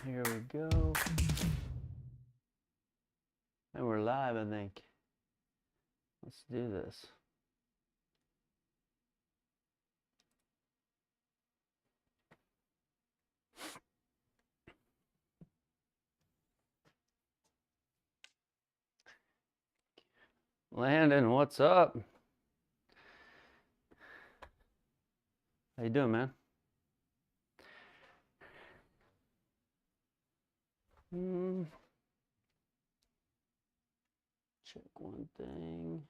Here we go. And we're live, I think. Let's do this. Landon, what's up? How you doing, man? Check one thing.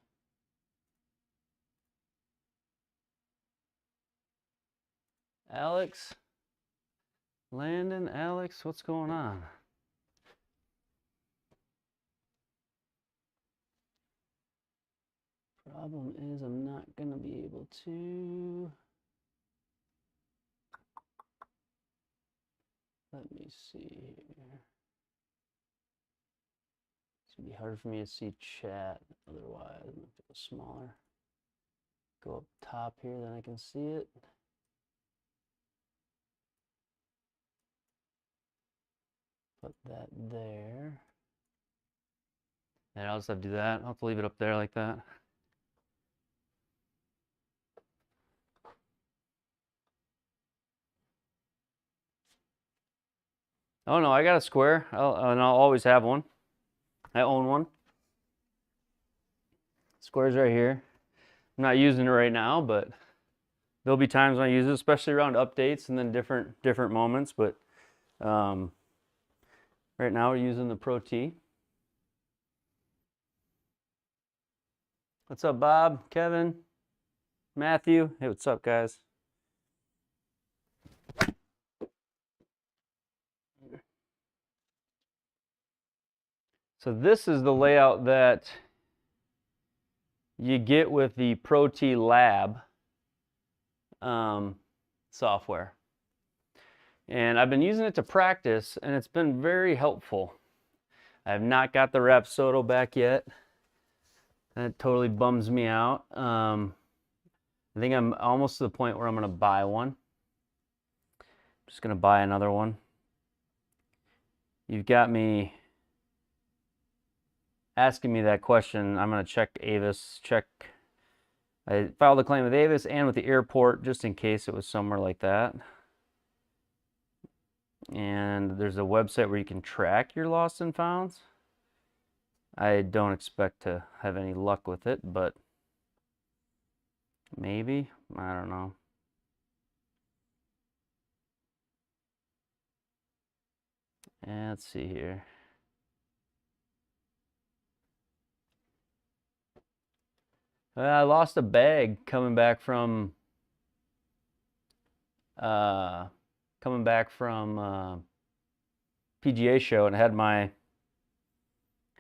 Alex? Landon, Alex, what's going on? Problem is I'm not gonna be able to. Let me see here. It's gonna be hard for me to see chat otherwise. I'm gonna go smaller. Go up top here, then I can see it. Put that there. And I'll just have to do that. I'll have to leave it up there like that. Oh no, I got a square, and I'll always have one. I own one. Square's right here. I'm not using it right now, but there'll be times when I use it, especially around updates and then different moments. But right now we're using the ProTee. What's up, Bob, Kevin, Matthew? Hey, what's up, guys? So this is the layout that you get with the ProTee Lab software. And I've been using it to practice, and it's been very helpful. I have not got the Rapsodo back yet. That totally bums me out. I think I'm almost to the point where I'm going to buy one. I'm just going to buy another one. You've got me asking me that question. I'm going to check Avis, I filed a claim with Avis and with the airport just in case it was somewhere like that. And there's a website where you can track your lost and founds. I don't expect to have any luck with it, but maybe. I don't know. And let's see here. I lost a bag coming back from PGA show, and it had my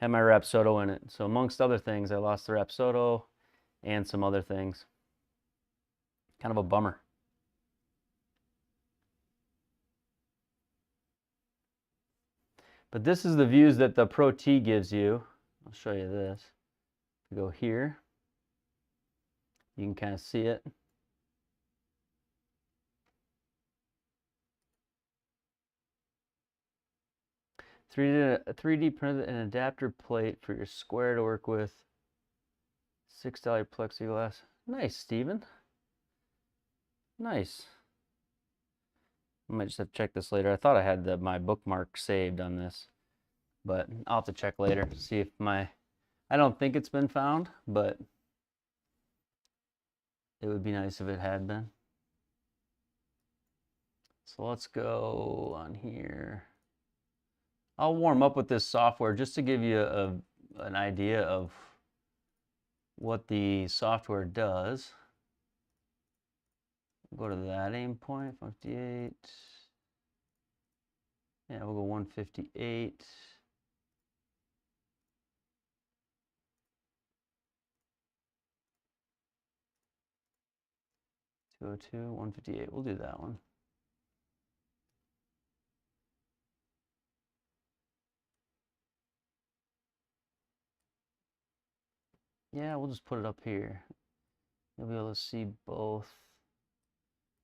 Rapsodo in it. So amongst other things, I lost the Rapsodo and some other things. Kind of a bummer. But this is the views that the ProTee gives you. I'll show you this. If you go here, you can kind of see it. A 3D printed an adapter plate for your square to work with. $6 plexiglass. Nice, Steven. Nice. I might just have to check this later. I thought I had my bookmark saved on this, but I'll have to check later. See if I don't think it's been found, but it would be nice if it had been. So let's go on here. I'll warm up with this software just to give you an idea of what the software does. Go to that aim point, 58. Yeah, we'll go 158. $202, 158. We'll do that one. Yeah, we'll just put it up here. You'll be able to see both.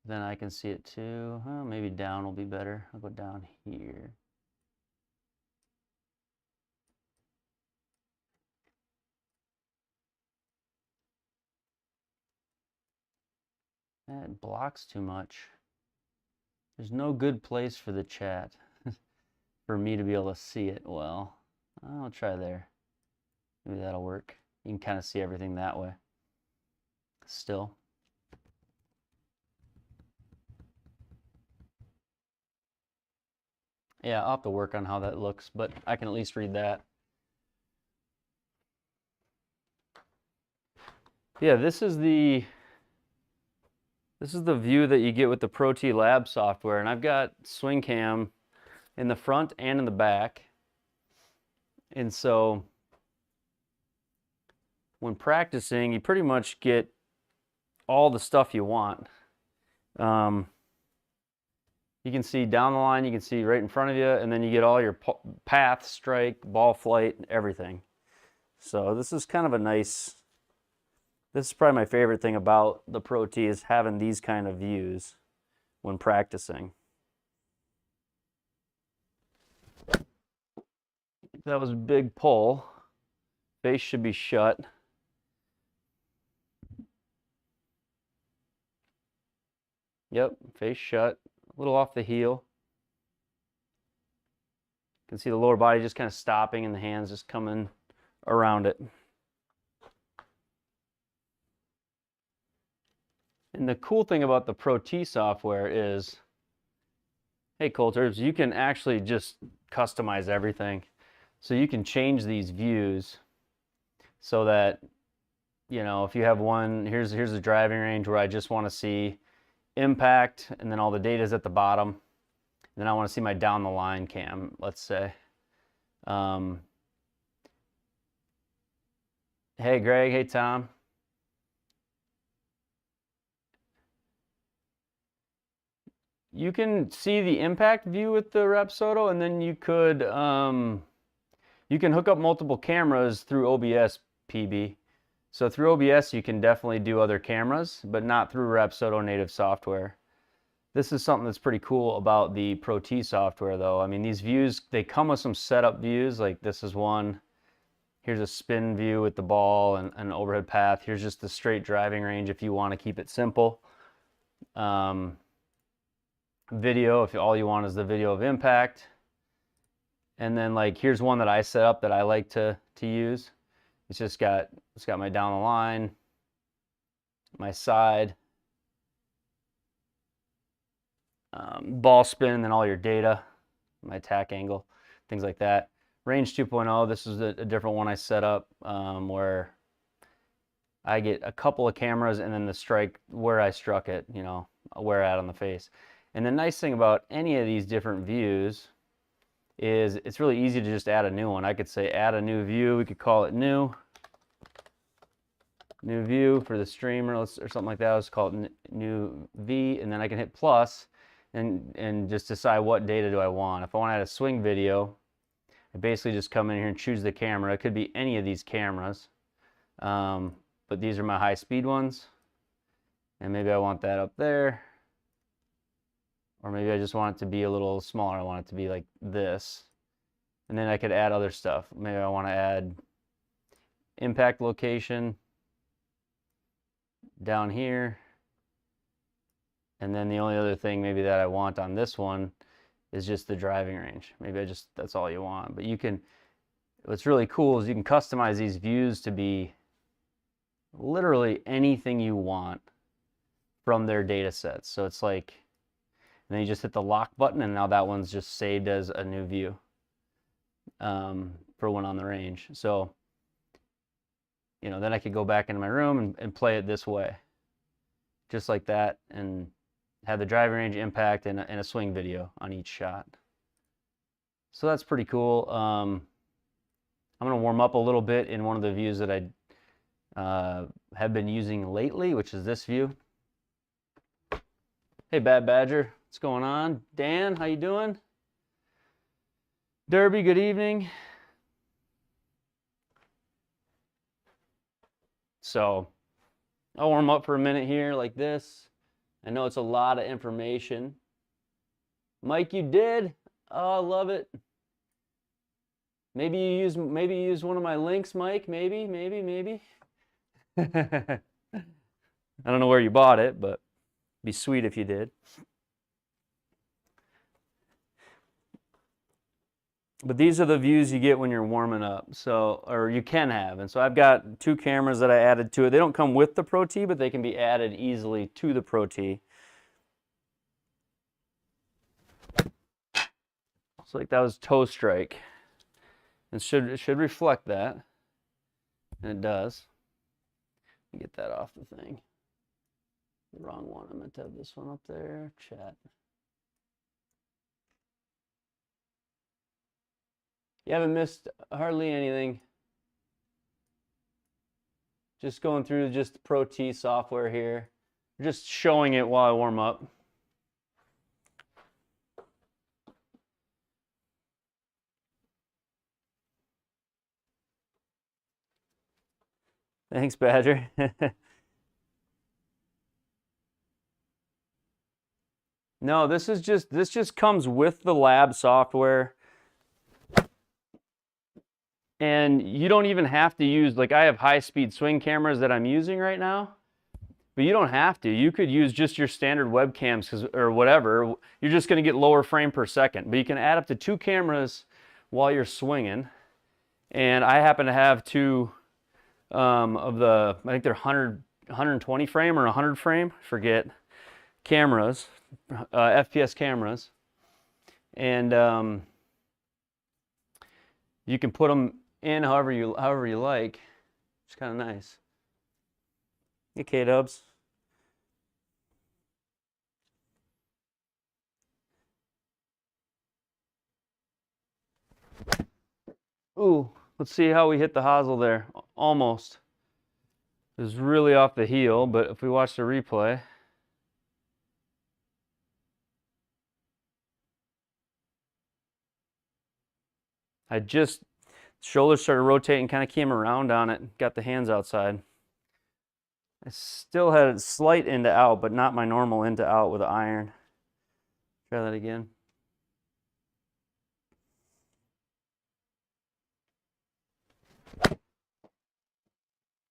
Then I can see it too. Maybe down will be better. I'll go down here. That blocks too much. There's no good place for the chat for me to be able to see it well. I'll try there. Maybe that'll work. You can kind of see everything that way. Still. Yeah, I'll have to work on how that looks, but I can at least read that. Yeah, this is the view that you get with the ProTee Lab software, and I've got swing cam in the front and in the back. And so when practicing, you pretty much get all the stuff you want. You can see down the line, you can see right in front of you, and then you get all your path, strike, ball flight, everything. So this is kind of a nice, this is probably my favorite thing about the ProTee is having these kind of views when practicing. That was a big pull. Face should be shut. Yep, face shut. A little off the heel. You can see the lower body just kind of stopping and the hands just coming around it. And the cool thing about the ProTee software is, hey Coulters, you can actually just customize everything. So you can change these views so that, you know, if you have one, here's the driving range where I just want to see impact and then all the data is at the bottom. And then I want to see my down the line cam, let's say. Hey Greg, hey Tom. You can see the impact view with the Rapsodo, and then you could you can hook up multiple cameras through OBS PB. So through OBS you can definitely do other cameras, but not through Rapsodo native software. This is something that's pretty cool about the ProTee software though. I mean, these views, they come with some setup views, like this is one. Here's a spin view with the ball and an overhead path. Here's just the straight driving range if you want to keep it simple. Video, if all you want is the video of impact. And then like here's one that I set up that I like to use. It's got my down the line, my side, ball spin, and then all your data, my attack angle, things like that. Range 2.0, this is a different one I set up where I get a couple of cameras and then the strike where I struck it, you know, where at on the face. And the nice thing about any of these different views is it's really easy to just add a new one. I could say add a new view. We could call it new view for the streamer or something like that. Let's call it new V, and then I can hit plus and just decide what data do I want. If I want to add a swing video, I basically just come in here and choose the camera. It could be any of these cameras, but these are my high speed ones, and maybe I want that up there. Or maybe I just want it to be a little smaller. I want it to be like this. And then I could add other stuff. Maybe I want to add impact location down here. And then the only other thing maybe that I want on this one is just the driving range. Maybe that's all you want. But you can, what's really cool is you can customize these views to be literally anything you want from their data sets. So it's like, and then you just hit the lock button, and now that one's just saved as a new view for when on the range. So, you know, then I could go back into my room and play it this way, just like that, and have the driving range, impact, and a swing video on each shot. So that's pretty cool. I'm going to warm up a little bit in one of the views that I have been using lately, which is this view. Hey, Bad Badger. What's going on? Dan, how you doing? Derby, good evening. So I'll warm up for a minute here like this. I know it's a lot of information. Mike, you did? Oh, I love it. Maybe you use one of my links, Mike. Maybe. I don't know where you bought it, but Be sweet if you did. But these are the views you get when you're warming up, so, or you can have. And so I've got 2 cameras that I added to it. They don't come with the ProTee, but they can be added easily to the ProTee. Looks like that was toe strike. It should reflect that, and it does. Get that off the thing. The wrong one. I meant to have this one up there. Chat. You haven't missed hardly anything. Just going through just the ProTee software here. Just showing it while I warm up. Thanks, Badger. No, this just comes with the lab software. And you don't even have to use, like I have high-speed swing cameras that I'm using right now, but you don't have to. You could use just your standard webcams or whatever. You're just going to get lower frame per second, but you can add up to 2 cameras while you're swinging. And I happen to have 2 of the, I think they're 120 frame or 100 frame, forget, cameras, FPS cameras. And you can put them in however you like. It's kind of nice. Hey, K-Dubs. Ooh, let's see how we hit the hosel there. Almost. It was really off the heel, but if we watch the replay. Shoulders started rotating, kind of came around on it, got the hands outside. I still had a slight in to out, but not my normal in to out with the iron. Try that again. I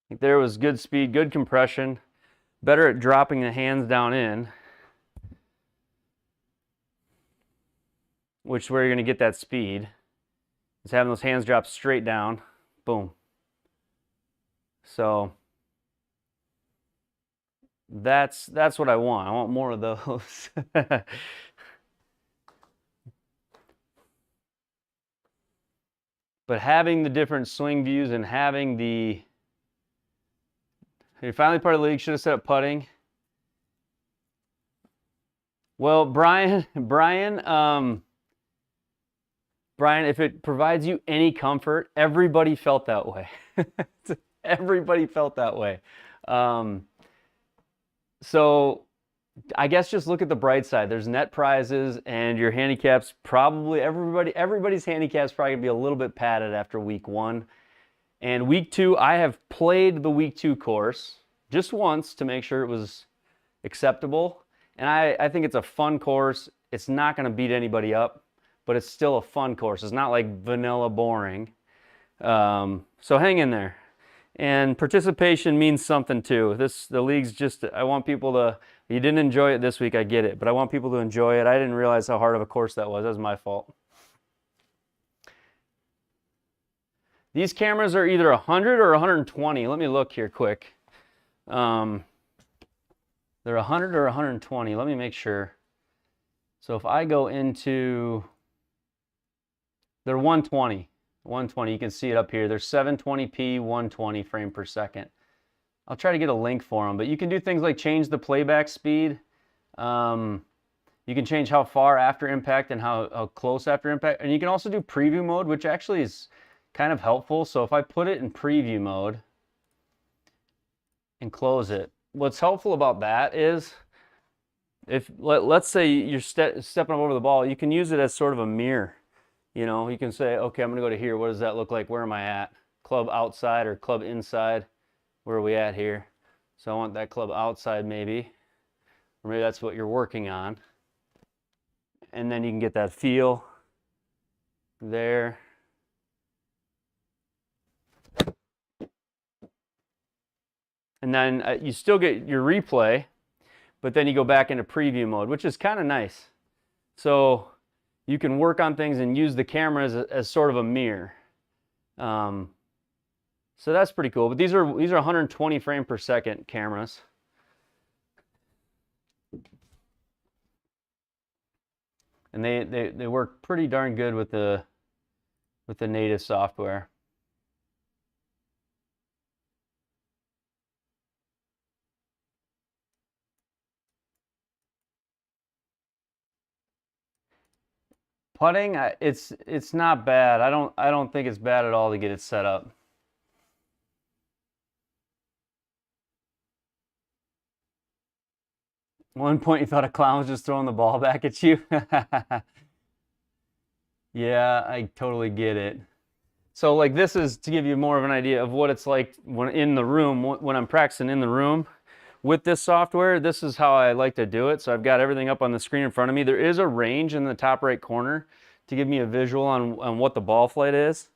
think there was good speed, good compression, better at dropping the hands down in, which is where you're going to get that speed. Is having those hands drop straight down, boom. So that's what I want. I want more of those. But having the different swing views and having the, you're finally part of the league, should have set up putting. Well, Brian, if it provides you any comfort, everybody felt that way. Everybody felt that way. So I guess just look at the bright side. There's net prizes, and your handicap's probably, everybody's handicap's probably gonna be a little bit padded after week 1. And week 2, I have played the week 2 course just once to make sure it was acceptable. And I think it's a fun course. It's not gonna beat anybody up, but it's still a fun course. It's not like vanilla boring. So hang in there. And participation means something too. The league's just, I want people to, you didn't enjoy it this week, I get it, but I want people to enjoy it. I didn't realize how hard of a course that was. That was my fault. These cameras are either 100 or 120. Let me look here quick. They're 100 or 120. Let me make sure. So if I go into, they're 120. 120, you can see it up here. They're 720p, 120 frame per second. I'll try to get a link for them, but you can do things like change the playback speed. You can change how far after impact and how close after impact. And you can also do preview mode, which actually is kind of helpful. So if I put it in preview mode and close it, what's helpful about that is, if let's say you're stepping up over the ball, you can use it as sort of a mirror. You know, you can say, okay, I'm going to go to here. What does that look like? Where am I at? Club outside or club inside? Where are we at here? So I want that club outside maybe. Or maybe that's what you're working on. And then you can get that feel there. And then you still get your replay, but then you go back into preview mode, which is kind of nice. So you can work on things and use the camera as sort of a mirror. So that's pretty cool. But these are 120 frame per second cameras. And they work pretty darn good with the native software. Putting, it's not bad. I don't think it's bad at all to get it set up. One point you thought a clown was just throwing the ball back at you. Yeah, I totally get it. So like this is to give you more of an idea of what it's like when in the room, when I'm practicing in the room with this software. This is how I like to do it. So I've got everything up on the screen in front of me. There is a range in the top right corner to give me a visual on what the ball flight is.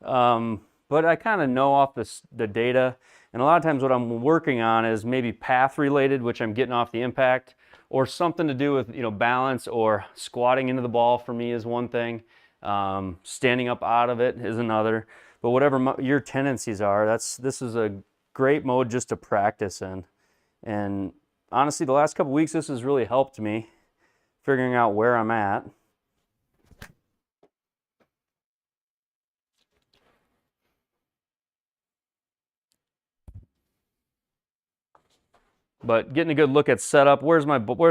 But I kind of know off the data. And a lot of times what I'm working on is maybe path related, which I'm getting off the impact, or something to do with, you know, balance or squatting into the ball for me is one thing. Standing up out of it is another. But whatever your tendencies are, this is a great mode just to practice in. And honestly, the last couple weeks, this has really helped me figuring out where I'm at. But getting a good look at setup, where's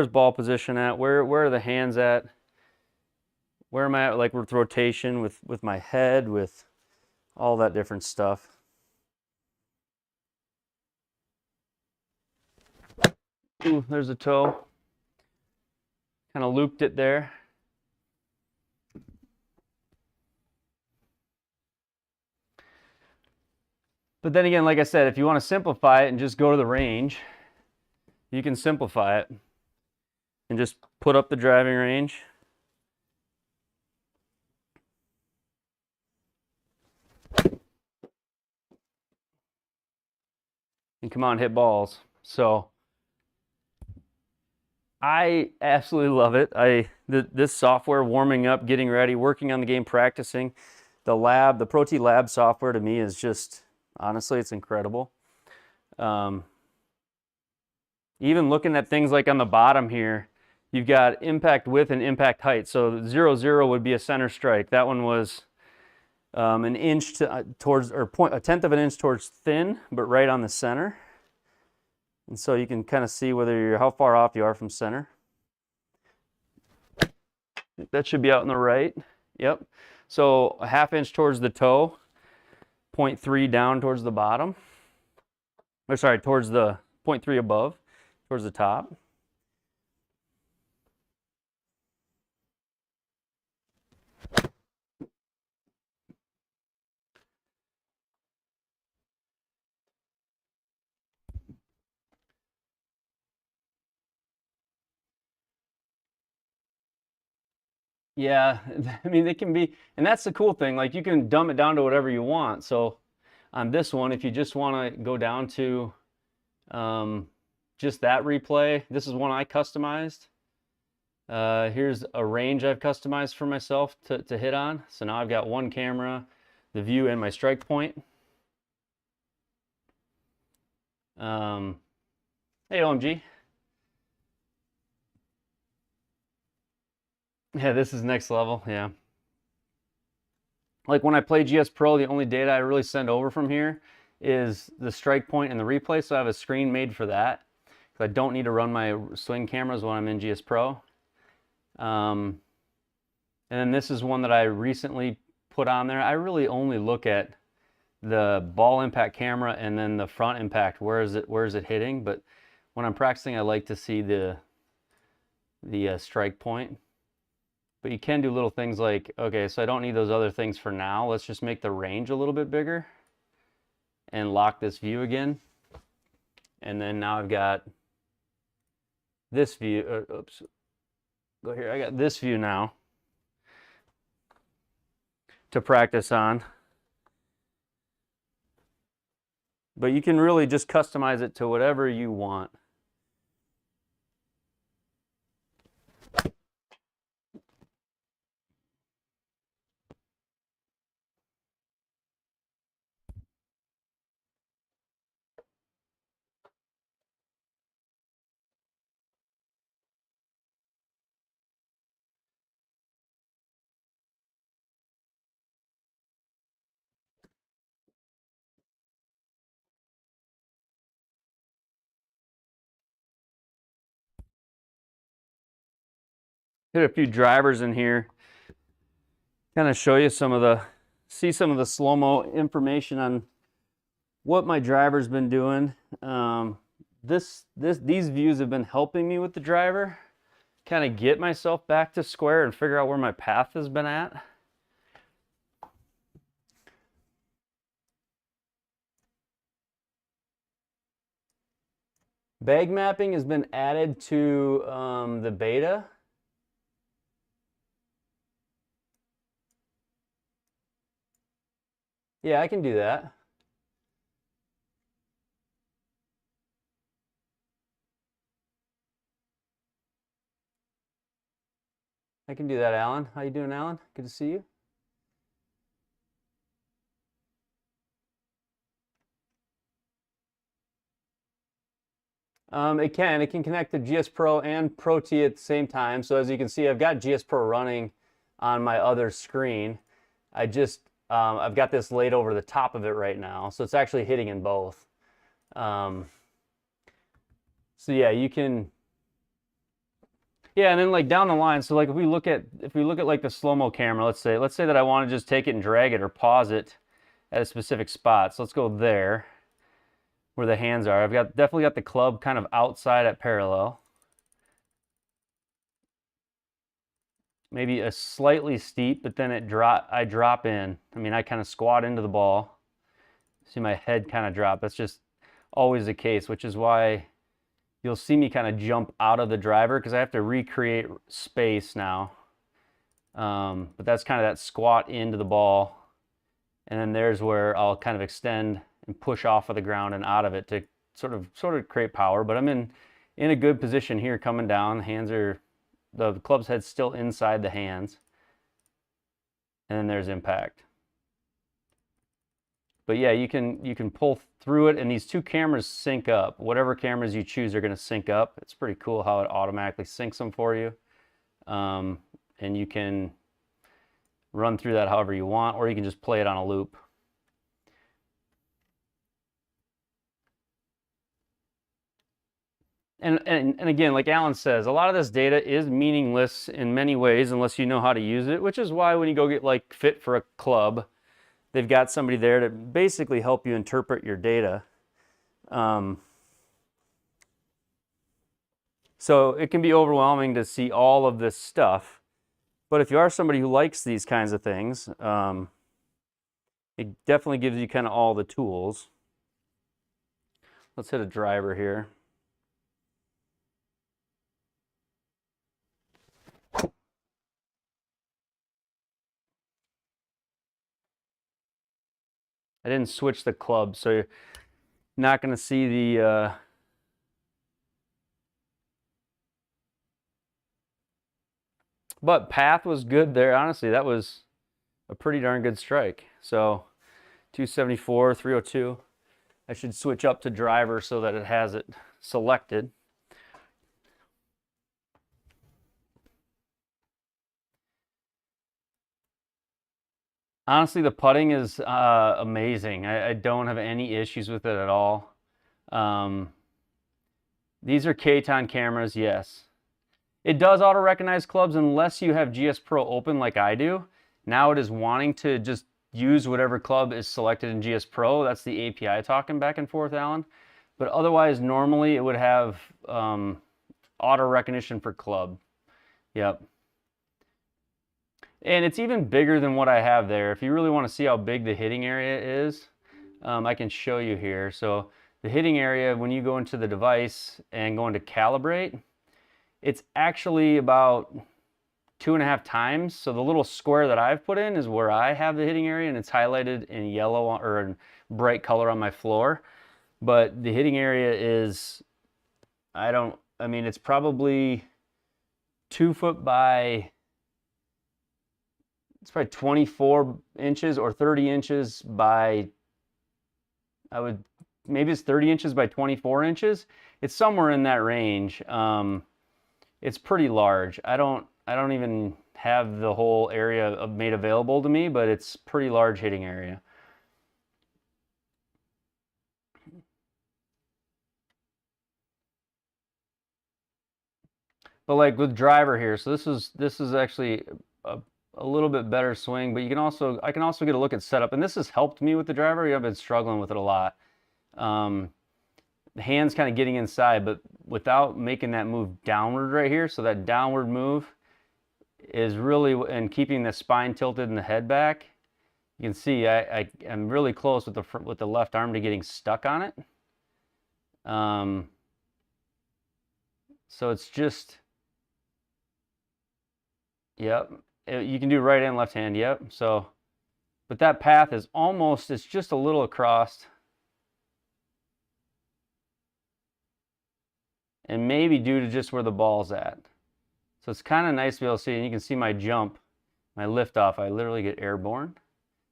ball position at? Where are the hands at? Where am I at, like with rotation, with my head, with all that different stuff. Ooh, there's a toe. Kind of looped it there. But then again, like I said, if you want to simplify it and just go to the range, you can simplify it and just put up the driving range. And come on, hit balls. So I absolutely love it. This software, warming up, getting ready, working on the game, practicing. The ProTee lab software to me is just, honestly, it's incredible. Even looking at things like on the bottom here, you've got impact width and impact height. So 0-0 would be a center strike. That one was an inch towards, or a tenth of an inch towards thin, but right on the center. And so you can kind of see how far off you are from center. That should be out on the right. Yep. So a half inch towards the toe, 0.3 down towards the bottom. Or sorry, towards the 0.3 above, towards the top. Yeah, I mean, they can be, and that's the cool thing, like you can dumb it down to whatever you want. So on this one, if you just want to go down to just that replay, this is one I customized. Here's a range I've customized for myself to hit on. So now I've got one camera, the view, and my strike point. Hey, OMG. Yeah, this is next level, yeah. Like when I play GSPro, the only data I really send over from here is the strike point and the replay, so I have a screen made for that. I don't need to run my swing cameras when I'm in GSPro. And then this is one that I recently put on there. I really only look at the ball impact camera and then the front impact. Where is it hitting? But when I'm practicing, I like to see the strike point. But you can do little things like, okay, so I don't need those other things for now. Let's just make the range a little bit bigger and lock this view again. And then now I've got this view, oops, go here. I got this view now to practice on. But you can really just customize it to whatever you want. hit a few drivers in here, kind of show you some of the, see some of the slow-mo information on what my driver's been doing. These views have been helping me with the driver, kind of get myself back to square and figure out where my path has been at. Bag mapping has been added to the beta. Yeah, I can do that. I can do that, Alan. How you doing, Alan? Good to see you. It can connect to GSPro and ProTee at the same time. So as you can see, I've got GSPro running on my other screen. I've got this laid over the top of it right now, so it's actually hitting in both. So yeah, you can. Yeah, and then like down the line, so like if we look at like the slow-mo camera, let's say that I want to just take it and drag it or pause it at a specific spot. So let's go there where the hands are. I've definitely got the club kind of outside at parallel. Maybe a slightly steep, but then I drop in. I mean, I kind of squat into the ball. See my head kind of drop. That's just always the case, which is why you'll see me kind of jump out of the driver because I have to recreate space now. But that's kind of that squat into the ball. And then there's where I'll kind of extend and push off of the ground and out of it to sort of create power. But I'm in a good position here coming down. The club's head's still inside the hands. And then there's impact. But yeah, you can pull through it, and these two cameras sync up. Whatever cameras you choose are going to sync up. It's pretty cool how it automatically syncs them for you. And you can run through that however you want, or you can just play it on a loop. And again, like Alan says, a lot of this data is meaningless in many ways unless you know how to use it, which is why when you go get like fit for a club, they've got somebody there to basically help you interpret your data. So it can be overwhelming to see all of this stuff. But if you are somebody who likes these kinds of things, it definitely gives you kind of all the tools. Let's hit a driver here. I didn't switch the club, so you're not going to see the but path was good there. Honestly, that was a pretty darn good strike. So 274, 302. I should switch up to driver so that it has it selected. Honestly, the putting is amazing. I don't have any issues with it at all. These are K-Ton cameras, yes. It does auto-recognize clubs unless you have GSPro open like I do. Now it is wanting to just use whatever club is selected in GSPro. That's the API talking back and forth, Alan. But otherwise, normally it would have auto-recognition for club. Yep. And it's even bigger than what I have there. If you really want to see how big the hitting area is, I can show you here. So the hitting area, when you go into the device and go into calibrate, it's actually about 2.5 times. So the little square that I've put in is where I have the hitting area, and it's highlighted in yellow or in bright color on my floor. But the hitting area is, I mean, it's probably 2 foot by, it's probably 24 inches or 30 inches by, maybe it's 30 inches by 24 inches. It's somewhere in that range. It's pretty large. I don't even have the whole area made available to me, but it's pretty large hitting area. But like with driver here, so this is actually a little bit better swing, but I can also get a look at setup, and this has helped me with the driver. I've been struggling with it a lot. The hand's kind of getting inside, but without making that move downward right here. So that downward move is really, and keeping the spine tilted and the head back. You can see I'm really close with the left arm to getting stuck on it. So it's just, yep. You can do right and left hand, yep. So, but that path is almost, it's just a little across. And maybe due to just where the ball's at. So it's kind of nice to be able to see, and you can see my jump, my liftoff, I literally get airborne.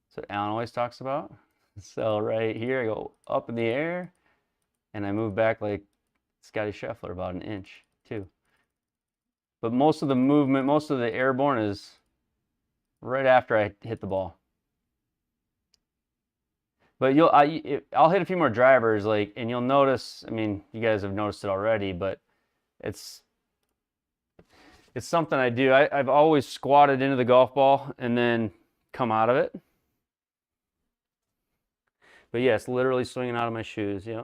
That's what Alan always talks about. So right here, I go up in the air, and I move back like Scotty Scheffler, about an inch, too. But most of the movement, most of the airborne is right after I hit the ball. But I'll hit a few more drivers, like, and you'll notice, I mean, you guys have noticed it already, but it's something I do. I've always squatted into the golf ball and then come out of it. But yes, literally swinging out of my shoes, yeah.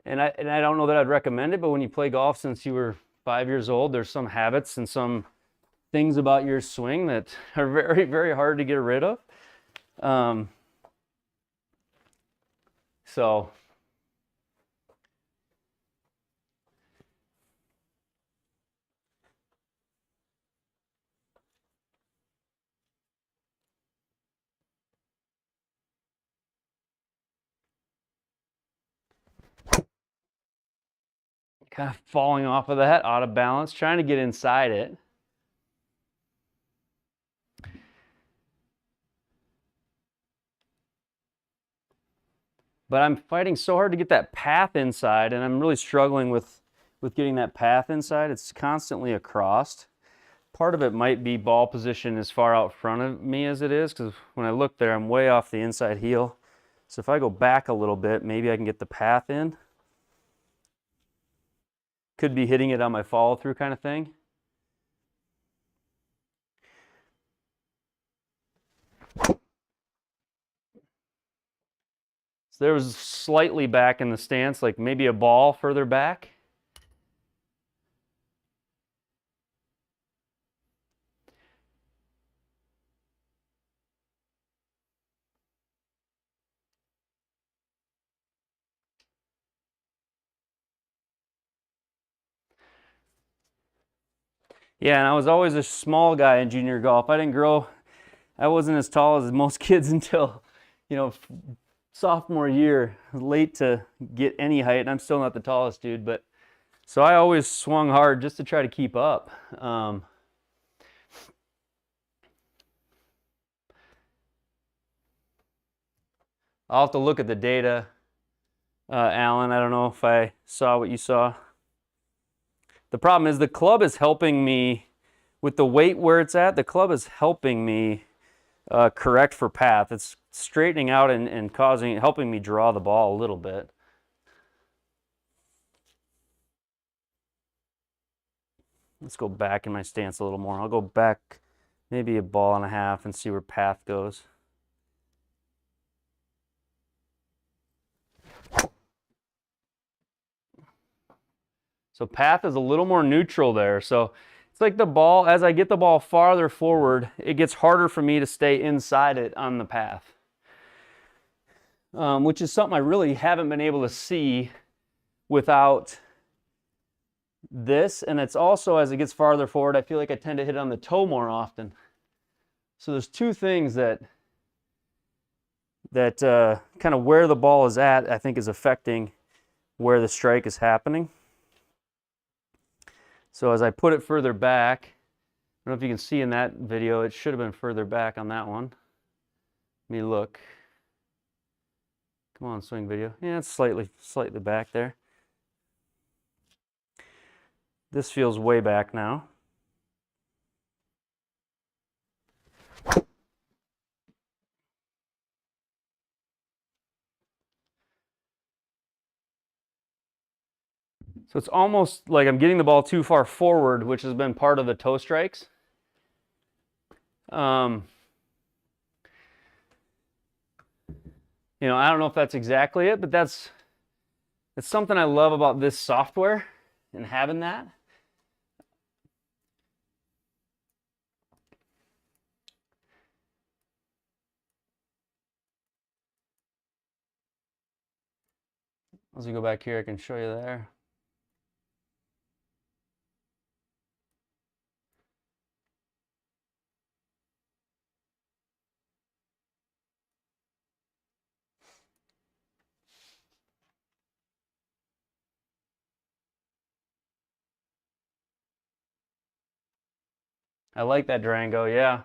And I don't know that I'd recommend it, but when you play golf since you were 5 years old, there's some habits and some things about your swing that are very, very hard to get rid of. So kind of falling off of that, out of balance, trying to get inside it. But I'm fighting so hard to get that path inside, and I'm really struggling with getting that path inside. It's constantly across. Part of it might be ball position as far out front of me as it is, because when I look there, I'm way off the inside heel. So if I go back a little bit, maybe I can get the path in. Could be hitting it on my follow through kind of thing. So there was slightly back in the stance, like maybe a ball further back. Yeah, and I was always a small guy in junior golf. I wasn't as tall as most kids until, you know, sophomore year, late to get any height, and I'm still not the tallest dude, but so I always swung hard just to try to keep up. I'll have to look at the data, Alan. I don't know if I saw what you saw. The problem is the club is helping me with the weight where it's at. The club is helping me correct for path. It's straightening out and helping me draw the ball a little bit. Let's go back in my stance a little more. I'll go back maybe a ball and a half and see where path goes. So path is a little more neutral there. So it's like the ball, as I get the ball farther forward, it gets harder for me to stay inside it on the path. Which is something I really haven't been able to see without this. And it's also, as it gets farther forward, I feel like I tend to hit it on the toe more often. So there's two things that kind of where the ball is at, I think, is affecting where the strike is happening. So as I put it further back, I don't know if you can see in that video, it should have been further back on that one. Let me look. Come on, swing video. Yeah, it's slightly back there. This feels way back now. So it's almost like I'm getting the ball too far forward, which has been part of the toe strikes. You know, I don't know if that's exactly it, but that's something I love about this software and having that. As we go back here, I can show you there. I like that Durango, yeah.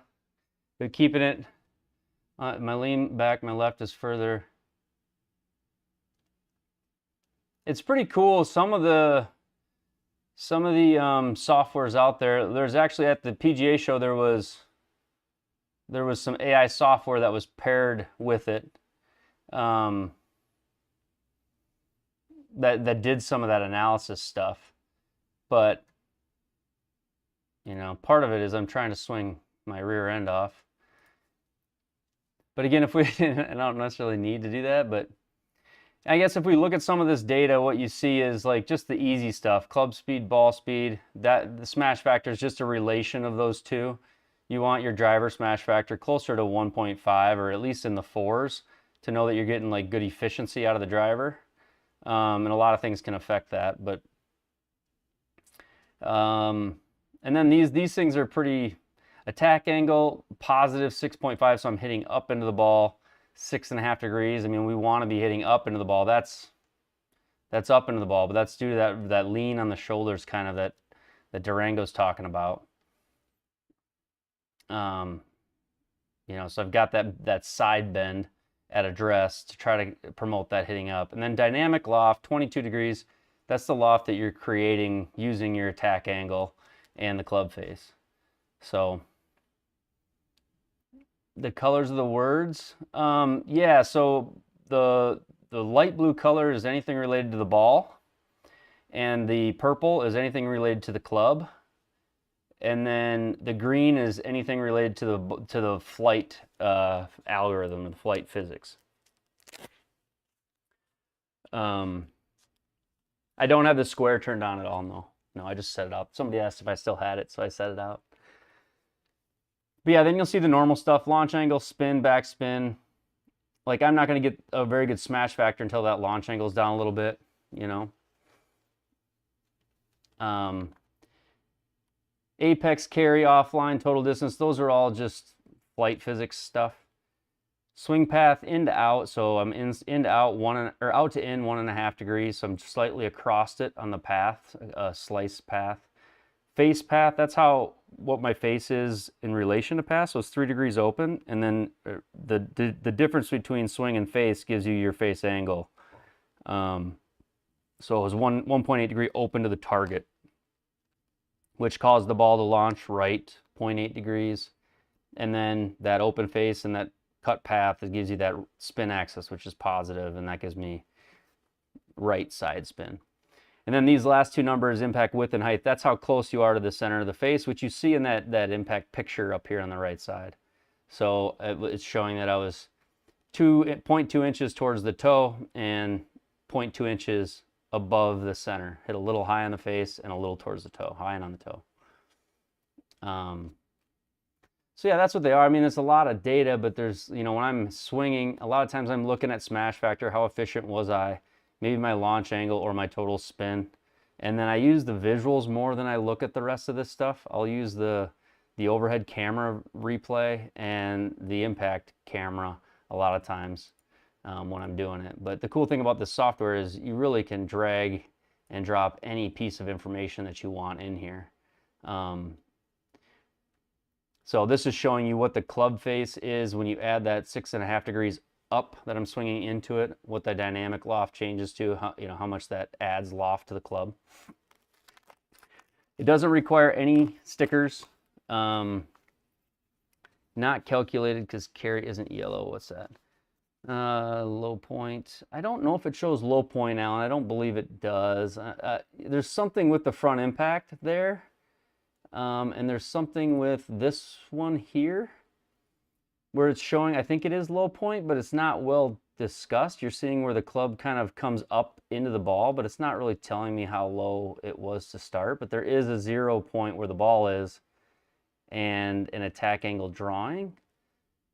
But keeping it, my lean back, my left is further. It's pretty cool. Some of the softwares out there. There's actually at the PGA show there was some AI software that was paired with it, that did some of that analysis stuff. But you know, part of it is I'm trying to swing my rear end off. But again, if we, I don't necessarily need to do that, but I guess if we look at some of this data, what you see is like just the easy stuff, club speed, ball speed, that the smash factor is just a relation of those two. You want your driver smash factor closer to 1.5 or at least in the 4s to know that you're getting like good efficiency out of the driver. And a lot of things can affect that, but and then these things are pretty, attack angle, positive 6.5, so I'm hitting up into the ball 6.5 degrees. I mean, we want to be hitting up into the ball. That's up into the ball, but that's due to that lean on the shoulders kind of that Durango's talking about. You know, so I've got that side bend at address to try to promote that hitting up. And then dynamic loft, 22 degrees, that's the loft that you're creating using your attack angle and the club face. So the colors of the words, yeah, so the light blue color is anything related to the ball, and the purple is anything related to the club, and then the green is anything related to the flight algorithm and flight physics. I don't have the square turned on at all, no. No, I just set it up. Somebody asked if I still had it, so I set it out. But yeah, then you'll see the normal stuff, launch angle, spin, backspin. Like I'm not going to get a very good smash factor until that launch angle is down a little bit, you know. Apex, carry, offline, total distance, those are all just flight physics stuff. Swing path in to out, so I'm in to out out to in 1.5 degrees, so I'm slightly across it on the path, slice path. Face path, that's what my face is in relation to path, so it's 3 degrees open, and then the difference between swing and face gives you your face angle. So it was 1.8 degree open to the target, which caused the ball to launch right 0.8 degrees, and then that open face and that cut path, it gives you that spin axis, which is positive, and that gives me right side spin. And then these last two numbers, impact width and height, that's how close you are to the center of the face, which you see in that impact picture up here on the right side. So it's showing that I was 0.2 inches towards the toe and 0.2 inches above the center. Hit a little high on the face and a little towards the toe, high and on the toe. So yeah, that's what they are. I mean, it's a lot of data, but there's, you know, when I'm swinging, a lot of times I'm looking at smash factor, how efficient was I, maybe my launch angle or my total spin. And then I use the visuals more than I look at the rest of this stuff. I'll use the overhead camera replay and the impact camera a lot of times when I'm doing it. But the cool thing about this software is you really can drag and drop any piece of information that you want in here. So this is showing you what the club face is when you add that 6.5 degrees up that I'm swinging into it, what the dynamic loft changes to, how much that adds loft to the club. It doesn't require any stickers. Not calculated because carry isn't yellow. What's that? Low point. I don't know if it shows low point, Alan. I don't believe it does. There's something with the front impact there. And there's something with this one here where it's showing, I think it is low point, but it's not well discussed. You're seeing where the club kind of comes up into the ball, but it's not really telling me how low it was to start. But there is a 0 point where the ball is and an attack angle drawing,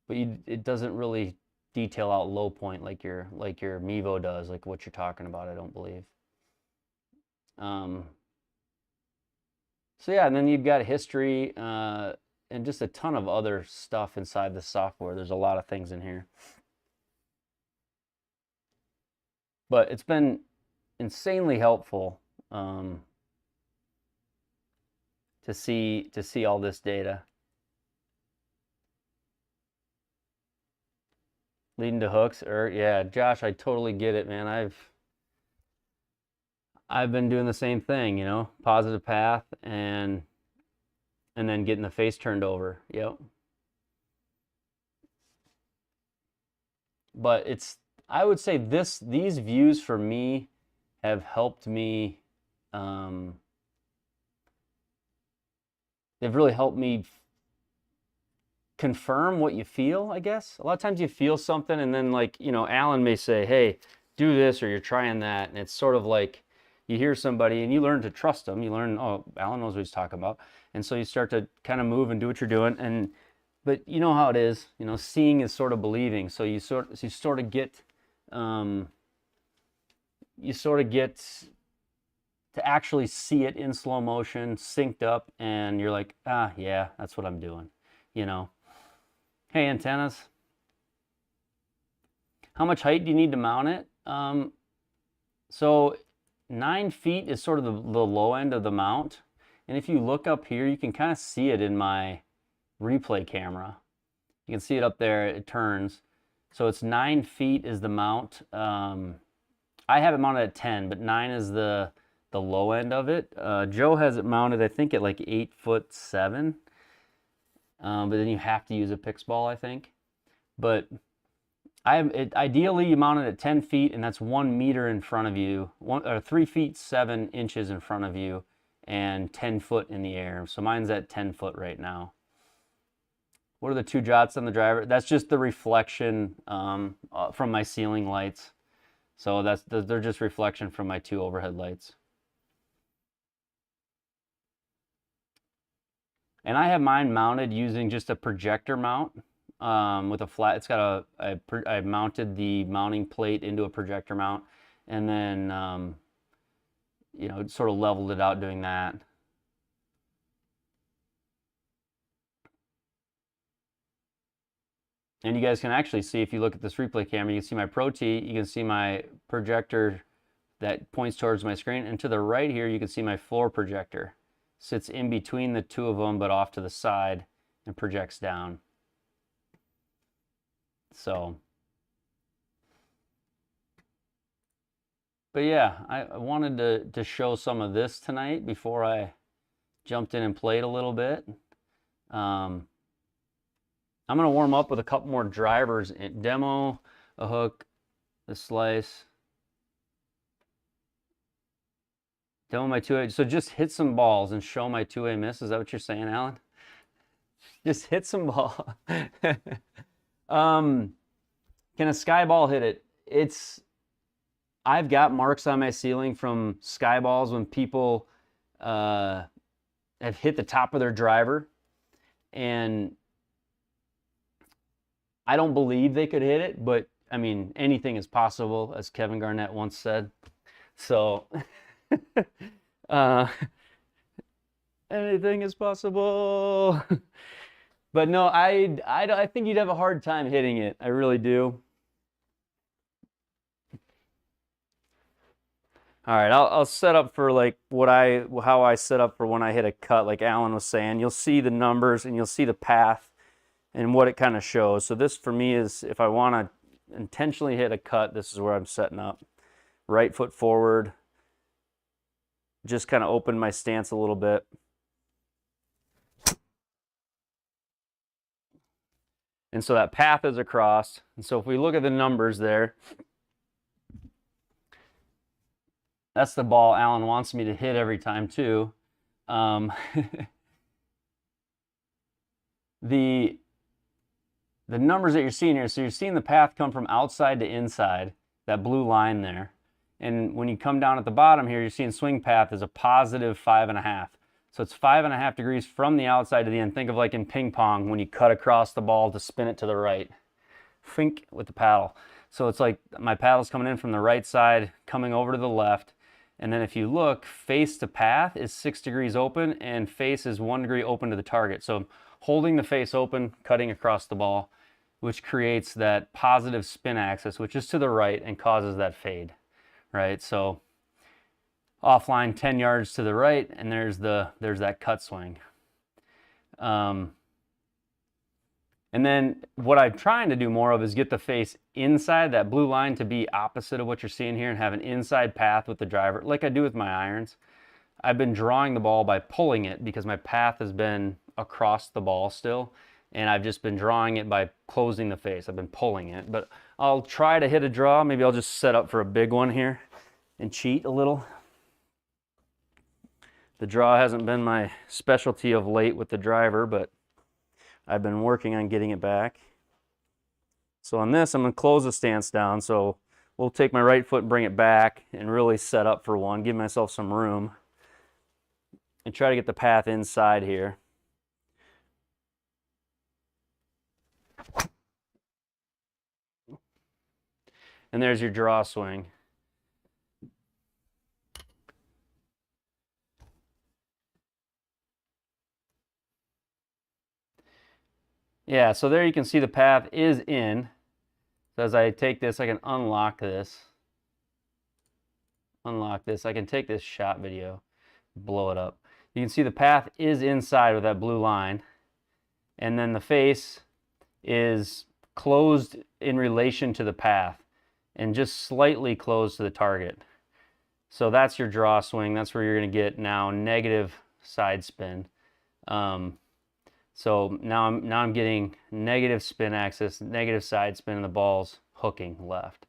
but it doesn't really detail out low point like your Mevo does, like what you're talking about, I don't believe. So yeah, and then you've got history and just a ton of other stuff inside the software. There's a lot of things in here. But it's been insanely helpful to see all this data. Leading to hooks, or yeah, Josh, I totally get it, man. I've been doing the same thing, you know, positive path and then getting the face turned over. Yep. But I would say these views for me have helped me. They've really helped me confirm what you feel, I guess. A lot of times you feel something and then, like, you know, Alan may say, hey, do this, or you're trying that. And it's sort of like you hear somebody and you learn to trust them. You learn, oh, Alan knows what he's talking about. And so you start to kind of move and do what you're doing. But you know how it is, you know, seeing is sort of believing. So you sort of get to actually see it in slow motion, synced up, and you're like, ah, yeah, that's what I'm doing, you know. Hey, antennas. How much height do you need to mount it? So 9 feet is sort of the low end of the mount. And if you look up here, you can kind of see it in my replay camera. You can see it up there, it turns. So it's 9 feet is the mount. I have it mounted at 10, but 9 is the low end of it. Joe has it mounted, I think, at like 8'7". But then you have to use a PIX ball, I think. But ideally you mount it at 10 feet, and that's 1 meter in front of you, 3 feet 7 inches in front of you, and 10 foot in the air. So mine's at 10 foot right now. What are the 2 dots on the driver? That's just the reflection from my ceiling lights. So they're just reflection from my 2 overhead lights. And I have mine mounted using just a projector mount with a flat. It's got I mounted the mounting plate into a projector mount, and then you know, sort of leveled it out doing that. And you guys can actually see, if you look at this replay camera, you can see my ProTee, you can see my projector that points towards my screen, and to the right here you can see my floor projector. Sits in between the 2 of them, but off to the side, and projects down. So, but yeah, I wanted to show some of this tonight before I jumped in and played a little bit. I'm going to warm up with a couple more drivers. Demo, a hook, a slice. Demo my 2A. So just hit some balls and show my 2A miss. Is that what you're saying, Alan? Just hit some ball. Can a sky ball hit it? I've got marks on my ceiling from sky balls when people have hit the top of their driver, and I don't believe they could hit it, but I mean, anything is possible, as Kevin Garnett once said. So anything is possible. But no, I think you'd have a hard time hitting it. I really do. All right, I'll set up for like how I set up for when I hit a cut, like Alan was saying. You'll see the numbers and you'll see the path and what it kind of shows. So this for me is, if I want to intentionally hit a cut, this is where I'm setting up. Right foot forward. Just kind of open my stance a little bit. And so that path is across. And so if we look at the numbers there, that's the ball Alan wants me to hit every time too. The numbers that you're seeing here, so you're seeing the path come from outside to inside, that blue line there. And when you come down at the bottom here, you're seeing swing path is a positive 5.5. So it's 5.5 degrees from the outside to the end. Think of like in ping pong when you cut across the ball to spin it to the right. Think with the paddle. So it's like my paddle's coming in from the right side, coming over to the left. And then if you look, face to path is 6 degrees open and face is 1 degree open to the target. So I'm holding the face open, cutting across the ball, which creates that positive spin axis, which is to the right and causes that fade, right? So offline 10 yards to the right, and there's that cut swing. And then what I'm trying to do more of is get the face inside that blue line to be opposite of what you're seeing here and have an inside path with the driver, like I do with my irons. I've been drawing the ball by pulling it because my path has been across the ball still, and I've just been drawing it by closing the face. I've been pulling it, but I'll try to hit a draw. Maybe I'll just set up for a big one here and cheat a little. The draw hasn't been my specialty of late with the driver, but I've been working on getting it back. So on this, I'm going to close the stance down. So we'll take my right foot and bring it back and really set up for one, give myself some room, and try to get the path inside here. And there's your draw swing. Yeah, so there you can see the path is in. So as I take this, I can unlock this. Unlock this. I can take this shot video, blow it up. You can see the path is inside with that blue line. And then the face is closed in relation to the path and just slightly closed to the target. So that's your draw swing. That's where you're going to get now negative side spin. So now I'm getting negative spin axis, negative side spin, and the ball's hooking left.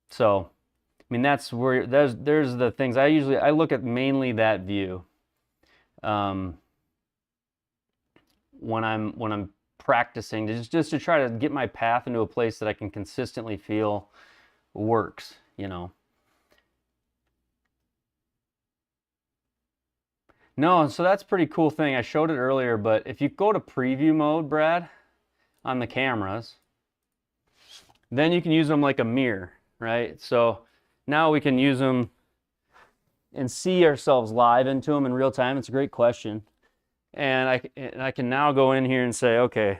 So, I mean, that's where there's the things I look at mainly that view when I'm practicing just to try to get my path into a place that I can consistently feel works, you know. No, so that's a pretty cool thing. I showed it earlier, but if you go to preview mode, Brad, on the cameras, then you can use them like a mirror, right? So now we can use them and see ourselves live into them in real time. It's a great question. And I can now go in here and say, okay,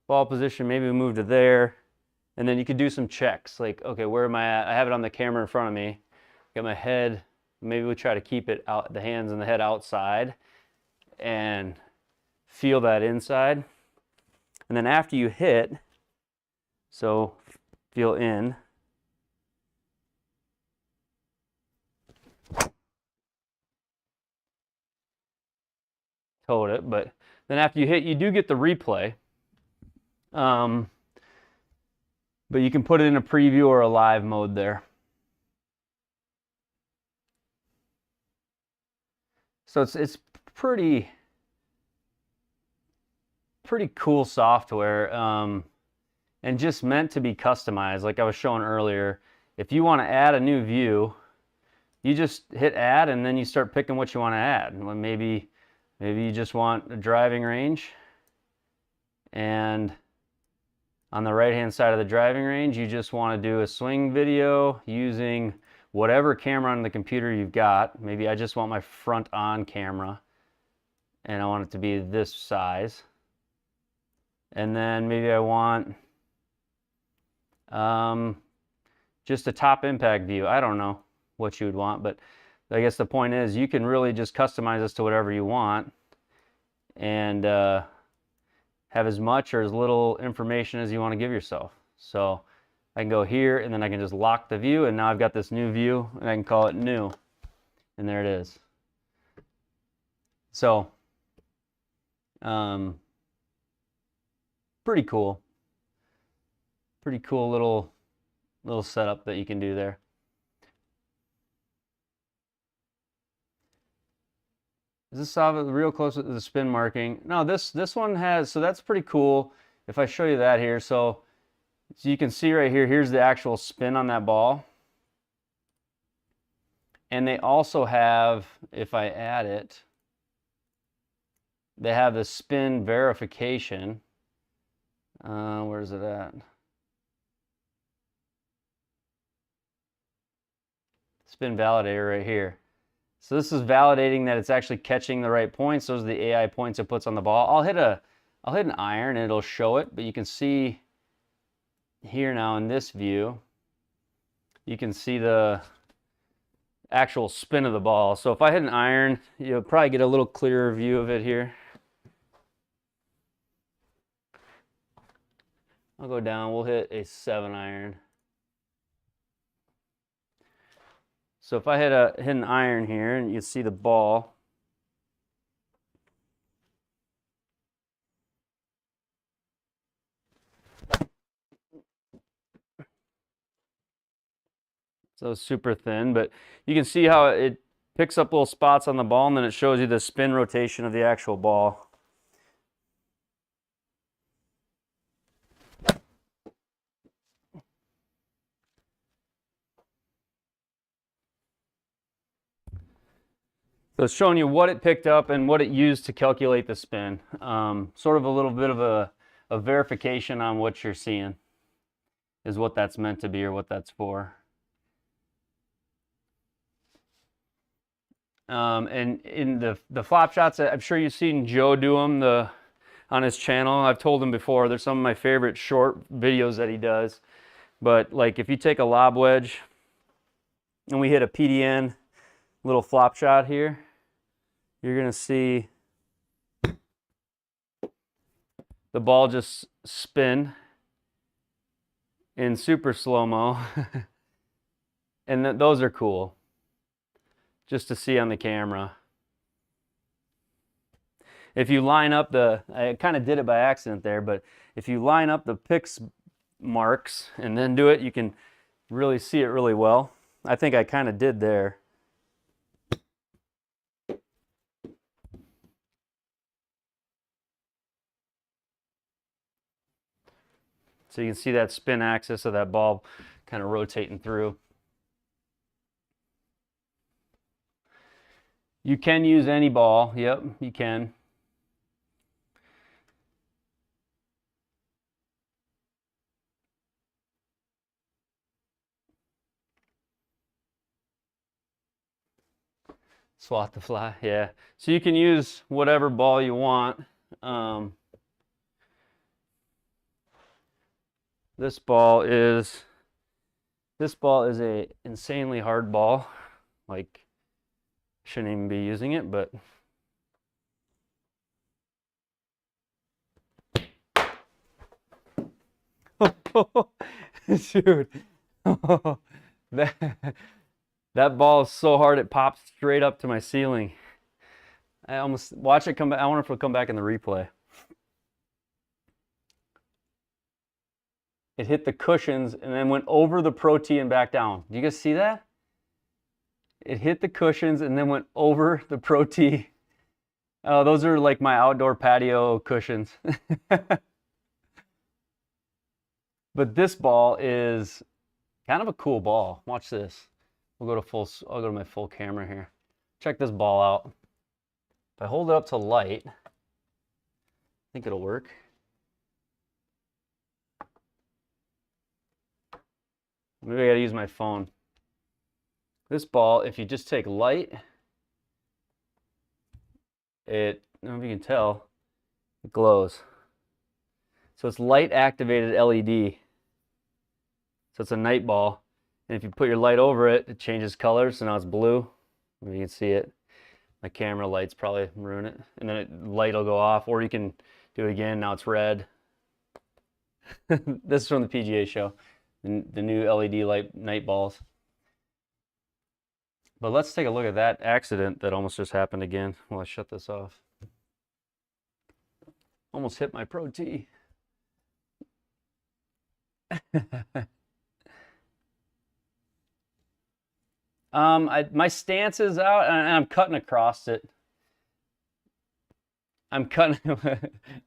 ball position, maybe we move to there. And then you could do some checks, like, okay, where am I at? I have it on the camera in front of me. Got my head. Maybe we try to keep it out, the hands and the head outside, and feel that inside. And then after you hit, so feel in. Hold it, but then after you hit, you do get the replay. But you can put it in a preview or a live mode there. So it's pretty cool software, and just meant to be customized. Like I was showing earlier, if you want to add a new view, you just hit add and then you start picking what you want to add. Maybe you just want a driving range, and on the right hand side of the driving range you just want to do a swing video using whatever camera on the computer you've got. Maybe I just want my front on camera and I want it to be this size. And then maybe I want just a top impact view. I don't know what you would want, but I guess the point is you can really just customize this to whatever you want and have as much or as little information as you want to give yourself. So I can go here and then I can just lock the view, and now I've got this new view and I can call it new, and there it is. So pretty cool. Pretty cool little setup that you can do there. Is this real close to the spin marking? No, this one has, so that's pretty cool. If I show you that here, so you can see right here, here's the actual spin on that ball. And they also have, if I add it, they have the spin verification. Where's it at? Spin validator right here. So this is validating that it's actually catching the right points. Those are the AI points it puts on the ball. I'll hit an iron and it'll show it, but you can see here now in this view, you can see the actual spin of the ball. So if I hit an iron, you'll probably get a little clearer view of it here. I'll go down, we'll hit a 7 iron. So if I hit an iron here and you see the ball, so super thin, but you can see how it picks up little spots on the ball and then it shows you the spin rotation of the actual ball. So it's showing you what it picked up and what it used to calculate the spin. Sort of a little bit of a verification on what you're seeing is what that's meant to be or what that's for. And in the flop shots, I'm sure you've seen Joe do them on his channel. I've told him before, they're some of my favorite short videos that he does. But like if you take a lob wedge and we hit a PDN little flop shot here, you're gonna see the ball just spin in super slow-mo. And those are cool just to see on the camera. If you line up I kind of did it by accident there, but if you line up the pix marks and then do it, you can really see it really well. I think I kind of did there. So you can see that spin axis of that ball kind of rotating through. You can use any ball. Yep, you can. Swat the fly, yeah. So you can use whatever ball you want. This ball is a insanely hard ball. Like, shouldn't even be using it, but dude, that ball is so hard it pops straight up to my ceiling. I almost watch it come back. I wonder if it'll come back in the replay. It hit the cushions and then went over the ProTee and back down. Do you guys see that? It hit the cushions and then went over the ProTee. Oh, those are like my outdoor patio cushions. But this ball is kind of a cool ball. Watch this. I'll go to my full camera here. Check this ball out. If I hold it up to light, I think it'll work. Maybe I gotta use my phone. This ball, if you just take light, I don't know if you can tell, it glows. So it's light activated LED. So it's a night ball. And if you put your light over it, it changes colors. So now it's blue. You can see it. My camera lights probably ruin it. And then light will go off, or you can do it again. Now it's red. This is from the PGA show. The new LED light night balls. But let's take a look at that accident that almost just happened again. Well, I shut this off. Almost hit my ProTee. My stance is out, and I'm cutting across it. I'm cutting.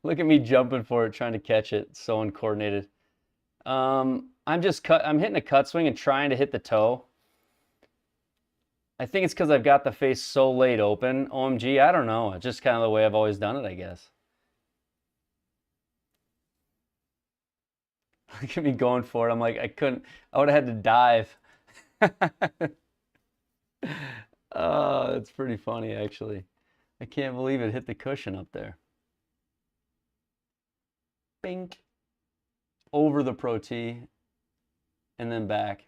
Look at me jumping for it, trying to catch it. So uncoordinated. I'm hitting a cut swing and trying to hit the toe. I think it's because I've got the face so laid open. OMG, I don't know. It's just kind of the way I've always done it, I guess. Look at me going for it. I'm like, I would have had to dive. Oh, it's pretty funny, actually. I can't believe it hit the cushion up there. Bink. Over the ProTee and then back.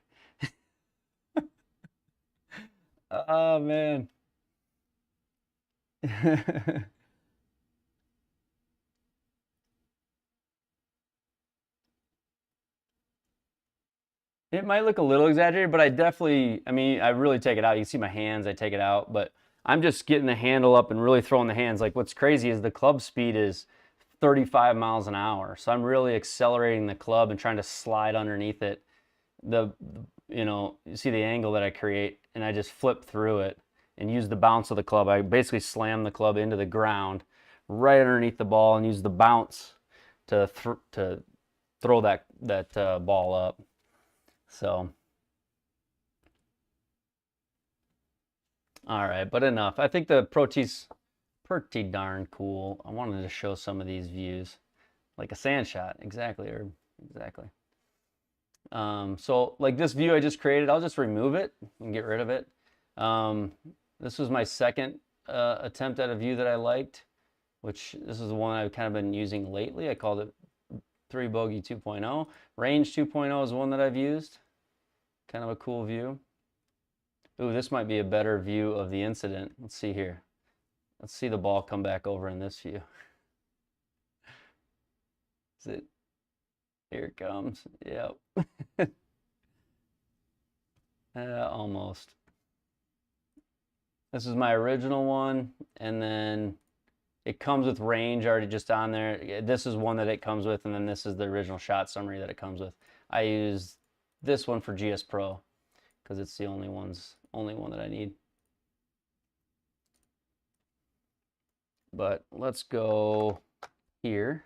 Oh, man. It might look a little exaggerated, but I mean, I really take it out. You can see my hands, I take it out, but I'm just getting the handle up and really throwing the hands. Like, what's crazy is the club speed is 35 miles an hour. So I'm really accelerating the club and trying to slide underneath it. You see the angle that I create, and I just flip through it and use the bounce of the club. I basically slam the club into the ground right underneath the ball and use the bounce to throw that ball up. So, all right, but enough. I think the ProTee's pretty darn cool. I wanted to show some of these views, like a sand shot, exactly, or exactly. So like this view I just created, I'll just remove it and get rid of it. This was my second attempt at a view that I liked, which this is the one I've kind of been using lately. I called it 3 Bogey 2.0. Range 2.0 is one that I've used. Kind of a cool view. Ooh, this might be a better view of the incident. Let's see here. Let's see the ball come back over in this view. Is it? Here it comes. Yep. Almost. This is my original one, and then it comes with range already just on there. This is one that it comes with, and then this is the original shot summary that it comes with. I use this one for GSPro because it's the only one that I need. But let's go here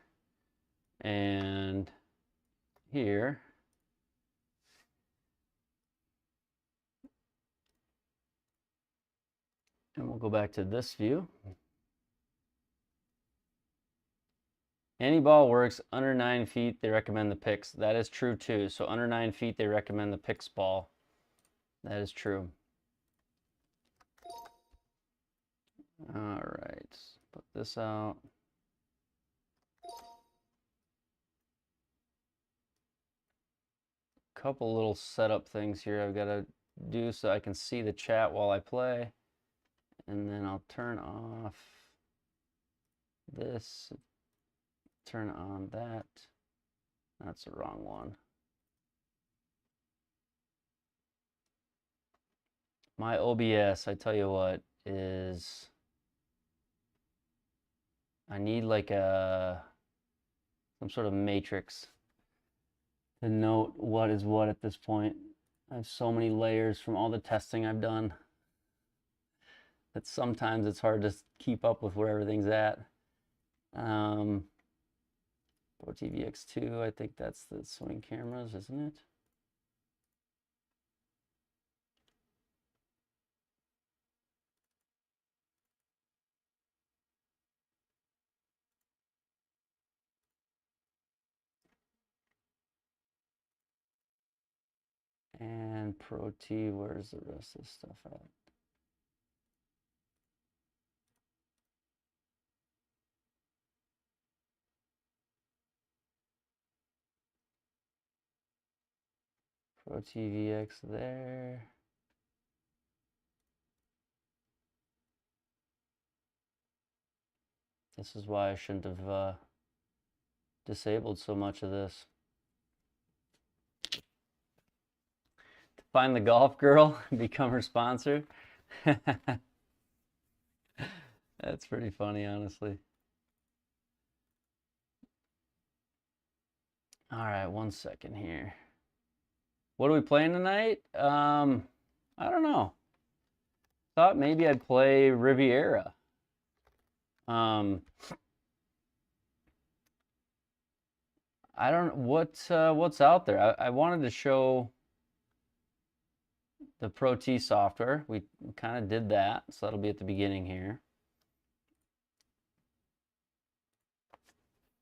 and here. And we'll go back to this view. Any ball works under 9 feet, they recommend the picks. That is true too. So under 9 feet, they recommend the picks ball. That is true. All right, put this out. Couple little setup things here I've got to do so I can see the chat while I play. And then I'll turn off this, turn on that. That's the wrong one. My OBS, I tell you what, is I need like some sort of matrix to note what is what at this point. I have so many layers from all the testing I've done that sometimes it's hard to keep up with where everything's at. ProTee VX2, I think that's the swing cameras, isn't it? And ProTee, where's the rest of this stuff at? ProTee VX there. This is why I shouldn't have disabled so much of this. Find the golf girl, become her sponsor. That's pretty funny, honestly. All right, 1 second here. What are we playing tonight? I don't know. Thought maybe I'd play Riviera. I don't what's out there. I wanted to show the ProTee software. We kind of did that, so that'll be at the beginning here.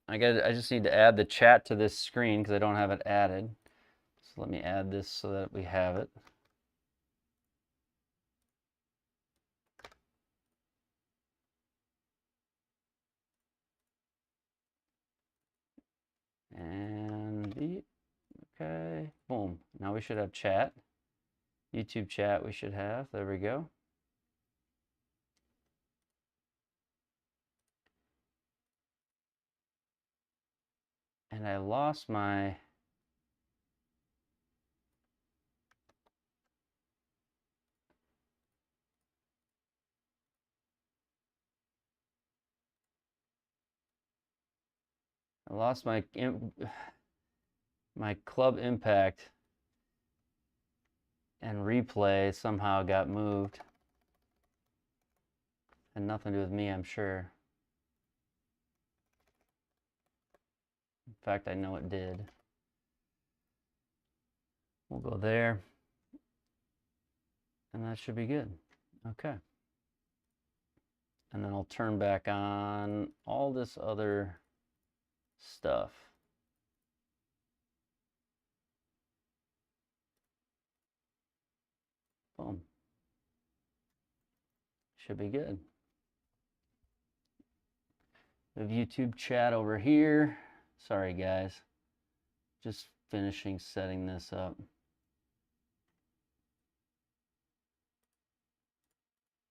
I just need to add the chat to this screen because I don't have it added. So let me add this so that we have it. And okay, boom. Now we should have chat. YouTube chat we should have. There we go. And I lost my my club impact and replay somehow got moved. Had nothing to do with me, I'm sure. In fact, I know it did. We'll go there. And that should be good. Okay. And then I'll turn back on all this other stuff. Boom. Should be good. We have YouTube chat over here. Sorry guys. Just finishing setting this up.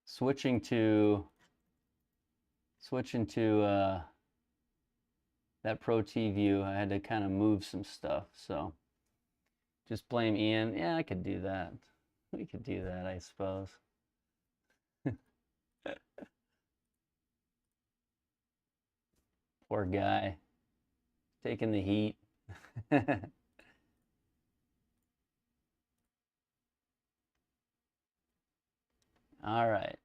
Switching to that ProTee view, I had to kind of move some stuff, so just blame Ian. Yeah, I could do that. We could do that, I suppose. Poor guy, taking the heat. All right.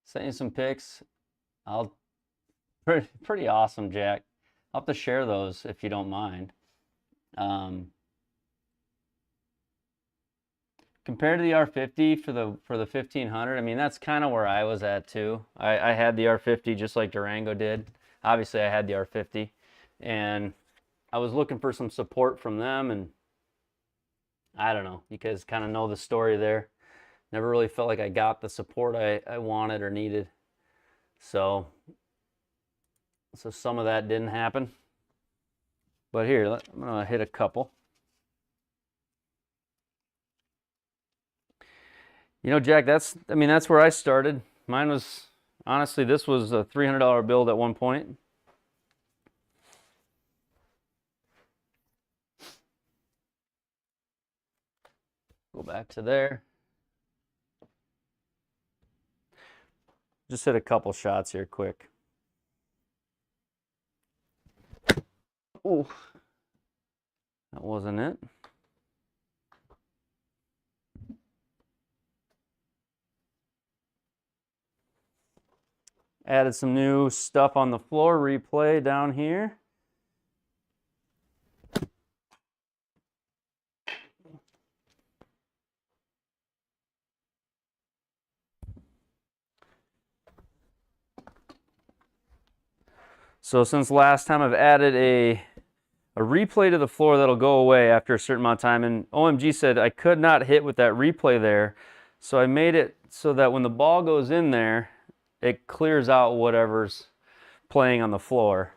Sent you some pics. Pretty awesome, Jack. I'll have to share those if you don't mind. Compared to the R50 for the 1500, I mean, that's kind of where I was at too. I had the R50 just like Durango did. Obviously, I had the R50, and I was looking for some support from them, and I don't know. You guys kind of know the story there. Never really felt like I got the support I wanted or needed. So some of that didn't happen. But here, I'm gonna hit a couple. You know, Jack, that's where I started. Mine was, honestly, this was a $300 build at one point. Go back to there. Just hit a couple shots here quick. Oh, that wasn't it. Added some new stuff on the floor, replay down here. So since last time, I've added a replay to the floor that'll go away after a certain amount of time, and OMG said I could not hit with that replay there, so I made it so that when the ball goes in there, it clears out whatever's playing on the floor.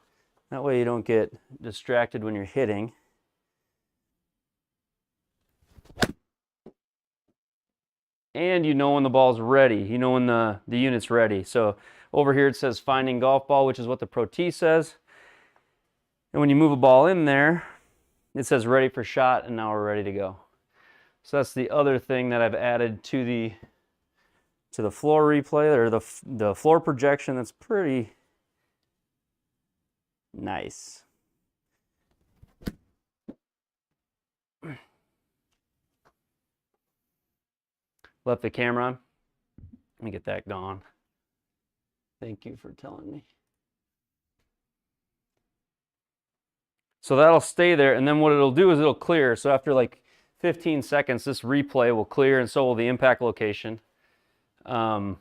That way you don't get distracted when you're hitting. And you know when the ball's ready. You know when the unit's ready. So over here it says finding golf ball, which is what the ProTee says. And when you move a ball in there, it says ready for shot, and now we're ready to go. So that's the other thing that I've added to to the floor replay, or the floor projection. That's pretty nice. Left the camera on. Let me get that gone. Thank you for telling me. So that'll stay there, and then what it'll do is it'll clear. So after like 15 seconds, this replay will clear, and so will the impact location. And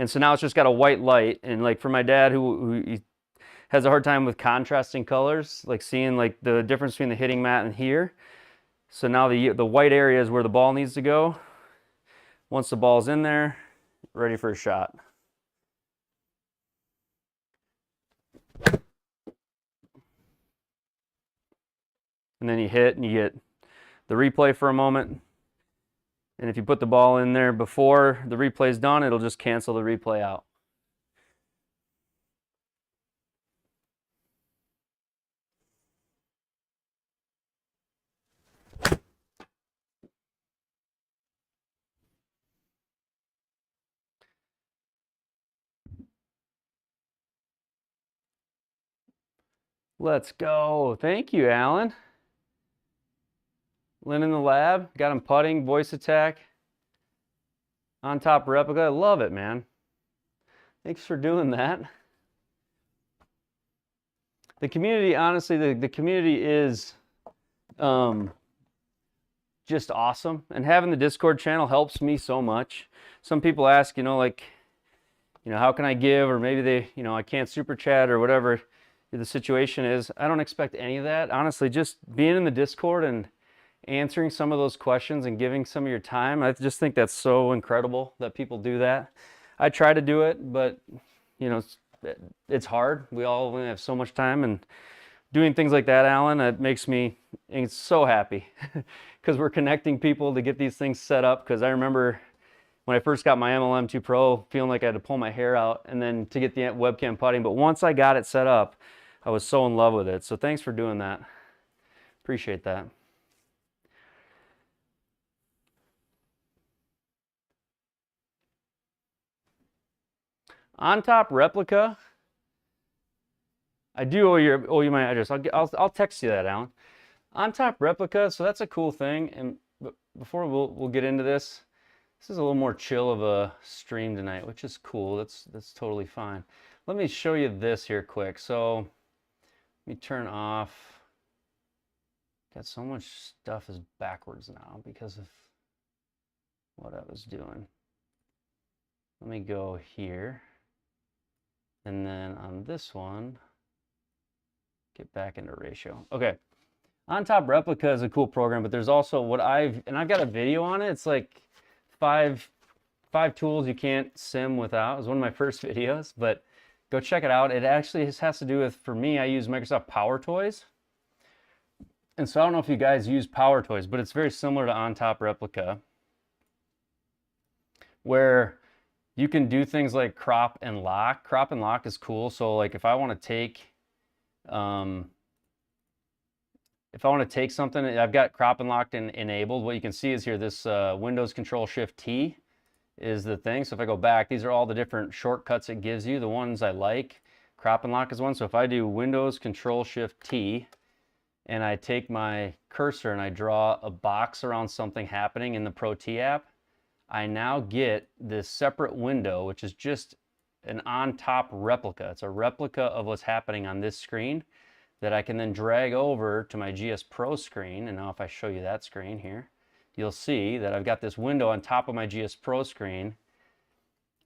so now it's just got a white light. And like for my dad, who has a hard time with contrasting colors, like seeing like the difference between the hitting mat and here. So now the white area is where the ball needs to go. Once the ball's in there, ready for a shot. And then you hit and you get the replay for a moment. And if you put the ball in there before the replay's done, it'll just cancel the replay out. Let's go. Thank you, Alan. Lynn in the lab, got him putting, voice attack. On top replica, I love it, man. Thanks for doing that. The community, honestly, the community is just awesome. And having the Discord channel helps me so much. Some people ask, like, how can I give? Or maybe they, I can't super chat or whatever the situation is. I don't expect any of that. Honestly, just being in the Discord and answering some of those questions and giving some of your time, I just think that's so incredible that people do that. I try to do it, but it's hard. We all only have so much time, and doing things like that, Alan, it makes me so happy because we're connecting people to get these things set up. Because I remember when I first got my MLM2 Pro, feeling like I had to pull my hair out and then to get the webcam putting. But once I got it set up, I was so in love with it. So thanks for doing that. Appreciate that. On top replica, I do owe you my address. I'll text you that, Alan. On top replica, so that's a cool thing. And before we'll get into this, this is a little more chill of a stream tonight, which is cool. That's totally fine. Let me show you this here quick. So let me turn off. Got so much stuff is backwards now because of what I was doing. Let me go here. And then on this one, get back into ratio. Okay, On Top Replica is a cool program, but there's also I've got a video on it. It's like five tools you can't sim without. It was one of my first videos, but go check it out. It actually has to do with, for me, I use Microsoft Power Toys. And so I don't know if you guys use Power Toys, but it's very similar to On Top Replica, where you can do things like crop and lock. Crop and lock is cool. So like if I want to take something, I've got crop and lock enabled. What you can see is here, this Windows Control Shift T is the thing. So if I go back, these are all the different shortcuts it gives you. The ones I like, crop and lock is one. So if I do Windows Control Shift T and I take my cursor and I draw a box around something happening in the ProTee app, I now get this separate window, which is just an on-top replica. It's a replica of what's happening on this screen that I can then drag over to my GSPro screen. And now if I show you that screen here, you'll see that I've got this window on top of my GSPro screen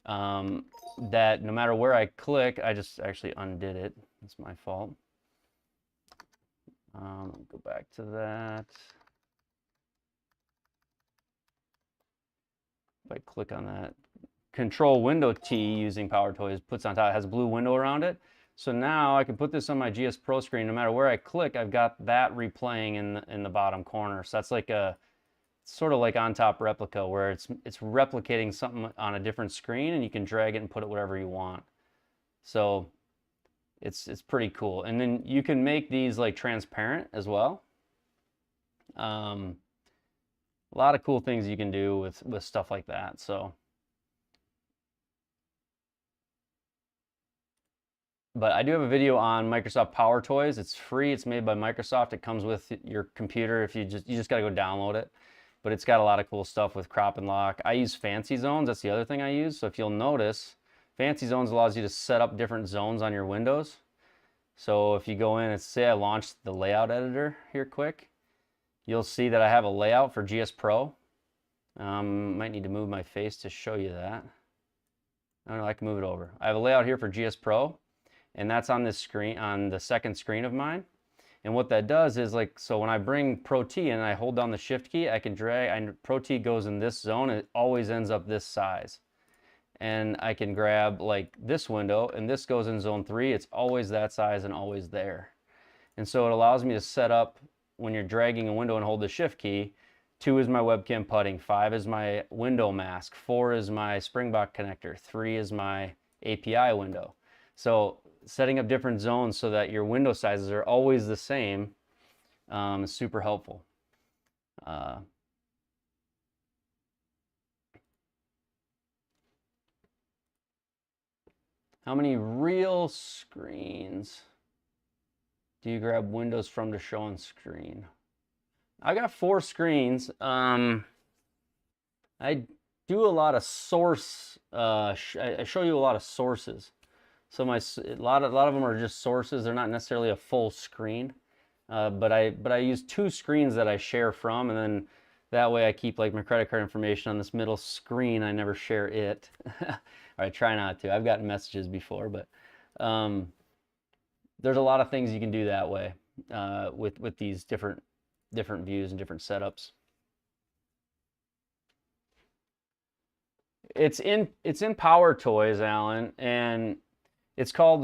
that no matter where I click, I just actually undid it. It's my fault. Go back to that. If I click on that, Control Window T using Power Toys puts on top, it has a blue window around it. So now I can put this on my GSPro screen. No matter where I click, I've got that replaying in the bottom corner. So that's like sort of like On Top Replica, where it's replicating something on a different screen, and you can drag it and put it wherever you want. So it's pretty cool. And then you can make these like transparent as well. A lot of cool things you can do with stuff like that. So But I do have a video on Microsoft Power Toys. It's free. It's made by Microsoft. It comes with your computer. If you just got to go download it. But it's got a lot of cool stuff with crop and lock. I use fancy zones. That's the other thing I use. So if you'll notice, fancy zones allows you to set up different zones on your windows. So if you go in and say I launched the layout editor here quick, you'll see that I have a layout for GSPro. Might need to move my face to show you that. I don't know, I can move it over. I have a layout here for GSPro, and that's on this screen, on the second screen of mine. And what that does is, like, so when I bring ProTee and I hold down the shift key, I can drag, and ProTee goes in this zone, and it always ends up this size. And I can grab like this window, and this goes in zone 3. It's always that size and always there. And so it allows me to set up, when you're dragging a window and hold the shift key, 2 is my webcam putting, 5 is my window mask, 4 is my Springbok connector, 3 is my API window. So setting up different zones so that your window sizes are always the same is super helpful. How many real screens do you grab windows from to show on screen? I got 4 screens. I do a lot of source. I show you a lot of sources. So a lot of them are just sources. They're not necessarily a full screen. But I use 2 screens that I share from, and then that way I keep like my credit card information on this middle screen. I never share it. Or I try not to. I've gotten messages before, but there's a lot of things you can do that way with these different views and different setups. It's in Power Toys, Alan, and it's called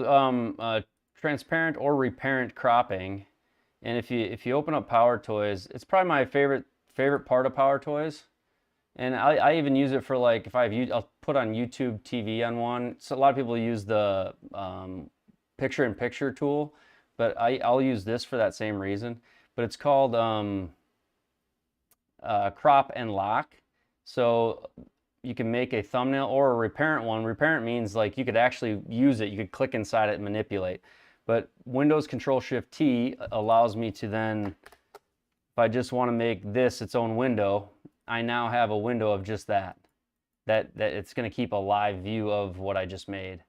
transparent or reparent cropping. And if you open up Power Toys, it's probably my favorite part of Power Toys. And I even use it for, like, if I'll put on YouTube TV on one. So a lot of people use the picture-in-picture tool, but I'll use this for that same reason. But it's called crop and lock. So you can make a thumbnail or a reparent one. Reparent means, like, you could actually use it. You could click inside it and manipulate. But Windows Control-Shift-T allows me to then, if I just want to make this its own window, I now have a window of just that it's going to keep a live view of what I just made.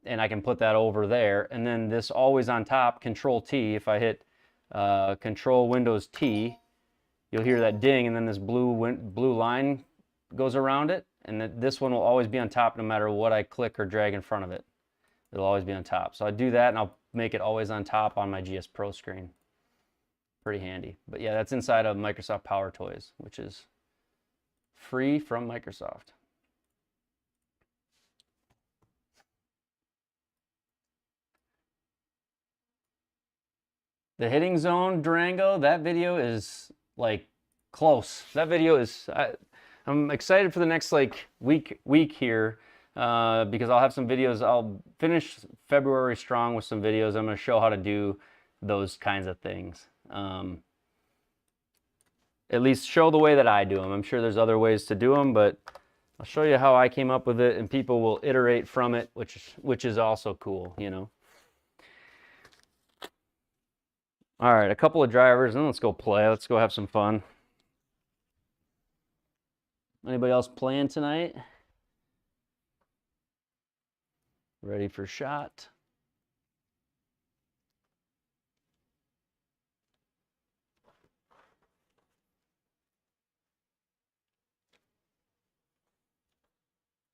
And I can put that over there. And then this always on top, Control-T, if I hit Control Windows T, you'll hear that ding, and then this blue line goes around it. And this one will always be on top no matter what I click or drag in front of it. It'll always be on top. So I do that, and I'll make it always on top on my GSPro screen. Pretty handy. But yeah, that's inside of Microsoft Power Toys, which is free from Microsoft. The hitting zone, Durango, that video is like close. That video is, I'm excited for the next like week here because I'll have some videos. I'll finish February strong with some videos. I'm going to show how to do those kinds of things. At least show the way that I do them. I'm sure there's other ways to do them, but I'll show you how I came up with it, and people will iterate from it, which is also cool, you know. All right, a couple of drivers, and let's go play. Let's go have some fun. Anybody else playing tonight? Ready for shot?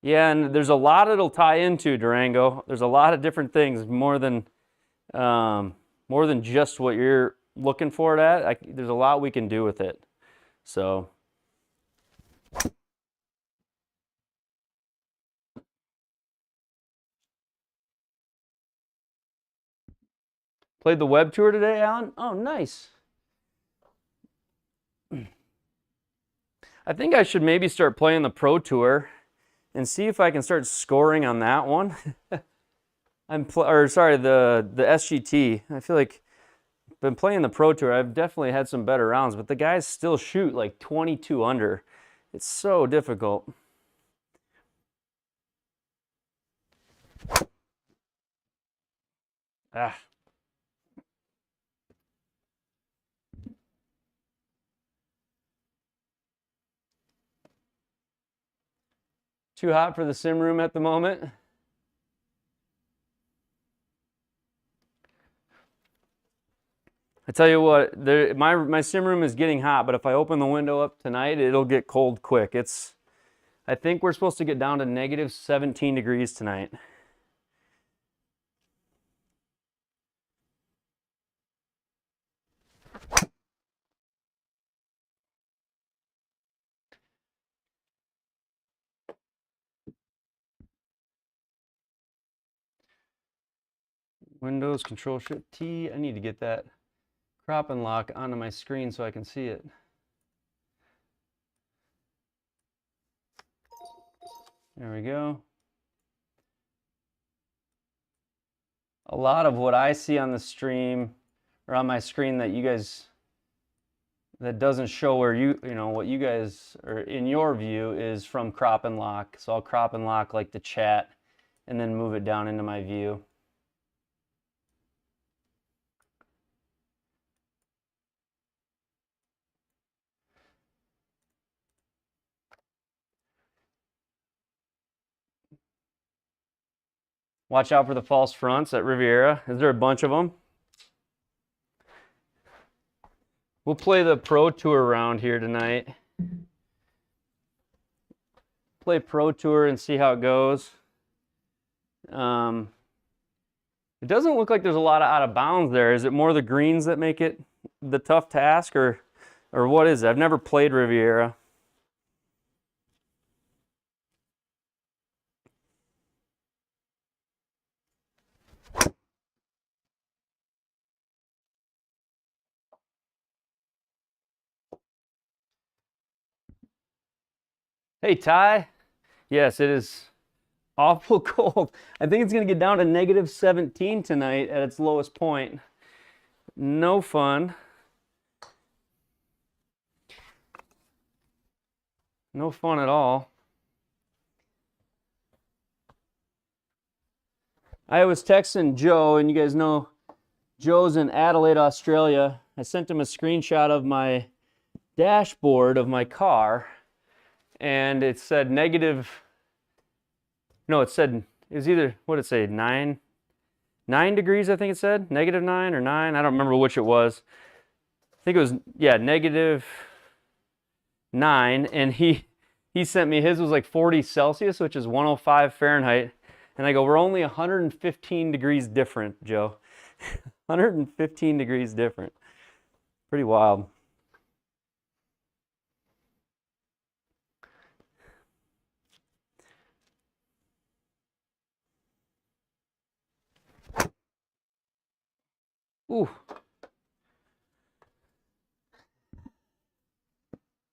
Yeah, and there's a lot it'll tie into, Durango. There's a lot of different things, more than just what you're looking for it at. There's a lot we can do with it. So played the web tour today, Alan? Oh, nice. I think I should maybe start playing the Pro Tour and see if I can start scoring on that one. Sorry, the SGT. I feel like I've been playing the Pro Tour. I've definitely had some better rounds, but the guys still shoot like 22 under. It's so difficult. Ah. Too hot for the sim room at the moment. I tell you what, my sim room is getting hot, but if I open the window up tonight, it'll get cold quick. I think we're supposed to get down to negative 17 degrees tonight. Windows Control Shift T. I need to get that crop and lock onto my screen so I can see it. There we go. A lot of what I see on the stream or on my screen that you guys, that doesn't show where you know, what you guys are in your view is from crop and lock. So I'll crop and lock like the chat and then move it down into my view. Watch out for the false fronts at Riviera. Is there a bunch of them? We'll play the Pro Tour round here tonight. Play Pro Tour and see how it goes. It doesn't look like there's a lot of out of bounds there. Is it more the greens that make it the tough task, or what is it? I've never played Riviera. Hey, Ty. Yes, it is awful cold. I think it's going to get down to negative 17 tonight at its lowest point. No fun. No fun at all. I was texting Joe, and you guys know Joe's in Adelaide, Australia. I sent him a screenshot of my dashboard of my car, and it said negative. No, it was either, what did it say, 9 degrees, I think it said, negative 9 or 9. I don't remember which it was. I think it was, yeah, negative 9, and he sent me, his was like 40 Celsius, which is 105 Fahrenheit. And I go, we're only 115 degrees different, Joe. 115 degrees different. Pretty wild. Ooh.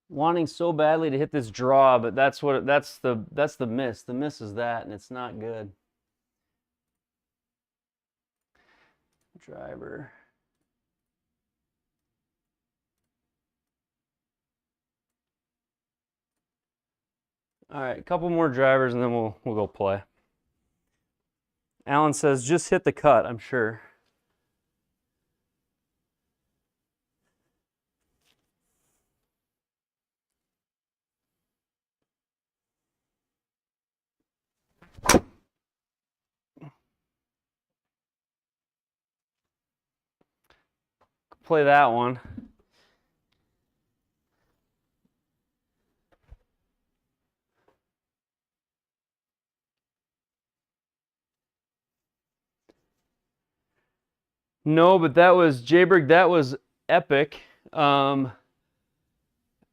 Wanting so badly to hit this draw, but that's the miss. The miss is that, and it's not good. Driver. All right, a couple more drivers, and then we'll go play. Alan says, just hit the cut, I'm sure. Play that one. No, but that was, Jayberg, that was epic. Of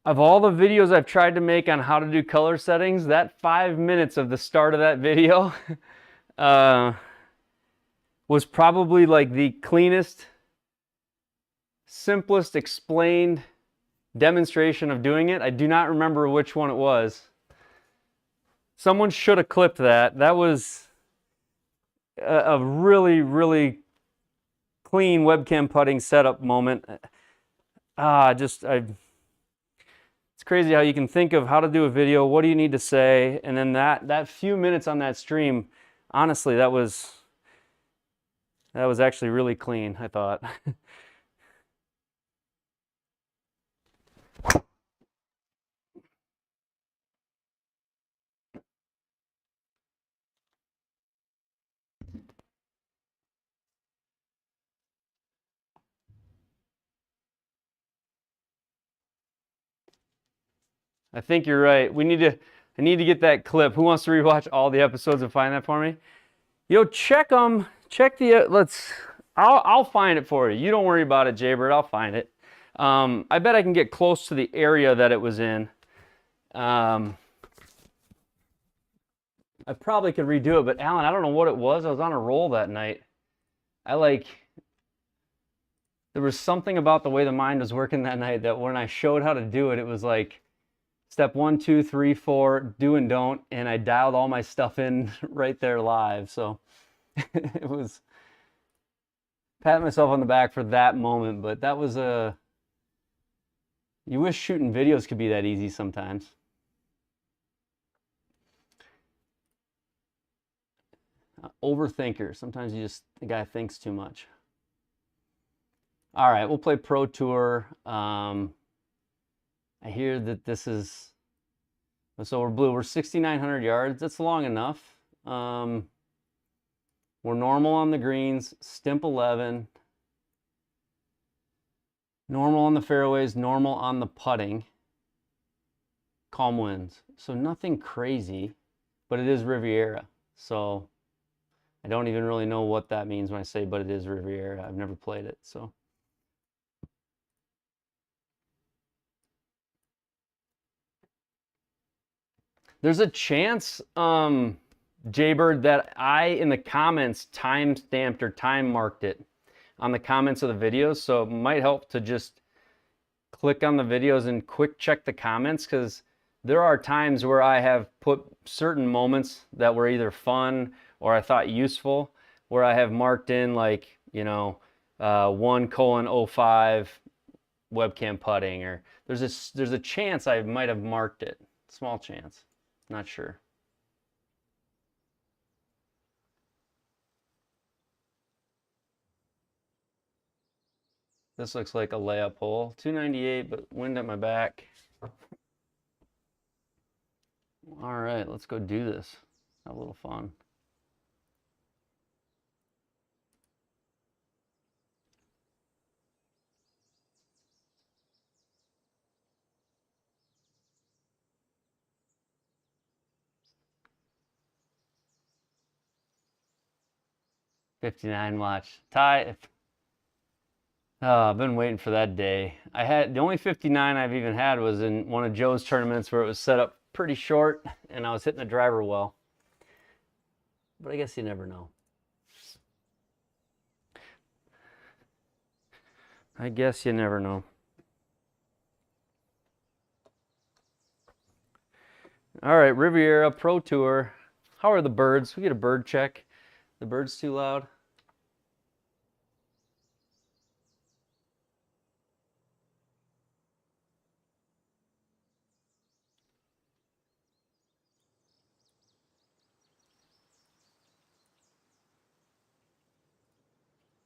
all the videos I've tried to make on how to do color settings, that 5 minutes of the start of that video was probably like the cleanest, simplest explained demonstration of doing it. I do not remember which one it was. Someone should have clipped that. That was a really, really clean webcam putting setup moment. It's crazy how you can think of how to do a video, what do you need to say, and then that few minutes on that stream, honestly, that was That was actually really clean, I thought. I think you're right. I need to get that clip. Who wants to rewatch all the episodes and find that for me? Yo, check them. Check the, I'll find it for you. You don't worry about it, Jaybird. I'll find it. I bet I can get close to the area that it was in. I probably could redo it, but Alan, I don't know what it was. I was on a roll that night. There was something about the way the mind was working that night that when I showed how to do it, it was like step 1, 2, 3, 4, do and don't, and I dialed all my stuff in right there live. So it was patting myself on the back for that moment, but that was you wish shooting videos could be that easy sometimes. Overthinker. Sometimes the guy thinks too much. All right, we'll play Pro Tour. I hear that this is, so we're blue. We're 6,900 yards. That's long enough. We're normal on the greens, stimp 11. Normal on the fairways, normal on the putting. Calm winds. So nothing crazy, but it is Riviera. So I don't even really know what that means when I say, but it is Riviera. I've never played it, so. There's a chance, Jaybird, that I, in the comments, time stamped or time marked it on the comments of the videos. So it might help to just click on the videos and quick check the comments, because there are times where I have put certain moments that were either fun or I thought useful, where I have marked in, like, 1:05 webcam putting, or there's a chance I might have marked it. Small chance. Not sure. This looks like a layup hole. 298, but wind at my back. All right, let's go do this. Have a little fun. '59 watch. Ty, I've been waiting for that day. The only '59 I've even had was in one of Joe's tournaments where it was set up pretty short and I was hitting the driver well. But I guess you never know. I guess you never know. All right, Riviera Pro Tour. How are the birds? We get a bird check. The bird's too loud.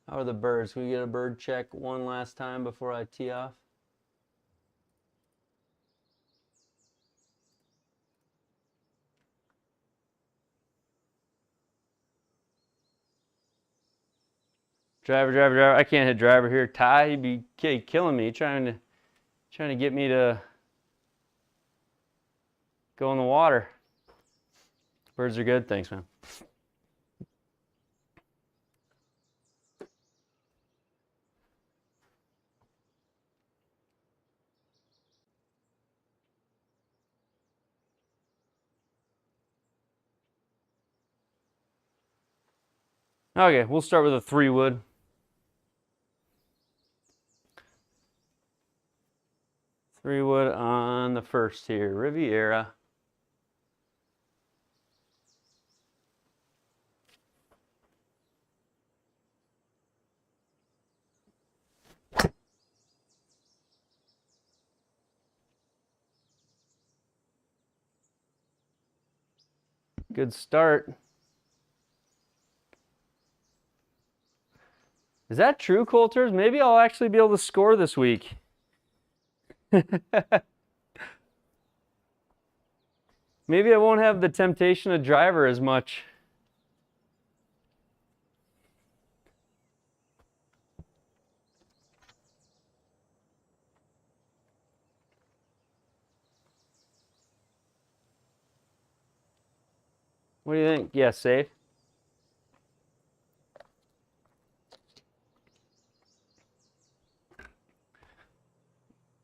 How are the birds? Can we get a bird check one last time before I tee off? Driver, driver, driver. I can't hit driver here. Ty, you'd be killing me, trying to get me to go in the water. Birds are good. Thanks, man. Okay, we'll start with a 3-wood. Three-wood on the first here, Riviera. Good start. Is that true, Coulters? Maybe I'll actually be able to score this week. Maybe I won't have the temptation of driver as much. What do you think? Yeah, safe.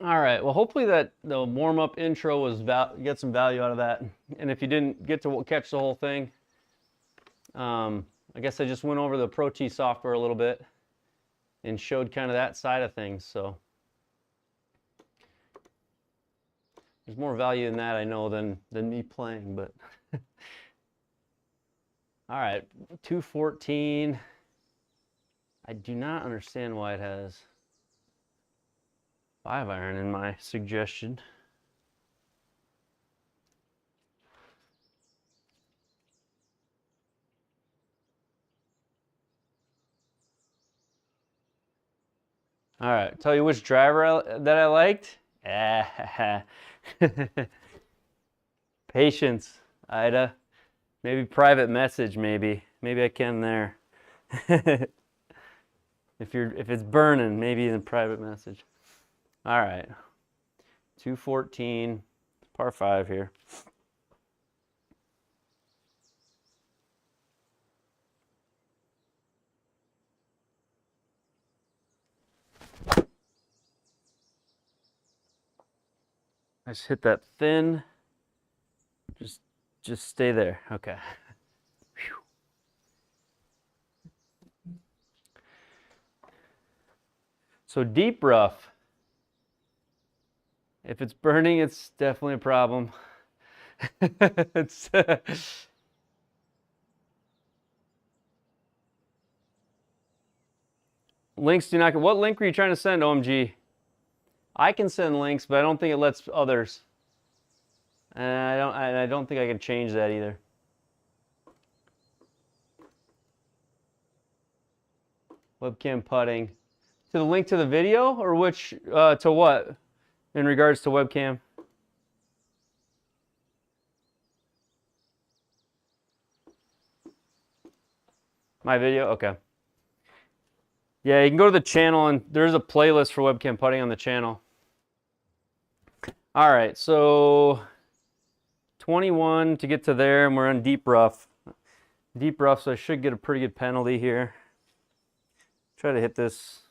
All right, well, hopefully that the warm-up intro was get some value out of that. And if you didn't get to catch the whole thing, I guess I just went over the ProTee software a little bit and showed kind of that side of things. So there's more value in that, I know, than me playing, but all right, 214. I do not understand why it has 5-iron in my suggestion. All right, tell you which driver that I liked. Patience, Ida. Maybe private message, maybe I can there. If it's burning, maybe in a private message. All right, 214, par 5 here. I just hit that thin. Just stay there. Okay. Whew. So deep rough. If it's burning, it's definitely a problem. It's links do not. What link were you trying to send, OMG? I can send links, but I don't think it lets others. And I don't think I can change that either. Webcam putting. To the link to the video, or which to what? In regards to webcam? My video? Okay. Yeah, you can go to the channel and there's a playlist for webcam putting on the channel. All right, so 21 to get to there, and we're on deep rough. Deep rough, so I should get a pretty good penalty here. Try to hit this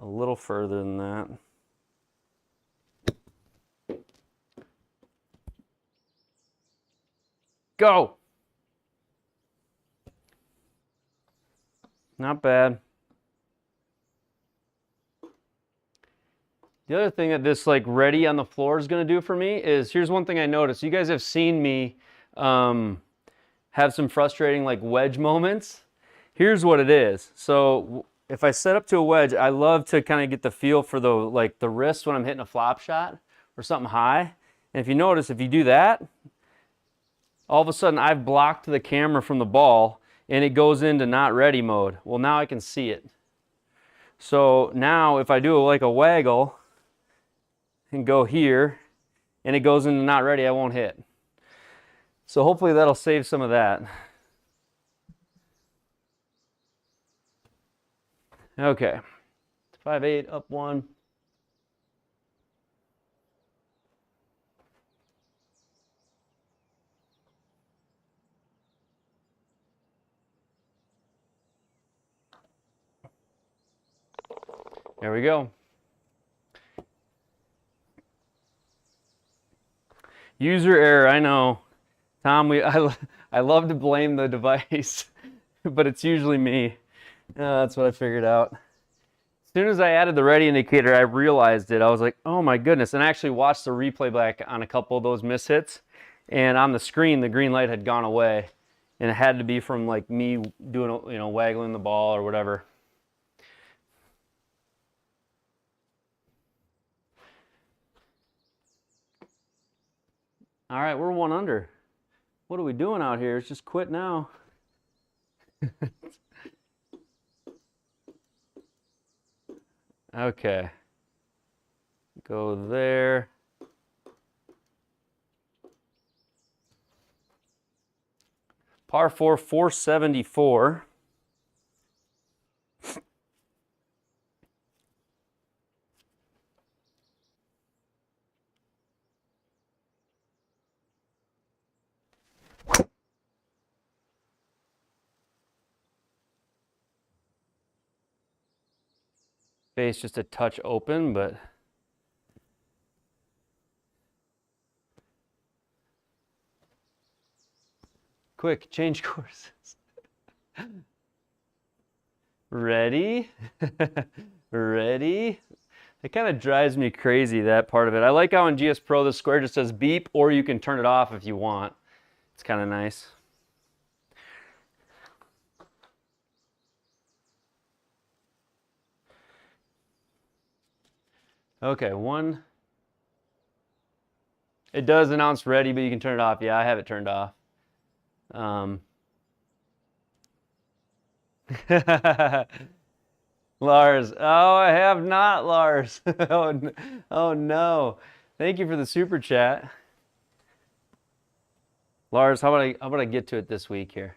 a little further than that. Go! Not bad. The other thing that this like ready on the floor is going to do for me is, here's one thing I noticed. You guys have seen me have some frustrating like wedge moments. Here's what it is. So if I set up to a wedge, I love to kind of get the feel for the wrist when I'm hitting a flop shot or something high. And if you notice, if you do that, all of a sudden I've blocked the camera from the ball and it goes into not ready mode. Well, now I can see it. So now if I do like a waggle and go here and it goes into not ready, I won't hit. So hopefully that'll save some of that. Okay, 5-8, up 1. There we go. User error, I know. Tom, I love to blame the device, but it's usually me. That's what I figured out. As soon as I added the ready indicator, I realized it. I was like, oh my goodness. And I actually watched the replay back on a couple of those mishits. And on the screen, the green light had gone away. And it had to be from like me doing, you know, waggling the ball or whatever. All right, we're 1 under. What are we doing out here? It's just quit now. Okay. Go there. Par 4, 474. Face just a touch open, but quick, change courses. Ready? Ready? It kind of drives me crazy, that part of it. I like how in GSPro the square just says beep, or you can turn it off if you want. It's kind of nice. Okay, one. It does announce ready, but you can turn it off. Yeah, I have it turned off. Lars. Oh, I have not, Lars. Oh no. Thank you for the super chat. Lars, how about I get to it this week here?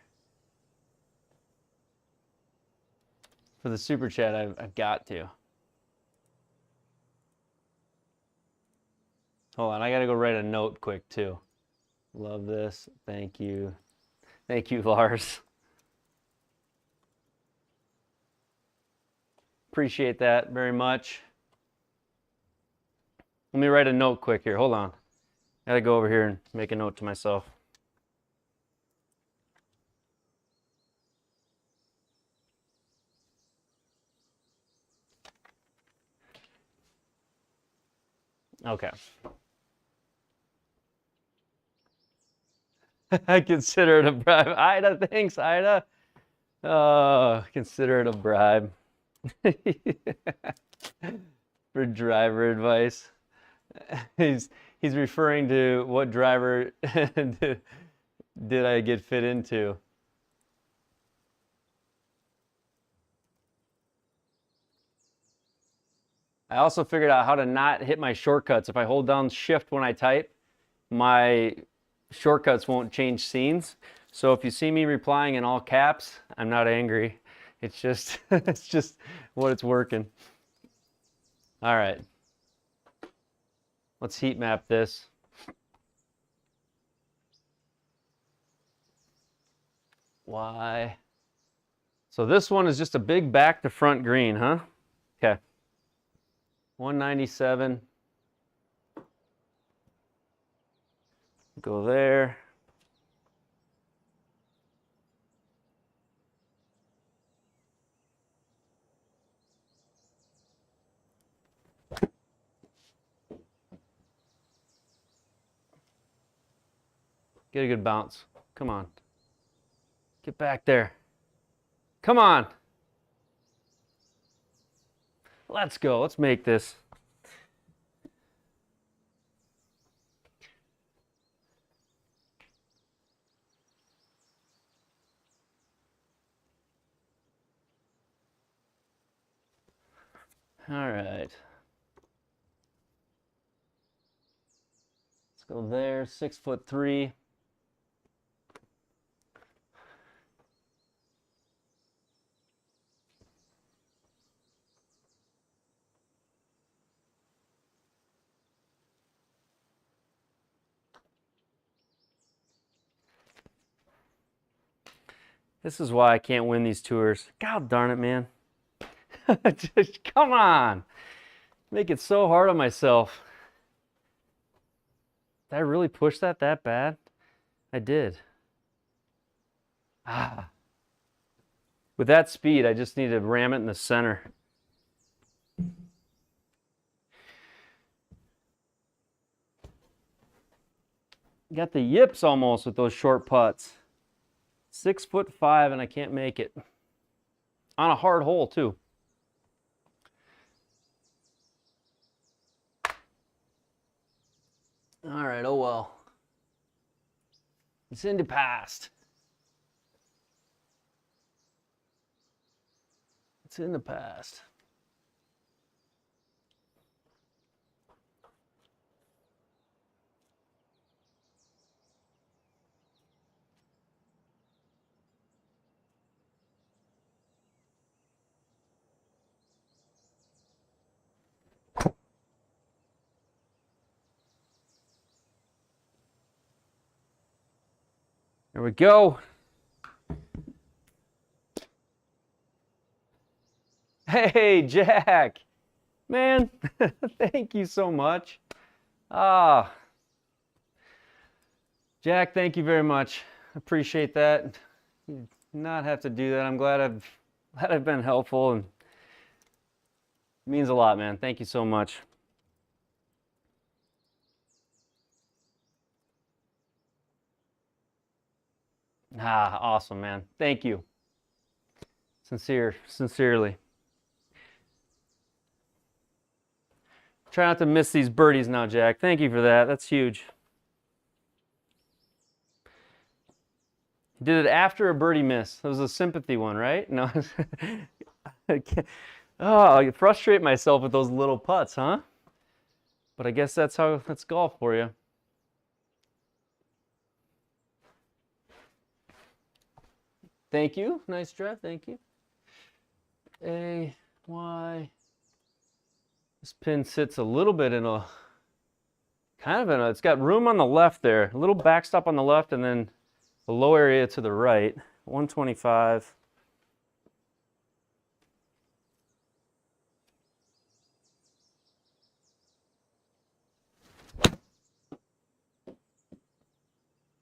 For the super chat, I've got to. Hold on, I gotta go write a note quick too. Love this. Thank you. Thank you, Lars. Appreciate that very much. Let me write a note quick here. Hold on. I gotta go over here and make a note to myself. Okay. I consider it a bribe. Ida, thanks, Ida. Consider it a bribe. For driver advice. He's referring to what driver did I get fit into. I also figured out how to not hit my shortcuts. If I hold down shift when I type, my shortcuts won't change scenes. So if you see me replying in all caps, I'm not angry. It's just it's just what it's working. All right. Let's heat map this. Why? So this one is just a big back to front green, huh? Okay. 197. Go there. Get a good bounce. Come on. Get back there. Come on. Let's go. Let's make this. All right. Let's go there. 6'3". This is why I can't win these tours. God darn it, man. Just come on. Make it so hard on myself. Did I really push that bad? I did. With that speed, I just need to ram it in the center. Got the yips almost with those short putts. 6'5" and I can't make it. On a hard hole too. All right, oh well. It's in the past. It's in the past. There we go. Hey, Jack. Man, thank you so much. Ah, Jack, thank you very much. Appreciate that. You not have to do that. I'm glad I've been helpful, and it means a lot, man. Thank you so much. Ah, awesome, man. Thank you. Sincerely. Try not to miss these birdies now, Jack. Thank you for that. That's huge. You did it after a birdie miss. That was a sympathy one, right? No. Oh, I frustrate myself with those little putts, huh? But I guess that's golf for you. Thank you. Nice drive. Thank you. A, Y. This pin sits a little bit in a, it's got room on the left there. A little backstop on the left and then a low area to the right. 125.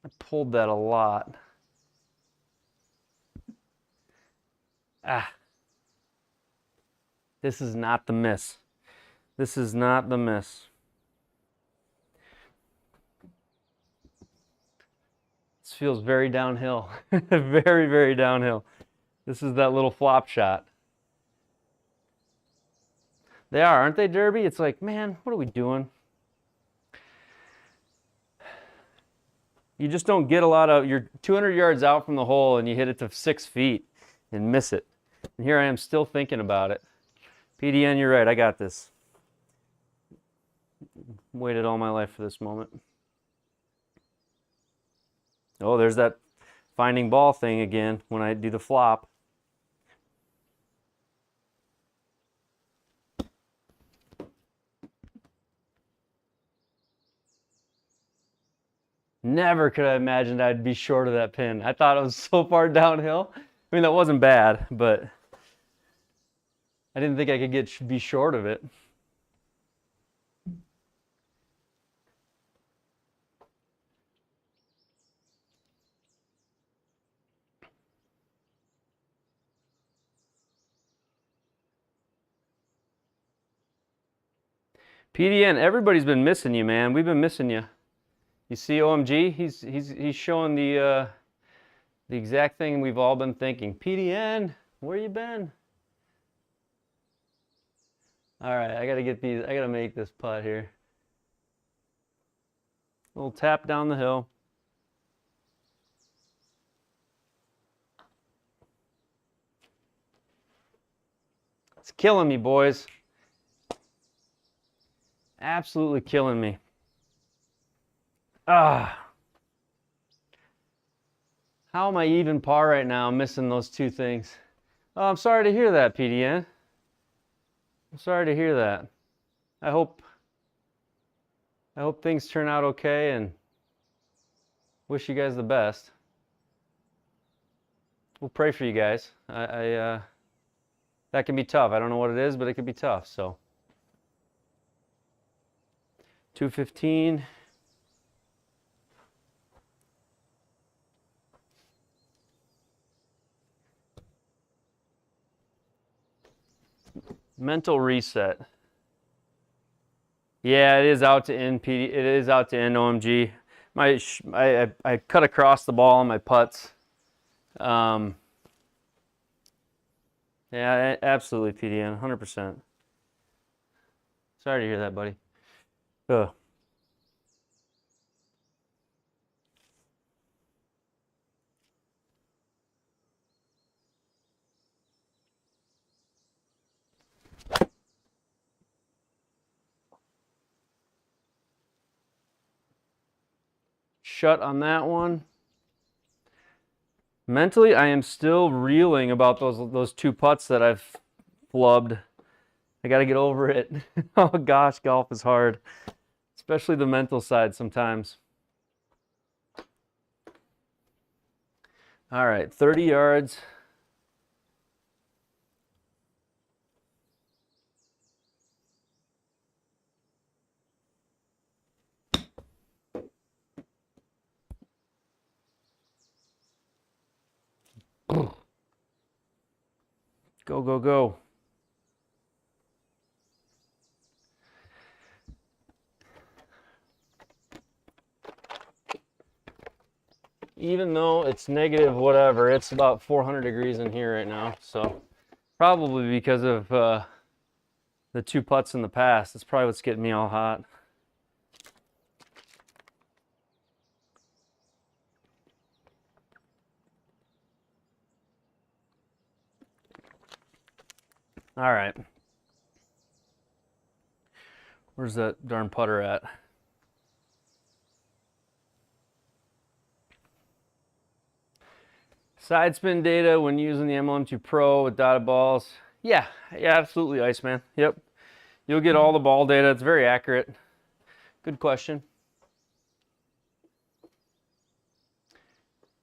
I pulled that a lot. Ah. This is not the miss. This is not the miss. This feels very downhill. Very, very downhill. This is that little flop shot. They are, aren't they, Derby? It's like, man, what are we doing? You just don't get a lot of, you're 200 yards out from the hole and you hit it to 6 feet and miss it. And here I am still thinking about it. PDN, you're right, I got this. Waited all my life for this moment. Oh, there's that finding ball thing again when I do the flop. Never could I imagine I'd be short of that pin. I thought it was so far downhill. I mean, that wasn't bad, but I didn't think I could be short of it. PDN, everybody's been missing you, man. We've been missing you. You see OMG? He's showing the exact thing we've all been thinking. PDN, where you been? All right, I gotta make this putt here. A little tap down the hill. It's killing me, boys. Absolutely killing me. Ah. How am I even par right now? I'm missing those two things. Oh, I'm sorry to hear that, PDN. I'm sorry to hear that. I hope things turn out okay and wish you guys the best. We'll pray for you guys. That can be tough. I don't know what it is, but it can be tough, so. 215. Mental reset. Yeah, it is out to end, PD. It is out to end, OMG. I cut across the ball on my putts. Yeah, absolutely, PDN, 100%. Sorry to hear that, buddy. Ugh. Shut on that one. Mentally, I am still reeling about those two putts that I've flubbed. I got to get over it. Oh gosh, golf is hard, especially the mental side sometimes. All right, 30 yards. Go, go, go. Even though it's negative whatever, it's about 400 degrees in here right now. So probably because of the 2 putts in the past. That's probably what's getting me all hot. All right. Where's that darn putter at? Side spin data when using the MLM2 Pro with dotted balls. Yeah, absolutely, Iceman. Yep. You'll get all the ball data. It's very accurate. Good question.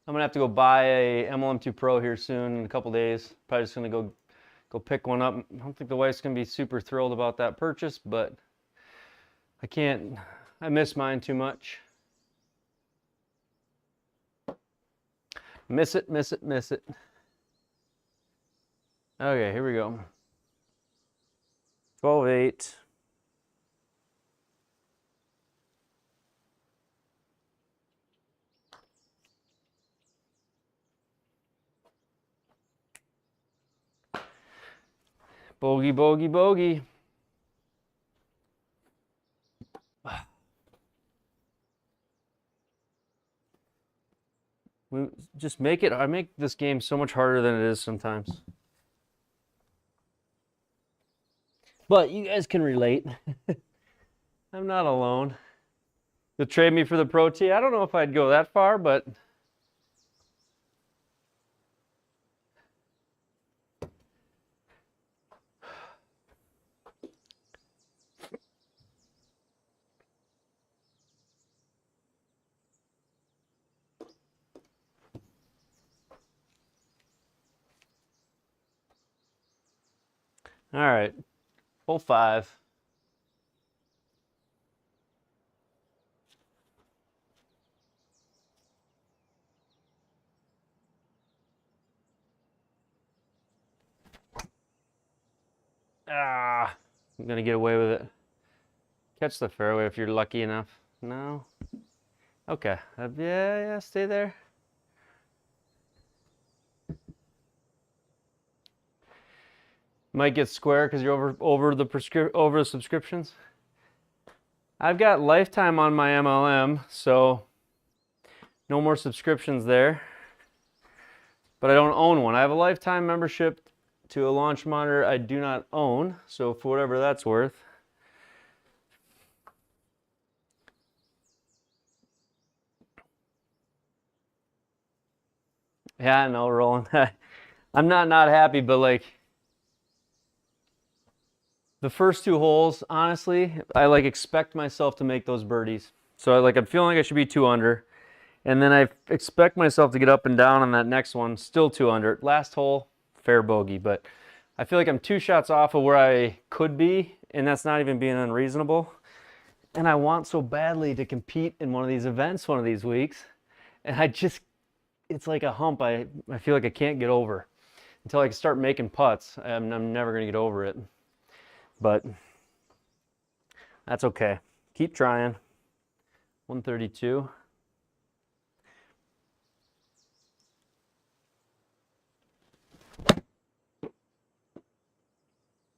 I'm gonna have to go buy a MLM2 Pro here soon in a couple days. Probably just gonna go pick one up. I don't think the wife's gonna be super thrilled about that purchase, but I miss mine too much. Miss it, miss it, miss it. Okay, here we go. 12-8. Bogey, bogey, bogey. Just make it. I make this game so much harder than it is sometimes. But you guys can relate. I'm not alone. You'll trade me for the ProTee? I don't know if I'd go that far, but all right. Hole 5. I'm gonna get away with it. Catch the fairway if you're lucky enough. No? Okay. Yeah, stay there. Might get square because you're over the subscriptions. I've got lifetime on my MLM, so no more subscriptions there. But I don't own one. I have a lifetime membership to a launch monitor I do not own, so for whatever that's worth. Yeah, I know, Roland. I'm not happy, but like the first 2 holes, honestly, I like expect myself to make those birdies. So I'm feeling like I should be 2 under. And then I expect myself to get up and down on that next one, still 2 under. Last hole, fair bogey, but I feel like I'm 2 shots off of where I could be, and that's not even being unreasonable. And I want so badly to compete in one of these events one of these weeks. And it's like a hump I feel like I can't get over. Until I can start making putts, I'm never gonna get over it. But that's okay. Keep trying. 132.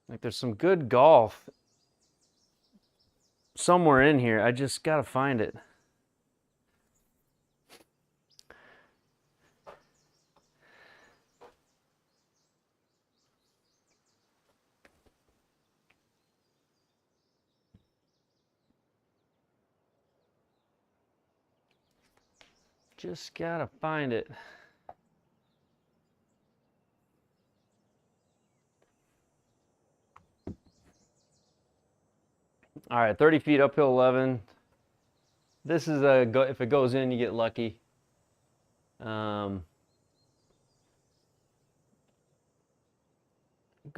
Like there's some good golf somewhere in here. I just gotta find it. Just gotta find it. All right, 30 feet uphill 11. This is if it goes in, you get lucky.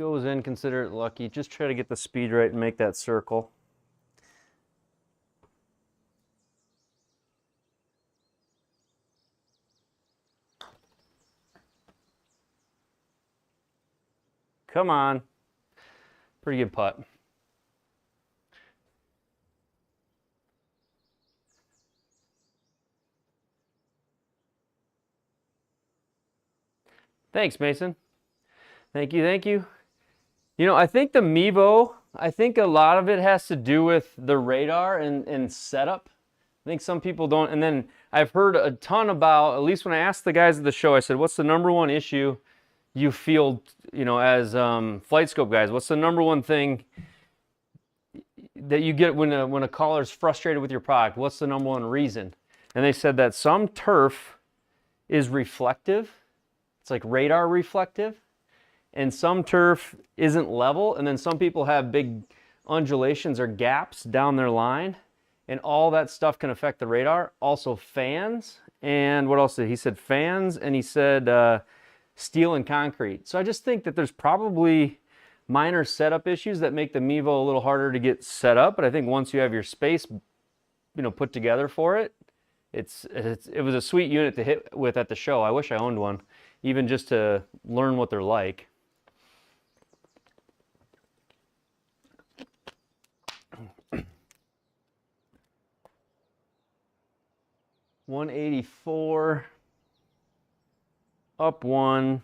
goes in, consider it lucky. Just try to get the speed right and make that circle. Come on. Pretty good putt. Thanks, Mason. Thank you, thank you. You know, I think the Mevo, I think a lot of it has to do with the radar and setup. I think some people don't, and then I've heard a ton about, at least when I asked the guys at the show, I said, what's the #1 issue you feel, you know, as flight scope guys? What's the #1 thing that you get when a caller is frustrated with your product? What's the #1 reason? And they said that some turf is reflective. It's like radar reflective. And some turf isn't level. And then some people have big undulations or gaps down their line. And all that stuff can affect the radar. Also fans. And what else did he said? Fans. And he said steel and concrete. So I just think that there's probably minor setup issues that make the Mevo a little harder to get set up. But I think once you have your space, you know, put together for it, it was a sweet unit to hit with at the show. I wish I owned one, even just to learn what they're like. $184, up 1.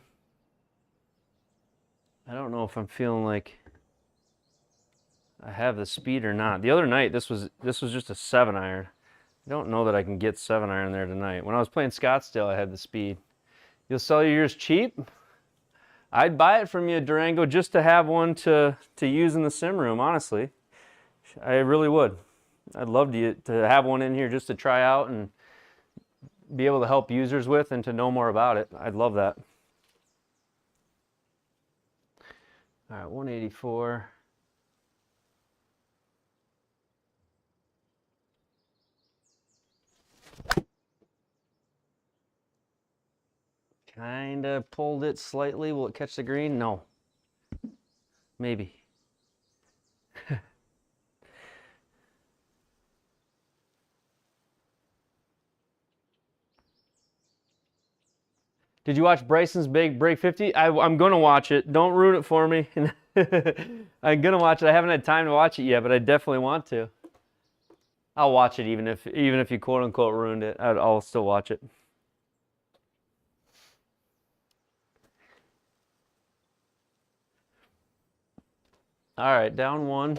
I don't know if I'm feeling like I have the speed or not. The other night, this was just a 7-iron. I don't know that I can get 7-iron there tonight. When I was playing Scottsdale, I had the speed. You'll sell yours cheap? I'd buy it from you, Durango, just to have one to use in the sim room, honestly. I really would. I'd love to have one in here just to try out and be able to help users with and to know more about it. I'd love that. All right, 184. Kind of pulled it slightly. Will it catch the green? No. Maybe. Did you watch Bryson's big break 50? I'm going to watch it. Don't ruin it for me. I'm going to watch it. I haven't had time to watch it yet, but I definitely want to. I'll watch it even if you quote unquote ruined it. I'll still watch it. All right, down 1.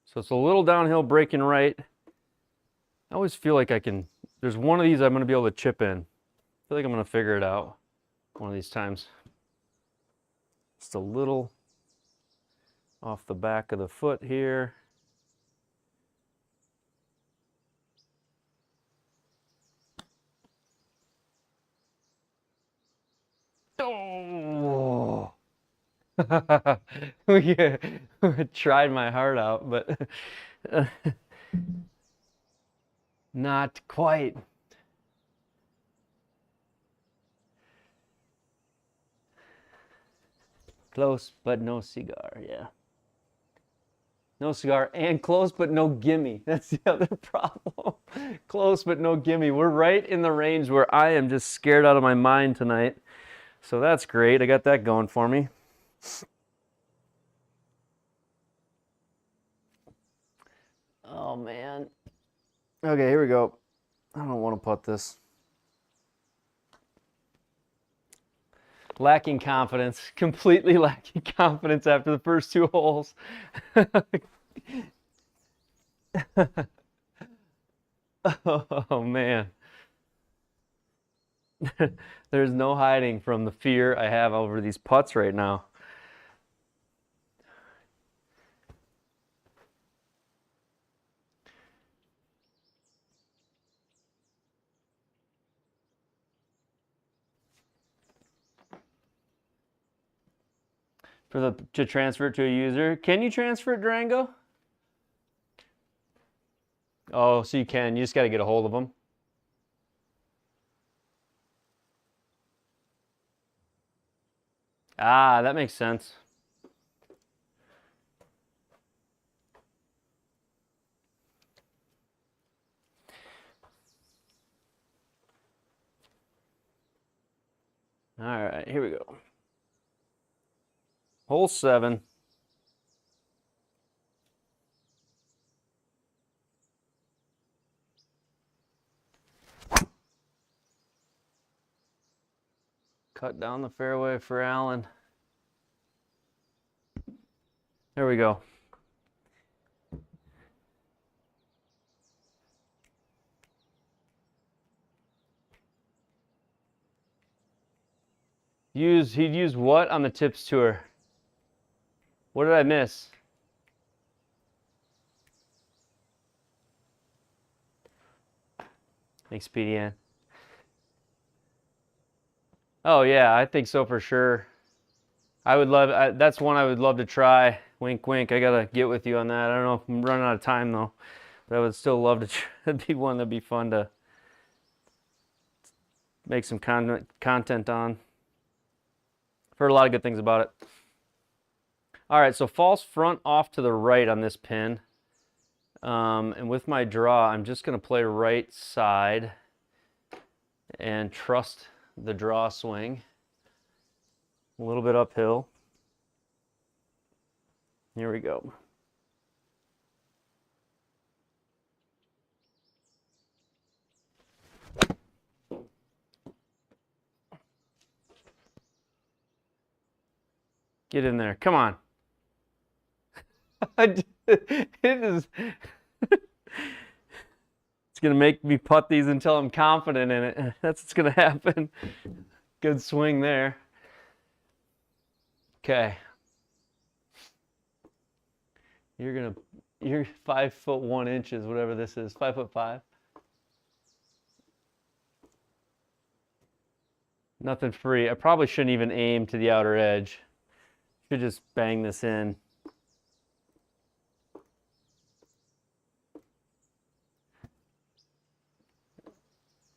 So it's a little downhill breaking right. I always feel like there's one of these I'm going to be able to chip in. I feel like I'm going to figure it out one of these times. Just a little off the back of the foot here. Oh! Yeah, tried my heart out, but not quite. Close, but no cigar, yeah. No cigar and close, but no gimme. That's the other problem. Close, but no gimme. We're right in the range where I am just scared out of my mind tonight. So that's great. I got that going for me. Oh, man. Okay, here we go. I don't want to putt this. Lacking confidence. Completely lacking confidence after the first 2 holes. Oh, man. There's no hiding from the fear I have over these putts right now. To transfer it to a user. Can you transfer it, Durango? Oh, so you can. You just got to get a hold of them. Ah, that makes sense. All right, here we go. Hole 7. Cut down the fairway for Allen. There we go. He'd use what on the tips tour? What did I miss? Thanks, PDN. Oh yeah, I think so for sure. I would love, that's one I would love to try. Wink, wink. I gotta get with you on that. I don't know if I'm running out of time though, but I would still love to try. That'd be one that'd be fun to make some content on. I've heard a lot of good things about it. All right, so false front off to the right on this pin. And with my draw, I'm just gonna play right side and trust the draw swing. A little bit uphill. Here we go. Get in there. Come on. It is. It's going to make me putt these until I'm confident in it. That's what's going to happen. Good swing there. Okay. You're 5 foot 1 inches, whatever this is, 5'5". Nothing free. I probably shouldn't even aim to the outer edge. Should just bang this in.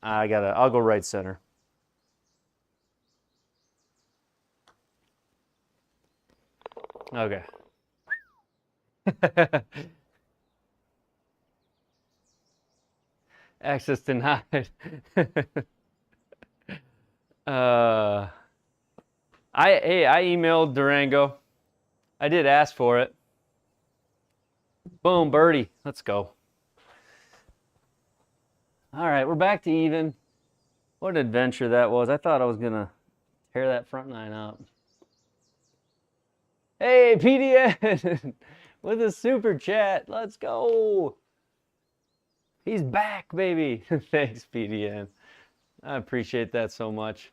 I'll go right center. Okay. Access denied. I emailed Durango. I did ask for it. Boom, birdie. Let's go. All right, we're back to even. What an adventure that was. I thought I was going to tear that front nine up. Hey, PDN with a super chat. Let's go. He's back, baby. Thanks, PDN. I appreciate that so much.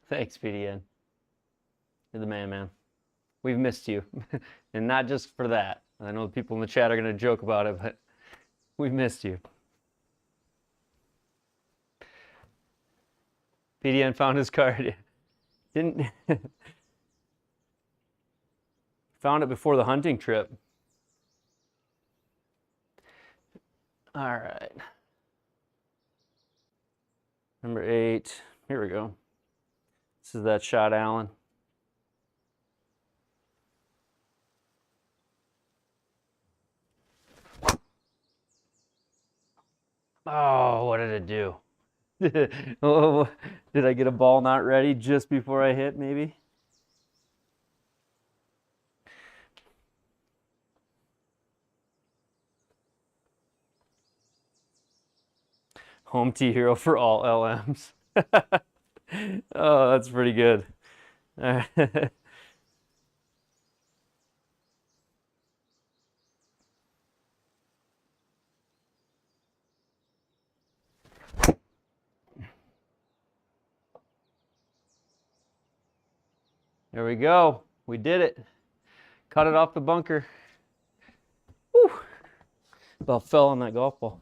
Thanks, PDN. You're the man. We've missed you. And not just for that. I know the people in the chat are going to joke about it, but we've missed you. PDN found his card. Didn't found it before the hunting trip. All right. Number 8. Here we go. This is that shot, Allen. Oh, what did it do? Oh, did I get a ball not ready just before I hit, maybe? Home tee hero for all LMs. Oh, that's pretty good. There we go. We did it. Cut it off the bunker. Whew. About fell on that golf ball.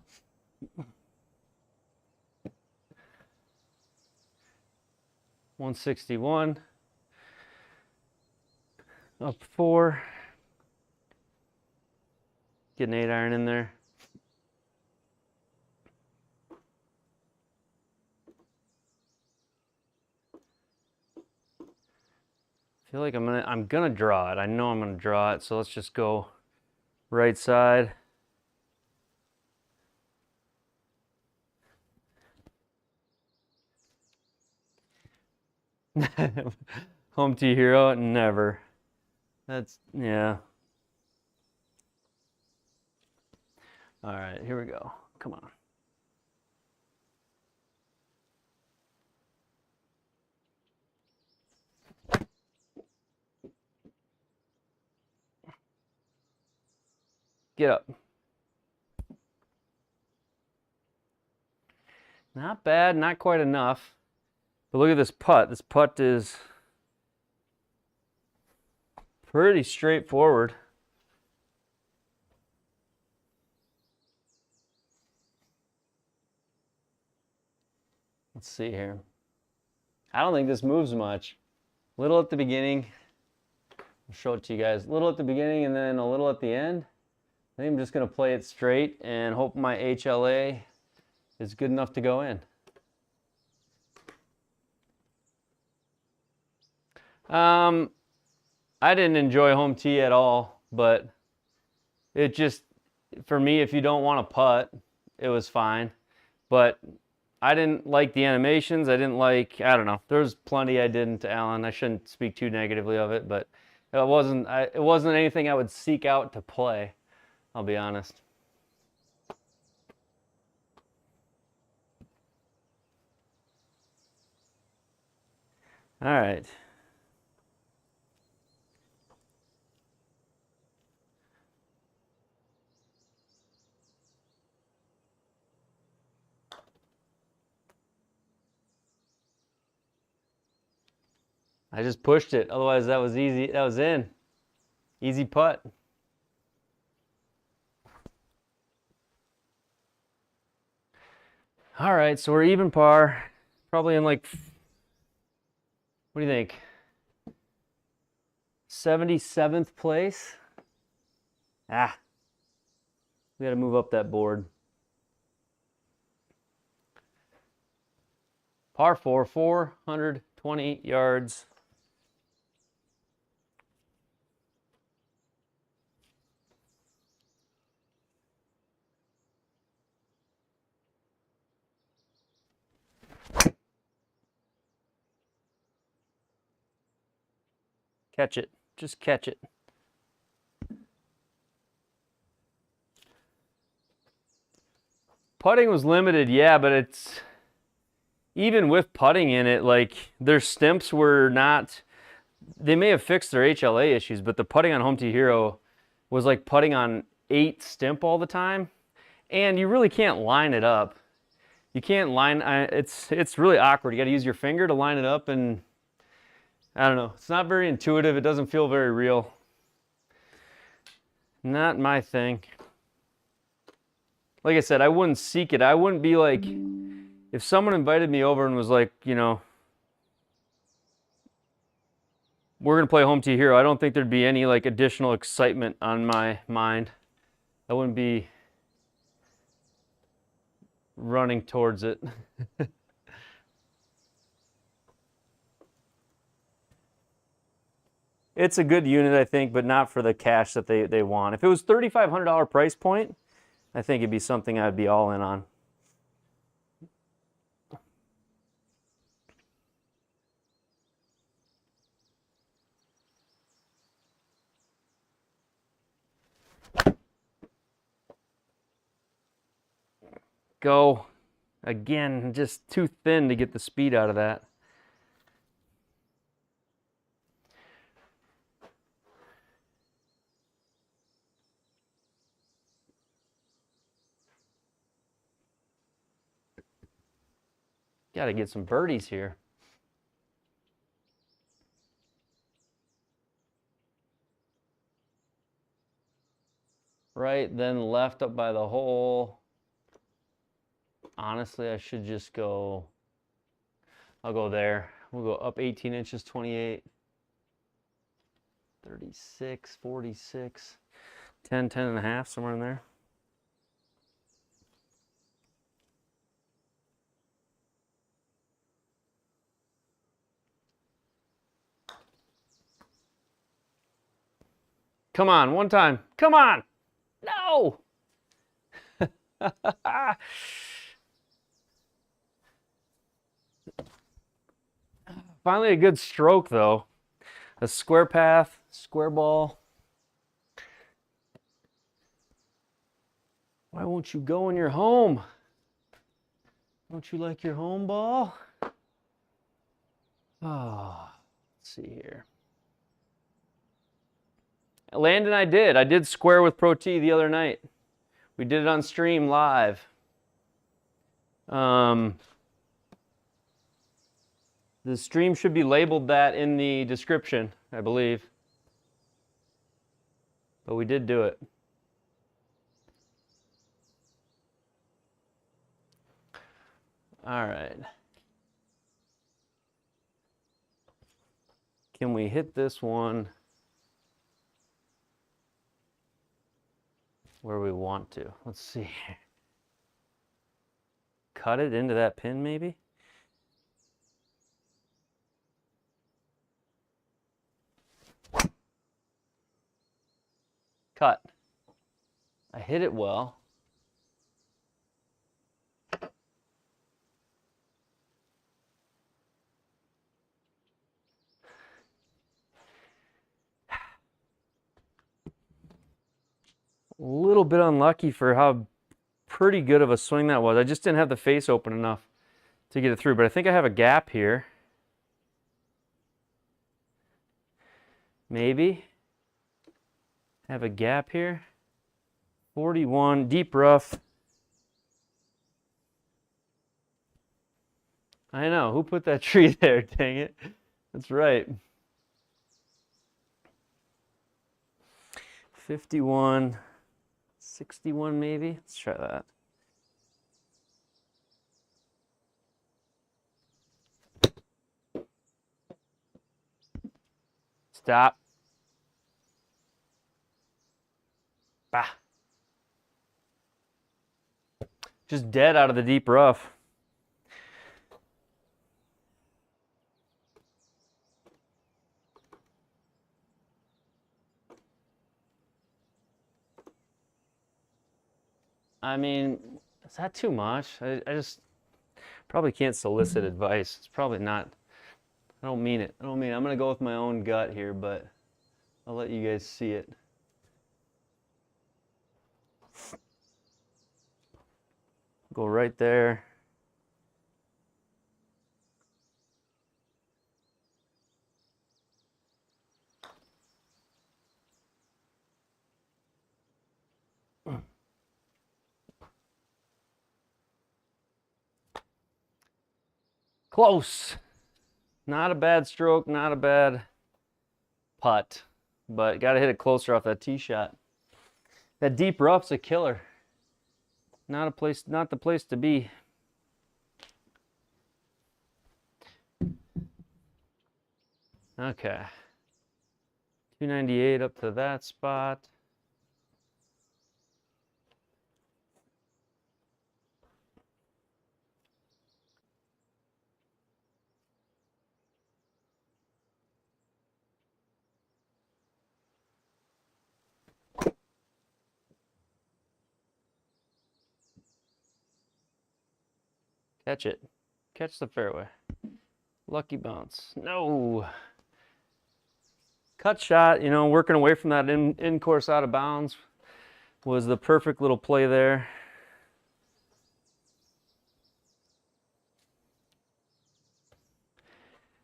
$161. Up 4. get an 8-iron in there. I feel like I'm gonna draw it. I know I'm gonna draw it, so let's just go right side. Home Tee Hero, never. That's, yeah. All right, here we go. Come on. Get up. Not bad, not quite enough. But look at this putt. This putt is pretty straightforward. Let's see here. I don't think this moves much. Little at the beginning. I'll show it to you guys. Little at the beginning and then a little at the end. I think I'm just going to play it straight and hope my HLA is good enough to go in. I didn't enjoy Home Tee at all, but it just, for me, if you don't want to putt, it was fine. But I didn't like the animations. I didn't like, I don't know. There's plenty I didn't, Alan. I shouldn't speak too negatively of it, but it wasn't anything I would seek out to play. I'll be honest. All right. I just pushed it. Otherwise, that was easy. That was in. Easy putt. All right, so we're even par. Probably in like, what do you think? 77th place? Ah. We got to move up that board. Par 4, 420 yards. Catch it. Just catch it. Putting was limited, yeah, but it's, even with putting in it, like, their stimps were not, they may have fixed their HLA issues, but the putting on Home Tee Hero was like putting on 8 stimp all the time, and you really can't line it up. You can't line, it's really awkward. You got to use your finger to line it up, and I don't know. It's not very intuitive. It doesn't feel very real. Not my thing. Like I said, I wouldn't seek it. I wouldn't be like, if someone invited me over and was like, you know, we're going to play Home Tee Hero, I don't think there'd be any like additional excitement on my mind. I wouldn't be running towards it. It's a good unit, I think, but not for the cash that they want. If it was $3,500 price point, I think it'd be something I'd be all in on. Go. Again, just too thin to get the speed out of that. Got to get some birdies here. Right, then left up by the hole. Honestly, I should just go, I'll go there. We'll go up 18 inches, 28, 36, 46. 10, 10 and a half, somewhere in there. Come on, one time. Come on. No. Finally a good stroke though. A square path, square ball. Why won't you go in your home? Don't you like your home ball? Oh, let's see here. Landon, I did square with ProTee the other night. We did it on stream live. The stream should be labeled that in the description, I believe. But we did do it. All right. Can we hit this one where we want to? Let's see. Cut it into that pin maybe? Cut. I hit it well. A little bit unlucky for how pretty good of a swing that was. I just didn't have the face open enough to get it through, but I think I have a gap here. Maybe. Have a gap here. 41, deep rough. I know, who put that tree there, dang it. That's right. 51, 61 maybe. Let's try that. Stop. Bah. Just dead out of the deep rough. I mean, is that too much? I just probably can't solicit advice. It's probably not. I don't mean it. I'm going to go with my own gut here, but I'll let you guys see it. Go right there. Close. Not a bad stroke, not a bad putt, but got to hit it closer off that tee shot. That deep rough's a killer. Not the place to be. Okay. 298 up to that spot. Catch it. Catch the fairway. Lucky bounce. No. Cut shot, you know, working away from that in course out of bounds was the perfect little play there.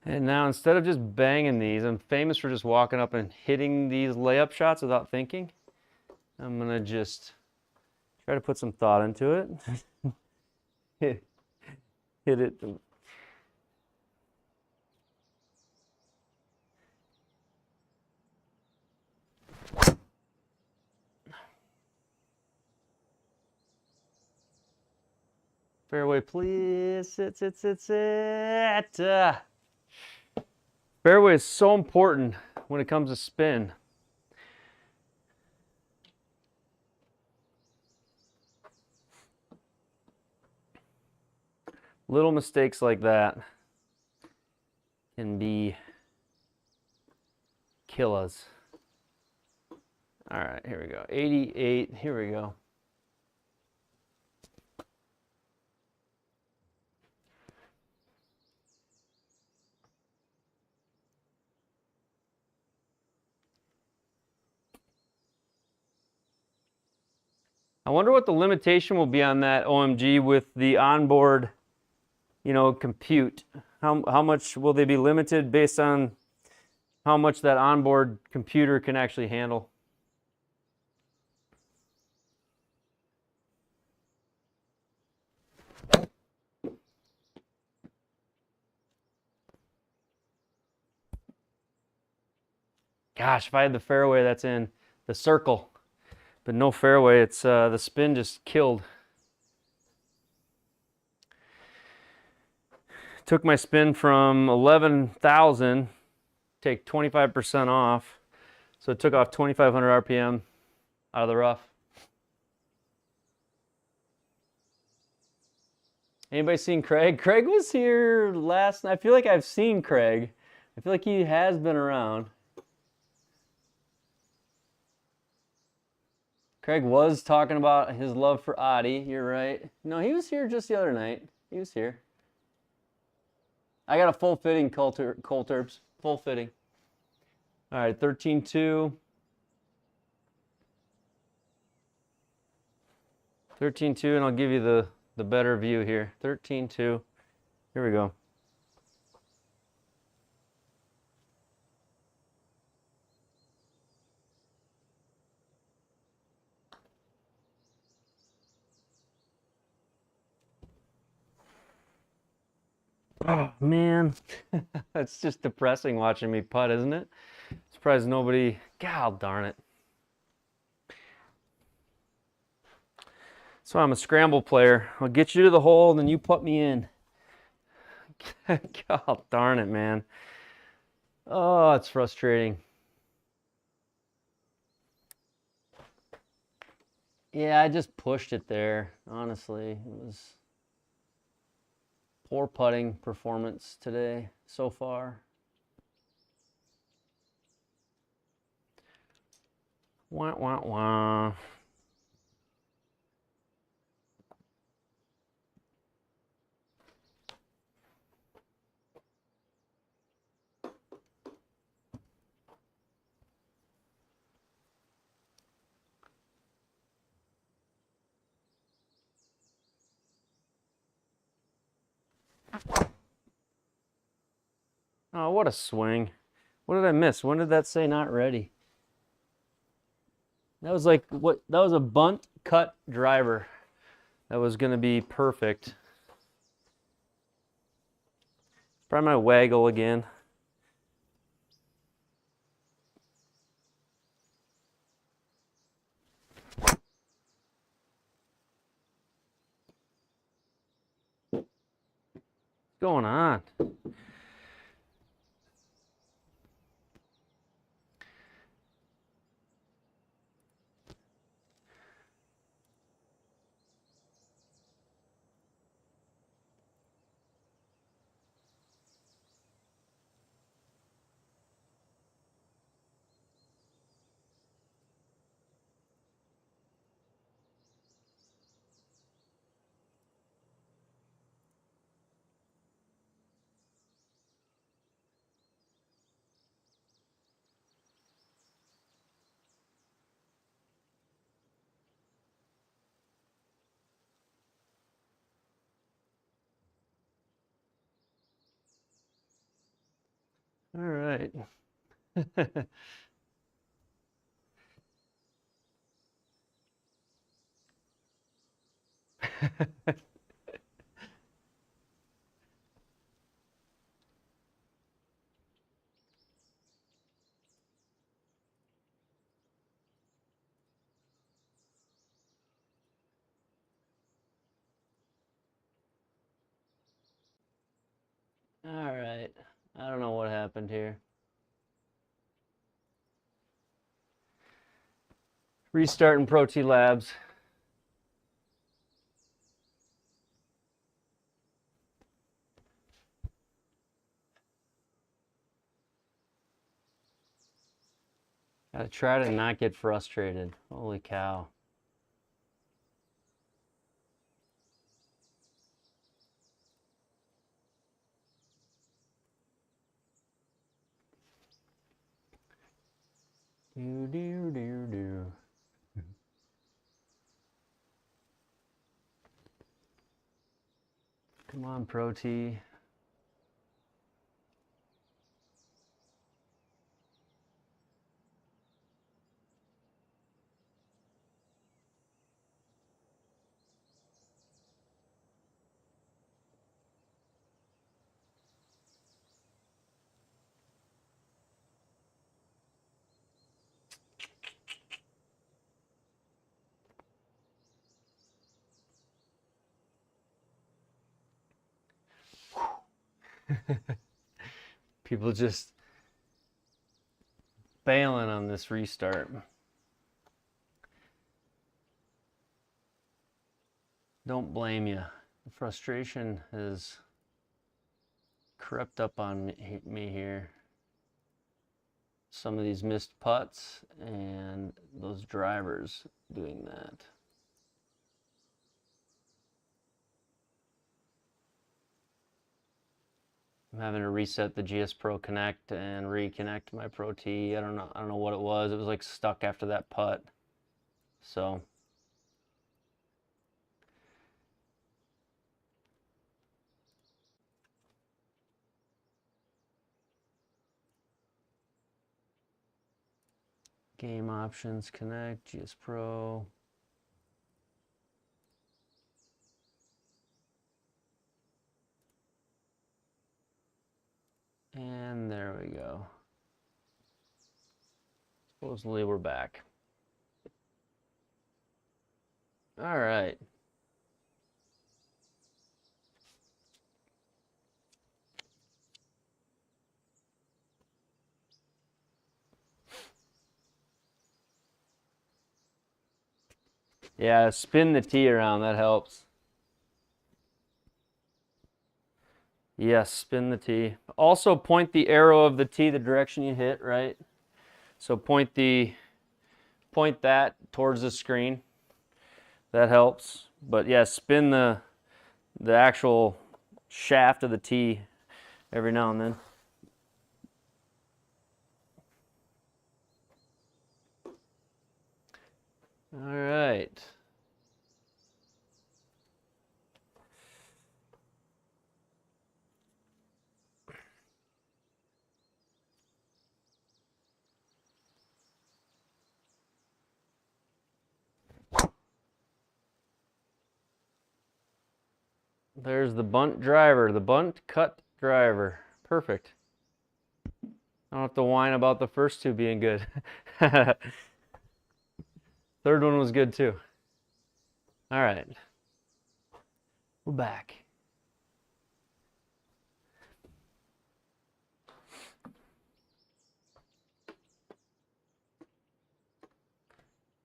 And now instead of just banging these, I'm famous for just walking up and hitting these layup shots without thinking. I'm going to just try to put some thought into it. Hit it. Fairway, please. Sit. Fairway is so important when it comes to spin. Little mistakes like that can be killers. All right, here we go. 88, here we go. I wonder what the limitation will be on that OMG with the onboard, you know, compute. How much will they be limited based on how much that onboard computer can actually handle? Gosh, if I had the fairway that's in the circle, but no fairway, it's the spin just killed. Took my spin from 11,000, take 25% off, so it took off 2,500 RPM out of the rough. Anybody seen Craig? Craig was here last night. I feel like I've seen Craig. I feel like he has been around. Craig was talking about his love for Audi. You're right. No, he was here just the other night. He was here. I got a full fitting Coulter's. Full fitting. All right, 13.2. 13.2, and I'll give you the better view here. 13.2. Here we go. Oh, man. It's just depressing watching me putt, isn't it? Surprised nobody... God darn it. So I'm a scramble player. I'll get you to the hole, and then you put me in. God darn it, man. Oh, it's frustrating. Yeah, I just pushed it there, honestly. It was poor putting performance today so far. Wah, wah, wah. Oh, what a swing. What did I miss? When did that say not ready? That was like, what? That was a bunt cut driver. That was going to be perfect. Probably my waggle again. What's going on? All right. All right. I don't know what happened here. Restarting ProTee Labs. Gotta try to not get frustrated. Holy cow. Do do do do. Come on, ProTee. People just bailing on this restart. Don't blame you. The frustration has crept up on me here. Some of these missed putts and those drivers doing that. I'm having to reset the GSPro Connect and reconnect my ProTee. I don't know what it was. It was like stuck after that putt. So game options, connect, GSPro. And there we go. Supposedly we're back. All right. Yeah, spin the tee around, that helps. Yes, spin the tee. Also point the arrow of the tee the direction you hit, right? So point that towards the screen. That helps. But yeah, spin the actual shaft of the tee every now and then. All right. There's the bunt driver, the bunt cut driver. Perfect. I don't have to whine about the first two being good. Third one was good too. All right. We're back.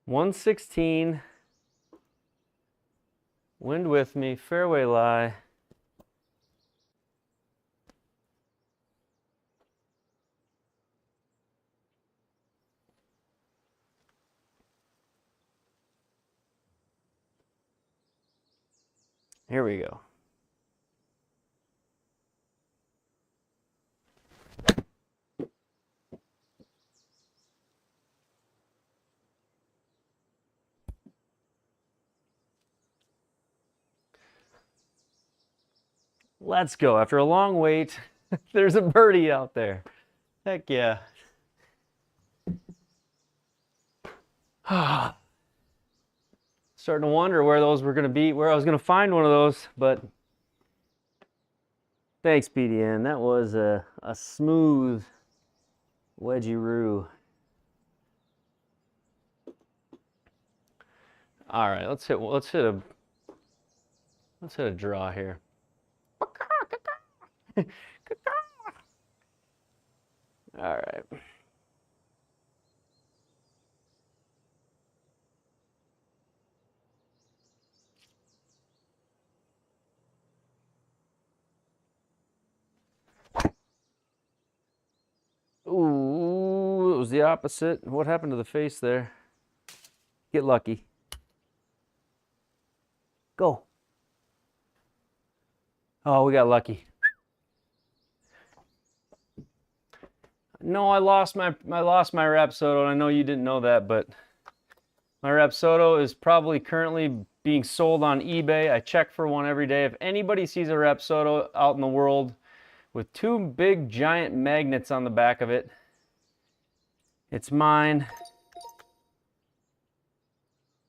.116. Wind with me, fairway lie. Here we go. Let's go. After a long wait, there's a birdie out there. Heck yeah. Starting to wonder where those were going to be, where I was going to find one of those, but thanks, BDN. That was a smooth wedgie-roo. All right, let's hit a draw here. All right. Ooh, it was the opposite. What happened to the face there? Get lucky. Go. Oh, we got lucky. No, I lost my Rapsodo. I know you didn't know that, but my Rapsodo is probably currently being sold on eBay. I check for one every day. If anybody sees a Rapsodo out in the world with two big giant magnets on the back of it, it's mine.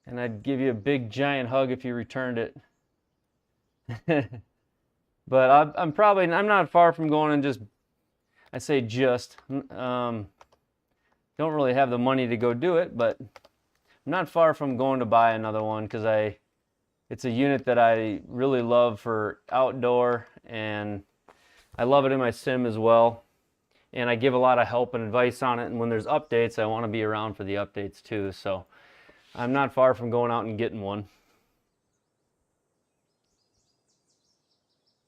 And I'd give you a big giant hug if you returned it. But I'm not far from going and just, I say just, don't really have the money to go do it, but I'm not far from going to buy another one because it's a unit that I really love for outdoor, and I love it in my sim as well. And I give a lot of help and advice on it, and when there's updates, I want to be around for the updates too. So I'm not far from going out and getting one.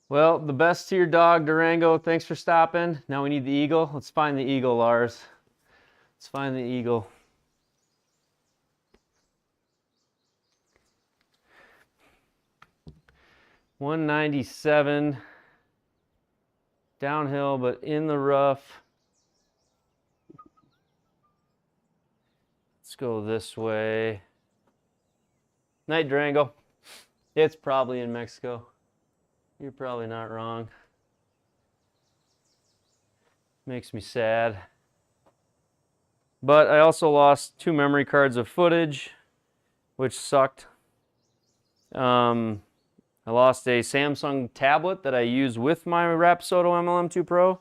Well, the best to your dog, Durango. Thanks for stopping. Now we need the eagle. Let's find the eagle, Lars. Let's find the eagle. $197. Downhill, but in the rough. Let's go this way. Night, Durango. It's probably in Mexico. You're probably not wrong. Makes me sad. But I also lost 2 memory cards of footage, which sucked. I lost a Samsung tablet that I use with my Rapsodo MLM2 Pro.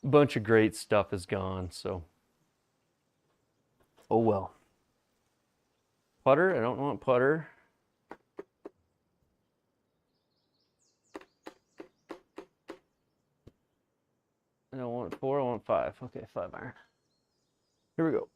Bunch of great stuff is gone, so. Oh well. Putter, I don't want putter. I don't want 4, I want 5. Okay, 5 iron. Here we go.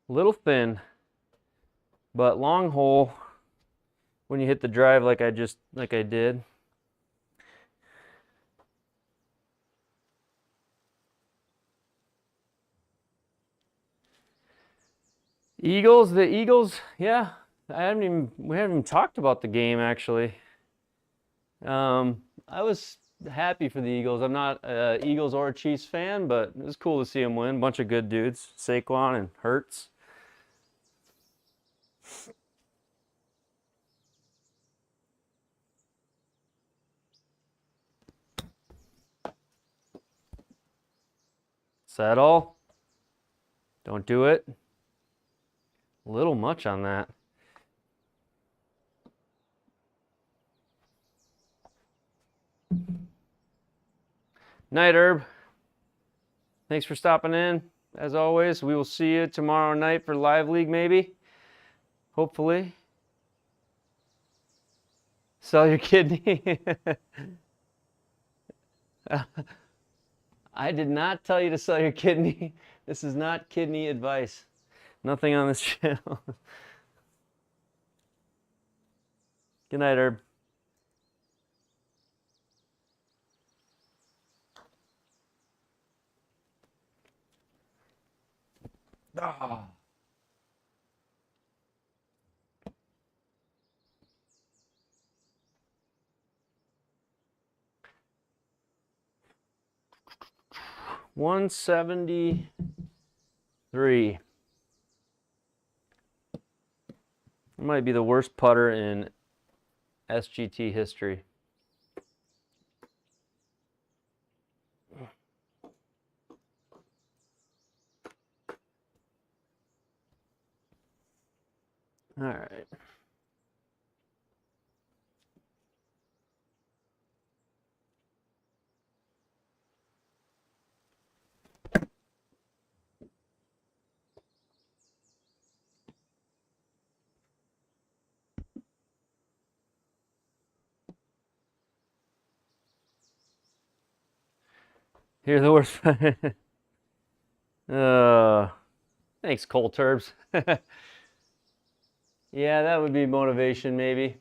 A little thin, but long hole when you hit the drive like I did. The Eagles, yeah. We haven't even talked about the game actually. I was happy for the Eagles. I'm not an Eagles or a Chiefs fan, but it was cool to see them win. Bunch of good dudes, Saquon and Hurts. Settle. Don't do it. A little much on that. Night, Herb. Thanks for stopping in. As always, we will see you tomorrow night for Live League, maybe. Hopefully. Sell your kidney. I did not tell you to sell your kidney. This is not kidney advice. Nothing on this channel. Good night, Herb. Ah. $173. It might be the worst putter in SGT history. All right. Here's the worst part. Thanks, Coal Turbs. Yeah, that would be motivation, maybe.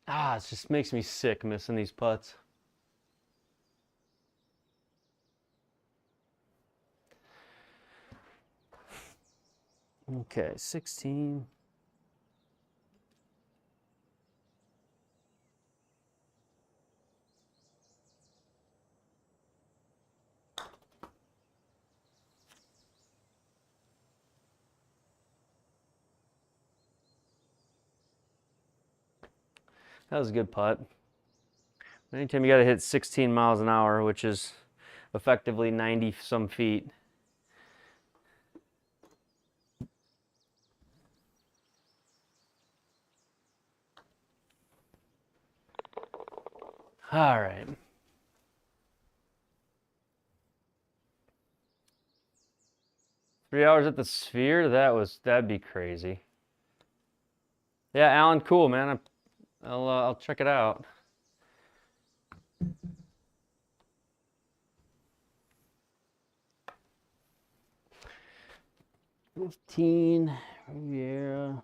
Ah, it just makes me sick missing these putts. Okay, 16. That was a good putt. Anytime you got to hit 16 miles an hour, which is effectively 90 some feet. All right. $3 at the Sphere? That'd be crazy. Yeah, Alan, cool, man. I'll check it out. 15, Riviera.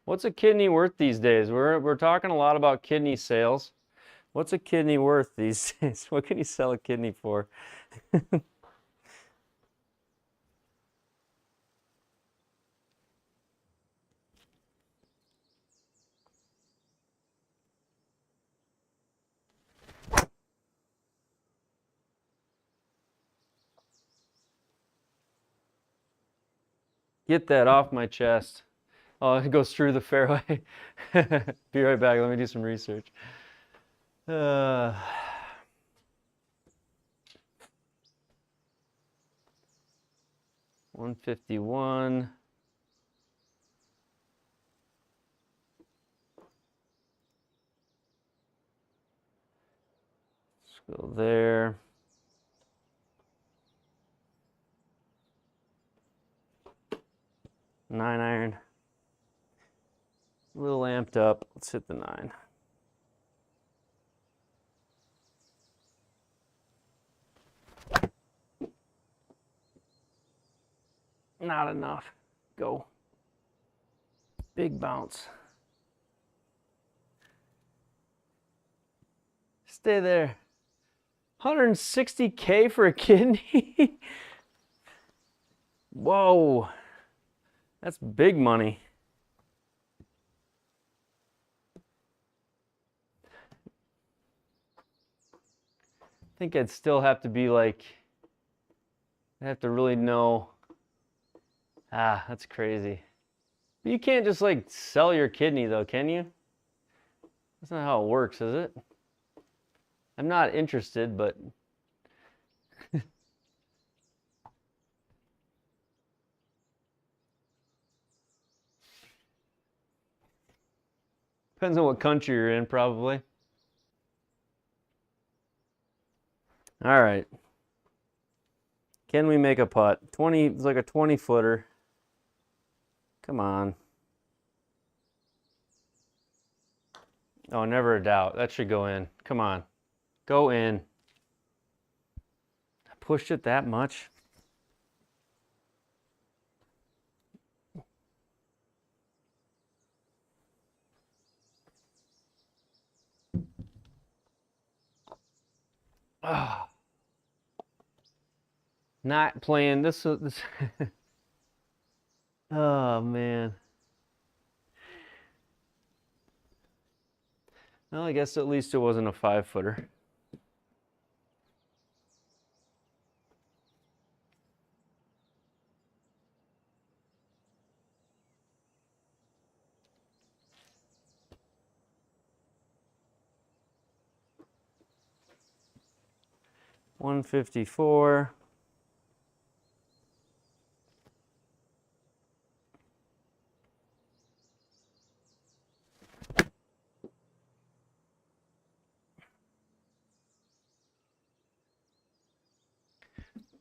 What's a kidney worth these days? We're talking a lot about kidney sales. What's a kidney worth these days? What can you sell a kidney for? Get that off my chest. Oh, it goes through the fairway. Be right back. Let me do some research. 151. Let's go there. Nine iron. A little amped up. Let's hit the 9. Not enough. Go. Big bounce. Stay there. 160K for a kidney? Whoa. That's big money. I think I'd still have to be like, I have to really know. Ah, that's crazy. But you can't just like sell your kidney though, can you? That's not how it works, is it? I'm not interested, but depends on what country you're in, probably. All right. Can we make a putt? 20, it's like a 20-footer. Come on. Oh, never a doubt. That should go in. Come on. Go in. I pushed it that much. Oh. Not playing this. Oh, man. Well, I guess at least it wasn't a 5-footer. $154.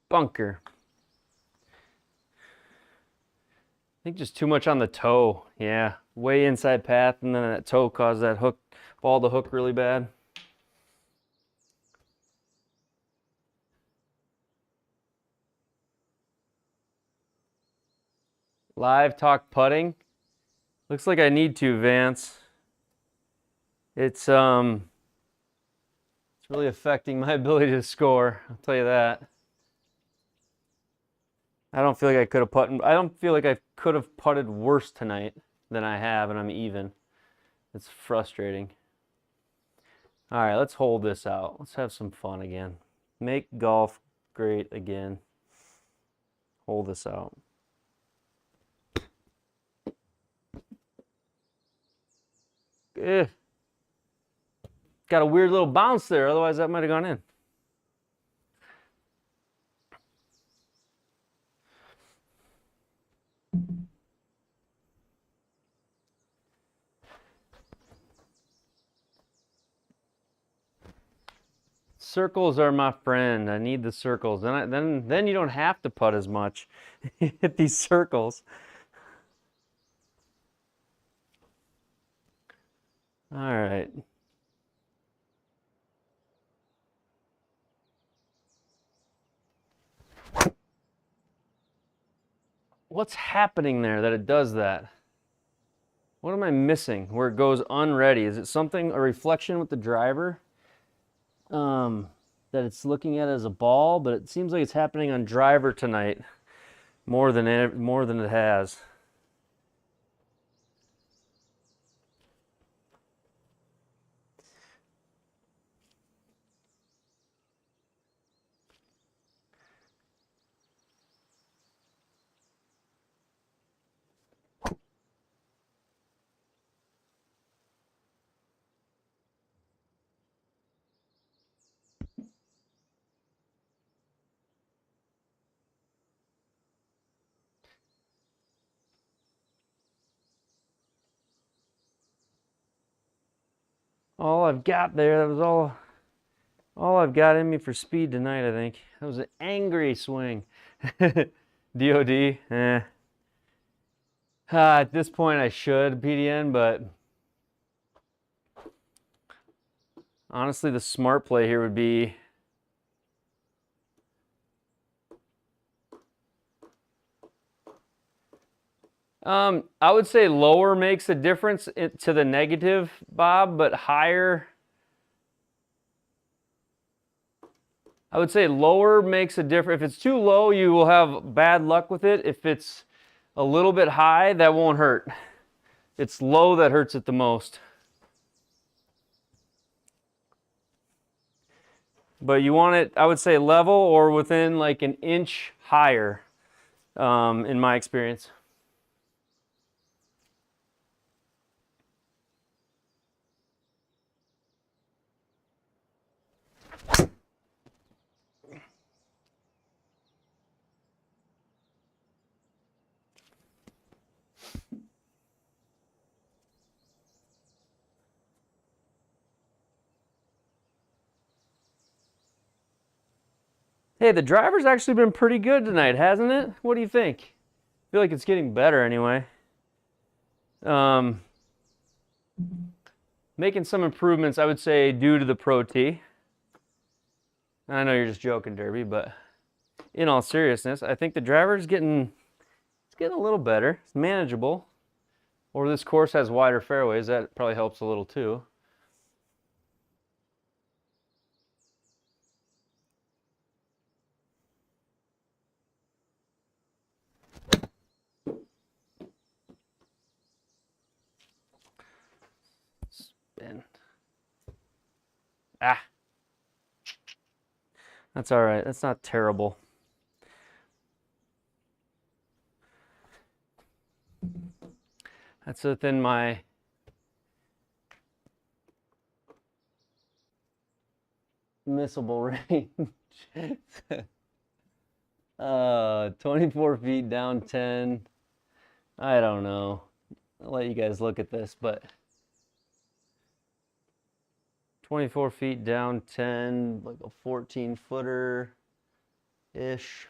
Bunker. think just too much on the toe. Yeah, way inside path, and then that toe caused that hook, ball to hook really bad. Live talk putting. Looks like I need to, Vance. It's really affecting my ability to score. I'll tell you that. I don't feel like I could have putted. I don't feel like I could have putted worse tonight than I have, and I'm even. It's frustrating. All right, let's hold this out. Let's have some fun again. Make golf great again. Hold this out. Ugh. Got a weird little bounce there, otherwise that might have gone in. Circles are my friend. I need the circles. Then you don't have to putt as much. Hit these circles. All right. What's happening there that it does that? What am I missing where it goes unready? Is it something, a reflection with the driver? That it's looking at as a ball, but it seems like it's happening on driver tonight more than it has. All I've got there, that was all I've got in me for speed tonight, I think. That was an angry swing. DOD, eh. At this point, I should PDN, but honestly, the smart play here would be I would say lower makes a difference to the negative, Bob, but higher. I would say lower makes a difference. If it's too low, you will have bad luck with it. If it's a little bit high, that won't hurt. It's low that hurts it the most. But you want it, I would say, level or within like an inch higher, in my experience. Hey, the driver's actually been pretty good tonight, hasn't it? What do you think? I feel like it's getting better anyway. Making some improvements, I would say, due to the ProTee. I know you're just joking, Derby, but in all seriousness, I think the driver's getting a little better. It's manageable. Or this course has wider fairways. That probably helps a little too. Spin. Ah. That's all right. That's not terrible. That's within my missable range. 24 feet down 10. I don't know. I'll let you guys look at this, but 24 feet down 10, like a 14-footer-ish.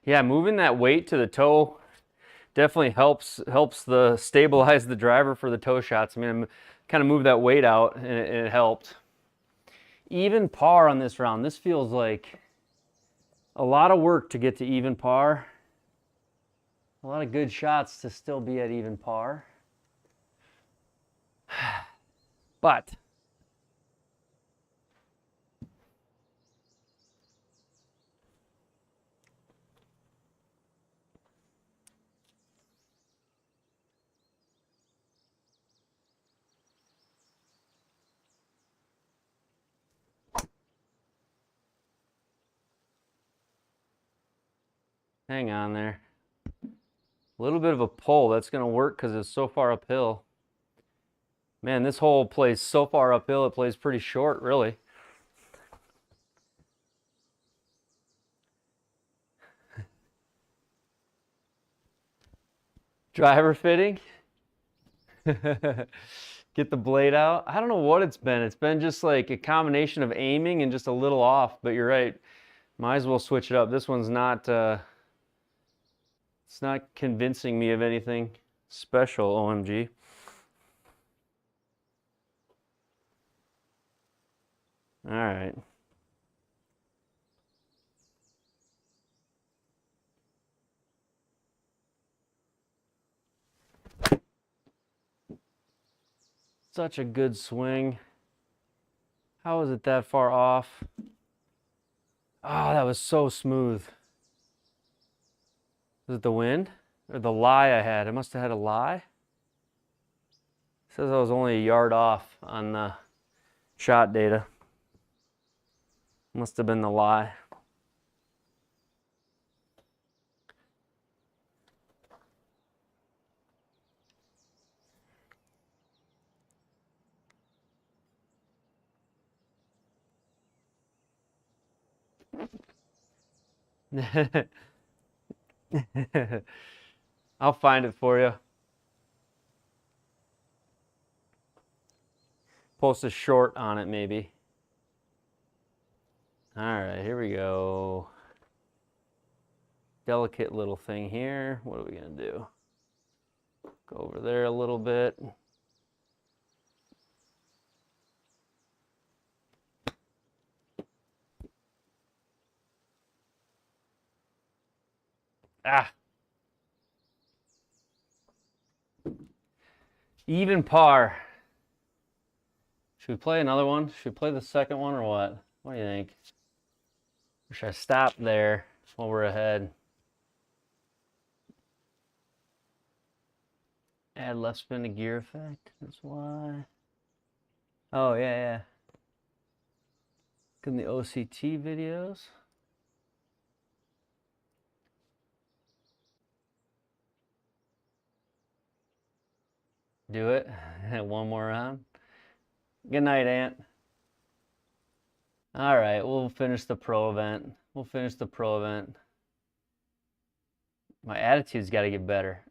Yeah, moving that weight to the toe definitely helps stabilize the driver for the toe shots. I mean, I kind of moved that weight out and it helped. Even par on this round. This feels like a lot of work to get to even par. A lot of good shots to still be at even par. But hang on there. A little bit of a pull. That's going to work because it's so far uphill. Man, this hole plays so far uphill, it plays pretty short, really. Driver fitting. Get the blade out. I don't know what it's been. It's been just like a combination of aiming and just a little off, but you're right. Might as well switch it up. This one's not, it's not convincing me of anything special, OMG. All right. Such a good swing. How is it that far off? Oh, that was so smooth. Was it the wind or the lie I had? I must have had a lie. It says I was only a yard off on the shot data. Must have been the lie. I'll find it for you. Post a short on it, maybe. All right, here we go. Delicate little thing here. What are we gonna do? Go over there a little bit. Ah. Even par. Should we play another one? Should we play the second one or what? What do you think? Or should I stop there while we're ahead? Add left spin to gear effect. That's why. Oh, yeah. Good in the OCT videos. Do it. One more round. Good night, Ant. All right, we'll finish the pro event. My attitude's got to get better.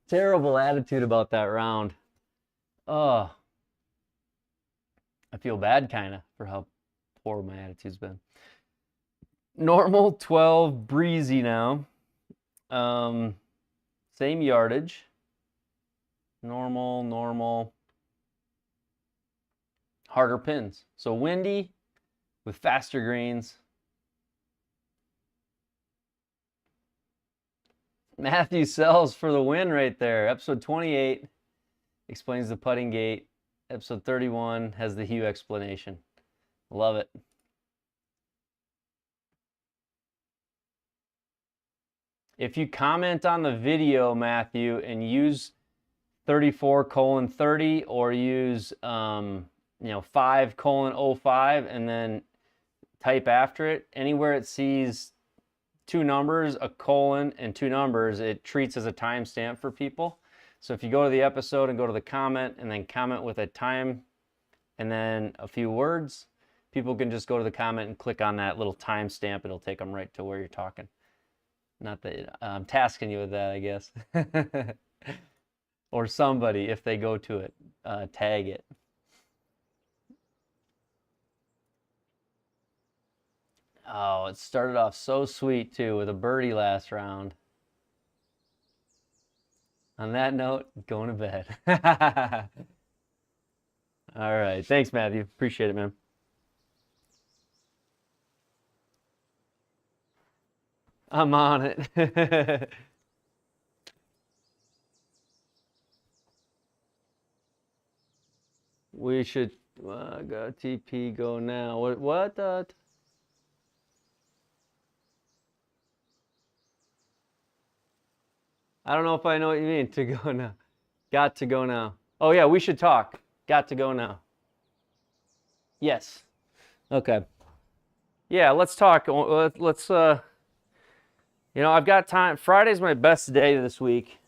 Terrible attitude about that round. Oh, I feel bad kind of for how poor my attitude's been. Normal 12, breezy now. Same yardage. Normal. Harder pins. So windy with faster greens. Matthew Sells for the win right there. Episode 28 explains the putting gate. Episode 31 has the hue explanation. Love it. If you comment on the video, Matthew, and use 34:30 or use 5:05 and then type after it, anywhere it sees two numbers, a colon, and two numbers, it treats as a timestamp for people. So if you go to the episode and go to the comment and then comment with a time and then a few words, people can just go to the comment and click on that little timestamp. It'll take them right to where you're talking. Not that I'm tasking you with that, I guess. Or somebody, if they go to it, tag it. Oh, it started off so sweet too with a birdie last round. On that note, going to bed. All right. Thanks, Matthew. Appreciate it, man. I'm on it. We should go TP go now. What? I don't know if I know what you mean. To go now. Got to go now. Oh yeah, we should talk. Got to go now. Yes. Okay. Yeah, let's talk. Let's you know, I've got time. Friday's my best day this week.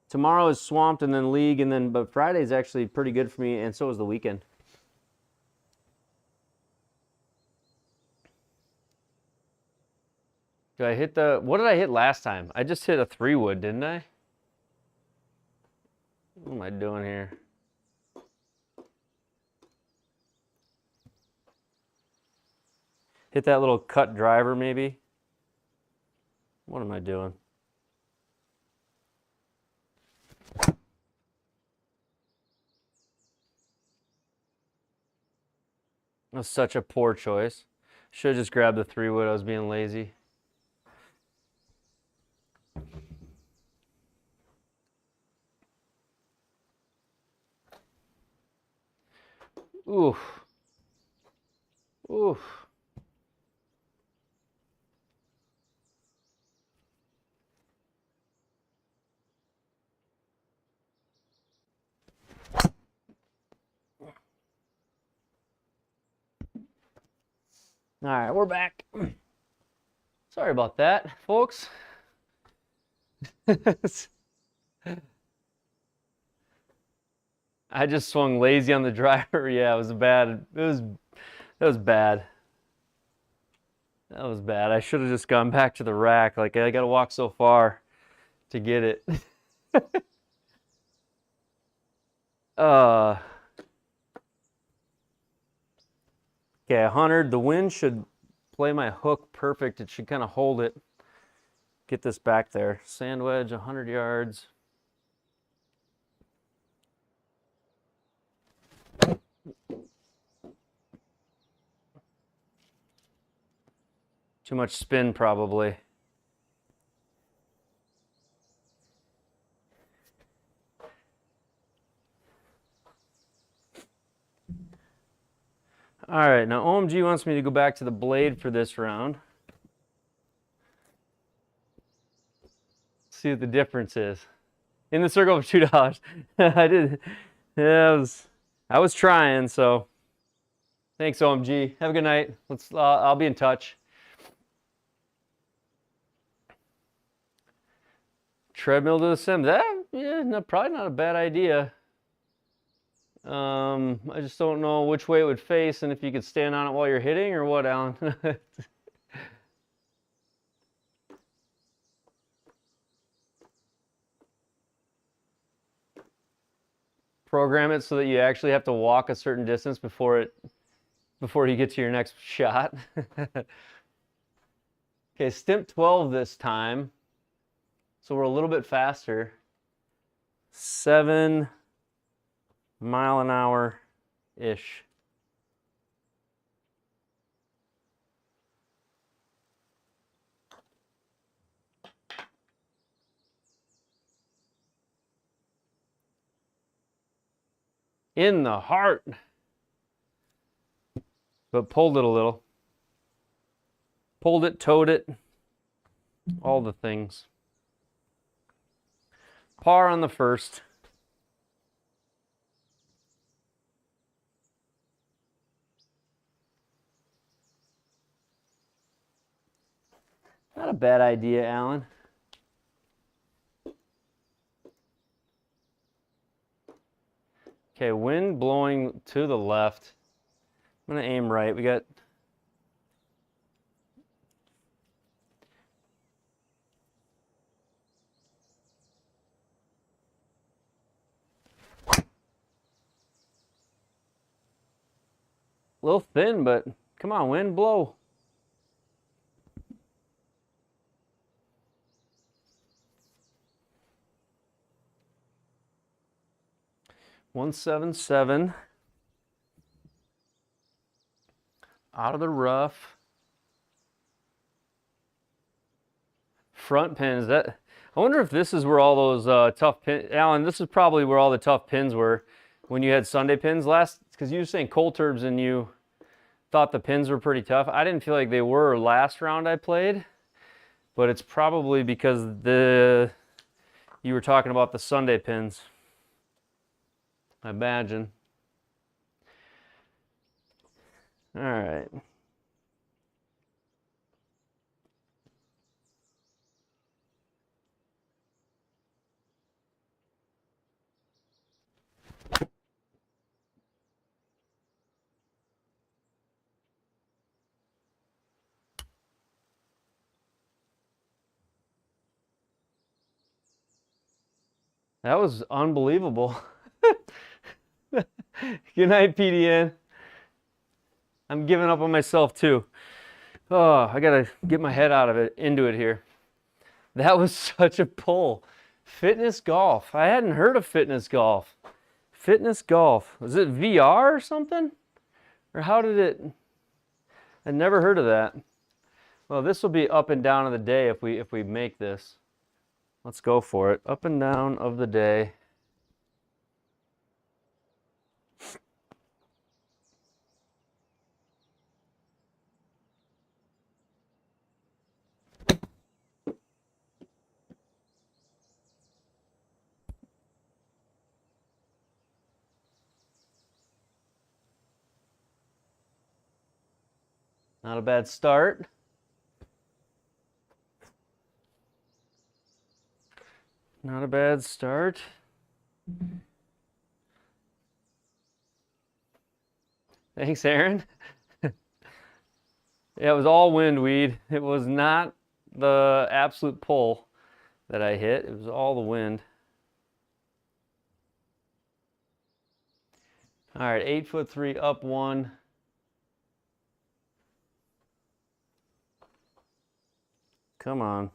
Tomorrow is swamped and then league and then but Friday's actually pretty good for me and so is the weekend. Do I hit the what did I hit last time? I just hit a 3-wood, didn't I? What am I doing here? Hit that little cut driver maybe. What am I doing? That was such a poor choice. Should have just grabbed the 3-wood. I was being lazy. Oof. Oof. All right, we're back. Sorry about that, folks. I just swung lazy on the driver. Yeah, it was bad. That was bad. That was bad. I should have just gone back to the rack. Like I got to walk so far to get it. Okay, 100. The wind should play my hook perfect. It should kind of hold it. Get this back there. Sand wedge, 100 yards. Too much spin, probably. All right, now OMG wants me to go back to the blade for this round. See what the difference is. In the circle of $2. I did. Yeah, I was trying, so thanks OMG. Have a good night. I'll be in touch. Treadmill to the sim. Yeah, no, probably not a bad idea. I just don't know which way it would face and if you could stand on it while you're hitting or what, Alan. Program it so that you actually have to walk a certain distance before you get to your next shot. Okay, stimp 12 this time. So we're a little bit faster. 7 mile an hour-ish. In the heart. But pulled it a little. Pulled it, towed it. All the things. Par on the first. Not a bad idea, Alan. Okay, wind blowing to the left. I'm gonna aim right. We got a little thin, but come on, wind blow. 177 out of the rough. Front pins. That, I wonder if this is where all those tough pins, Alan, this is probably where all the tough pins were when you had Sunday pins last, because you were saying cold turbs and you thought the pins were pretty tough. I didn't feel like they were last round I played, but it's probably because you were talking about the Sunday pins, I imagine. All right. That was unbelievable. Good night, PDN. I'm giving up on myself too. Oh, I gotta get my head out of it, into it here. That was such a pull. Fitness golf. I hadn't heard of fitness golf. Fitness golf. Was it VR or something? Or how did it? I'd never heard of that. Well, this will be up and down of the day if we make this. Let's go for it. Up and down of the day. Not a bad start. Not a bad start. Thanks, Aaron. Yeah, it was all wind weed. It was not the absolute pull that I hit. It was all the wind. All right, 8'3", up one. Come on.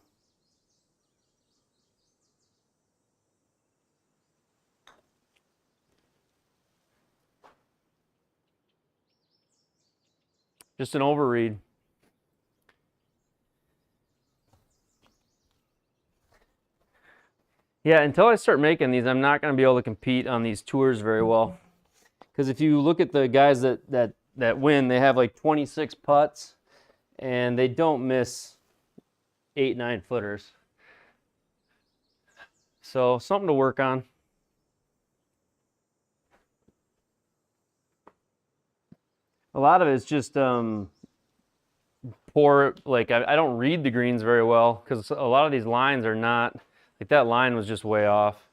Just an overread. Yeah, until I start making these, I'm not going to be able to compete on these tours very well. Because if you look at the guys that win, they have like 26 putts, and they don't miss 8-9 footers. So something to work on. A lot of it's just poor, like I don't read the greens very well because a lot of these lines are not, like that line was just way off.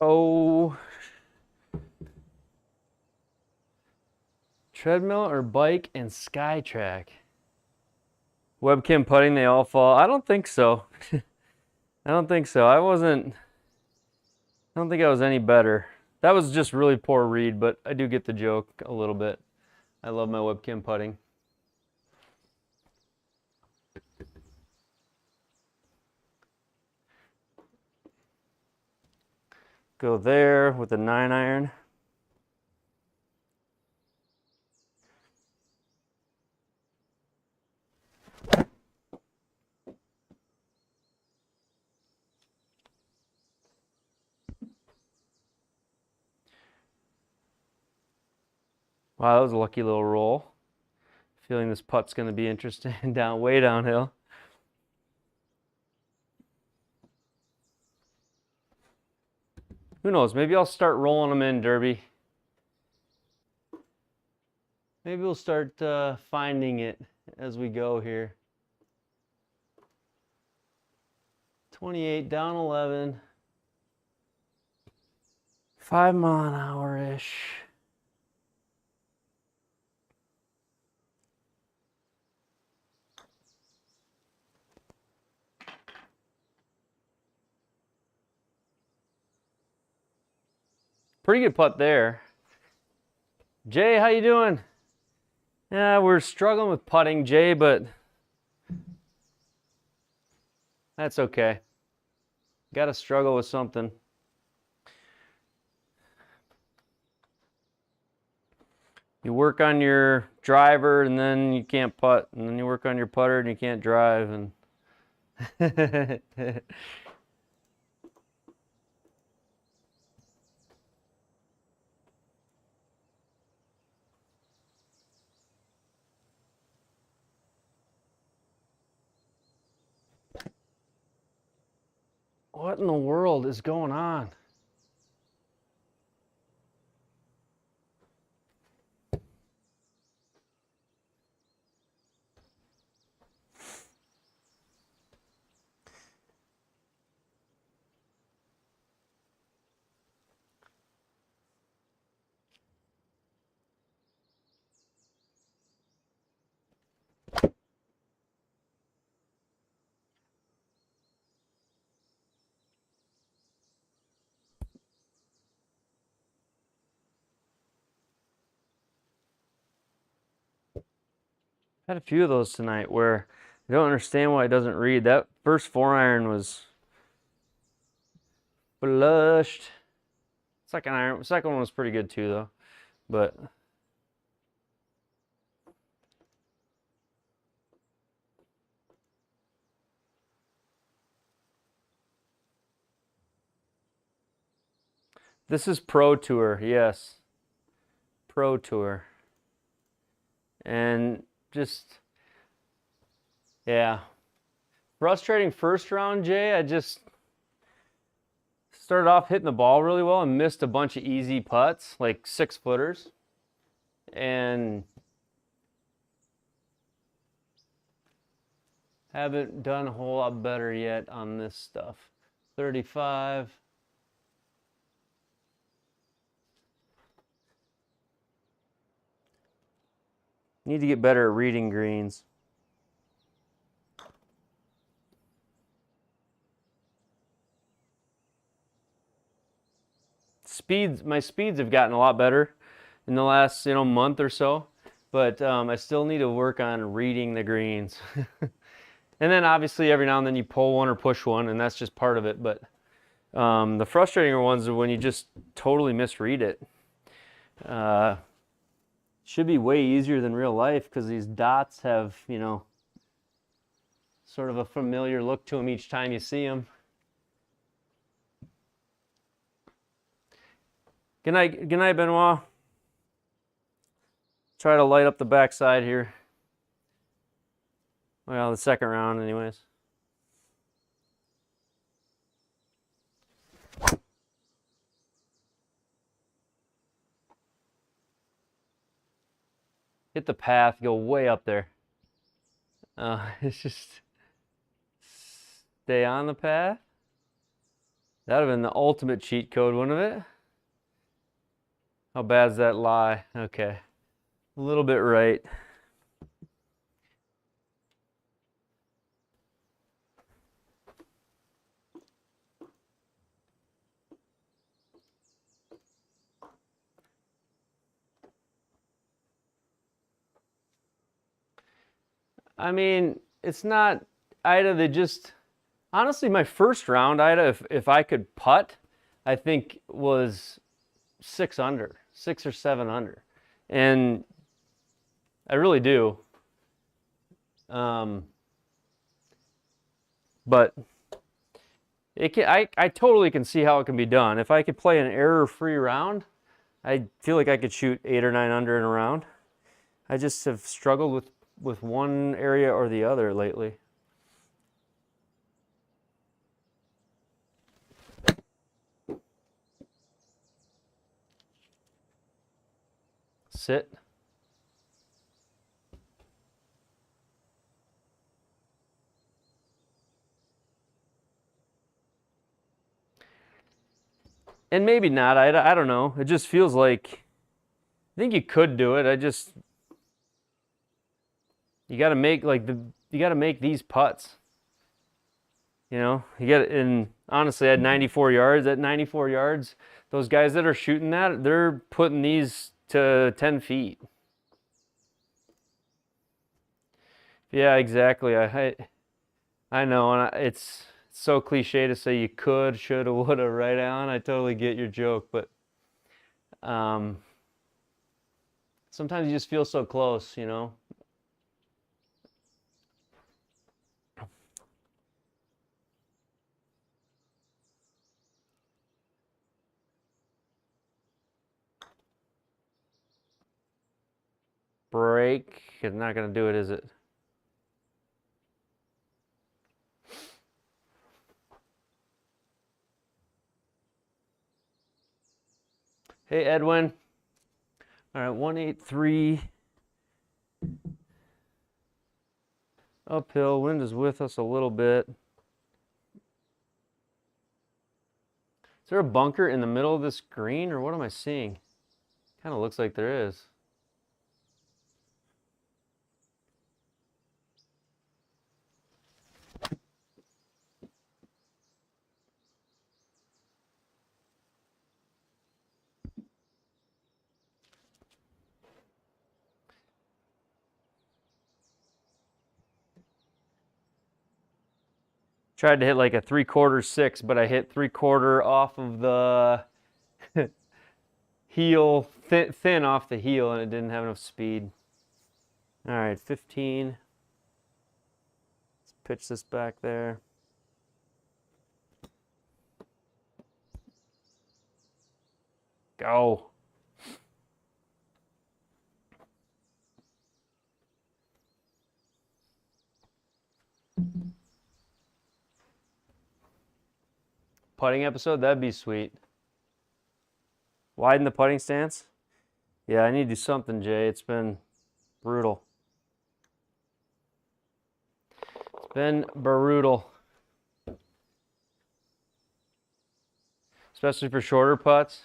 Oh, treadmill or bike and sky track. Webcam putting, they all fall. I don't think so. I don't think so. I don't think I was any better. That was just really poor read, but I do get the joke a little bit. I love my webcam putting. Go there with the 9-iron. Wow, that was a lucky little roll. Feeling this putt's going to be interesting way downhill. Who knows? Maybe I'll start rolling them in, Derby. Maybe we'll start finding it as we go here. 28 down 11. 5 mile an hour-ish. Pretty good putt there. Jay, how you doing? Yeah, we're struggling with putting, Jay, but that's okay. Got to struggle with something. You work on your driver and then you can't putt, and then you work on your putter and you can't drive, and what in the world is going on? Had a few of those tonight where I don't understand why it doesn't read. That first 4-iron was flushed. Second one was pretty good too, though. But this is Pro Tour, yes. Pro Tour. And just, yeah. Frustrating first round, Jay. I just started off hitting the ball really well and missed a bunch of easy putts, like 6-footers. And haven't done a whole lot better yet on this stuff. 35. Need to get better at reading greens. My speeds have gotten a lot better in the last, month or so, but I still need to work on reading the greens. And then obviously every now and then you pull one or push one, and that's just part of it. But the frustrating ones are when you just totally misread it. Should be way easier than real life because these dots have, sort of a familiar look to them each time you see them. Good night, Benoit. Try to light up the backside here. Well, the second round anyways. Hit the path, go way up there. It's just stay on the path. That would have been the ultimate cheat code, wouldn't it? How bad's that lie? Okay, a little bit right. I mean, it's not Ida. They just honestly, my first round, Ida, if I could putt, I think was 6 under, 6 or 7 under, and I really do. But I totally can see how it can be done. If I could play an error-free round, I feel like I could shoot 8 or 9 under in a round. I just have struggled with one area or the other lately. Sit. And maybe not. I don't know. It just feels like I think you could do it. You got to make these putts. You know, you get it in, honestly, at 94 yards, those guys that are shooting that, they're putting these to 10 feet. Yeah, exactly. I know, and it's so cliche to say you could, shoulda, woulda, right, Alan? I totally get your joke, but sometimes you just feel so close, you know? Break is not going to do it, is it? Hey, Edwin. All right, 183. Uphill, wind is with us a little bit. Is there a bunker in the middle of this green, or what am I seeing? Kind of looks like there is. Tried to hit like a 3/4 6, but I hit 3/4 off of the heel, thin off the heel, and it didn't have enough speed. All right, 15. Let's pitch this back there. Go. Putting episode, that'd be sweet. Widen the putting stance? Yeah, I need to do something, Jay. It's been brutal. It's been brutal. Especially for shorter putts.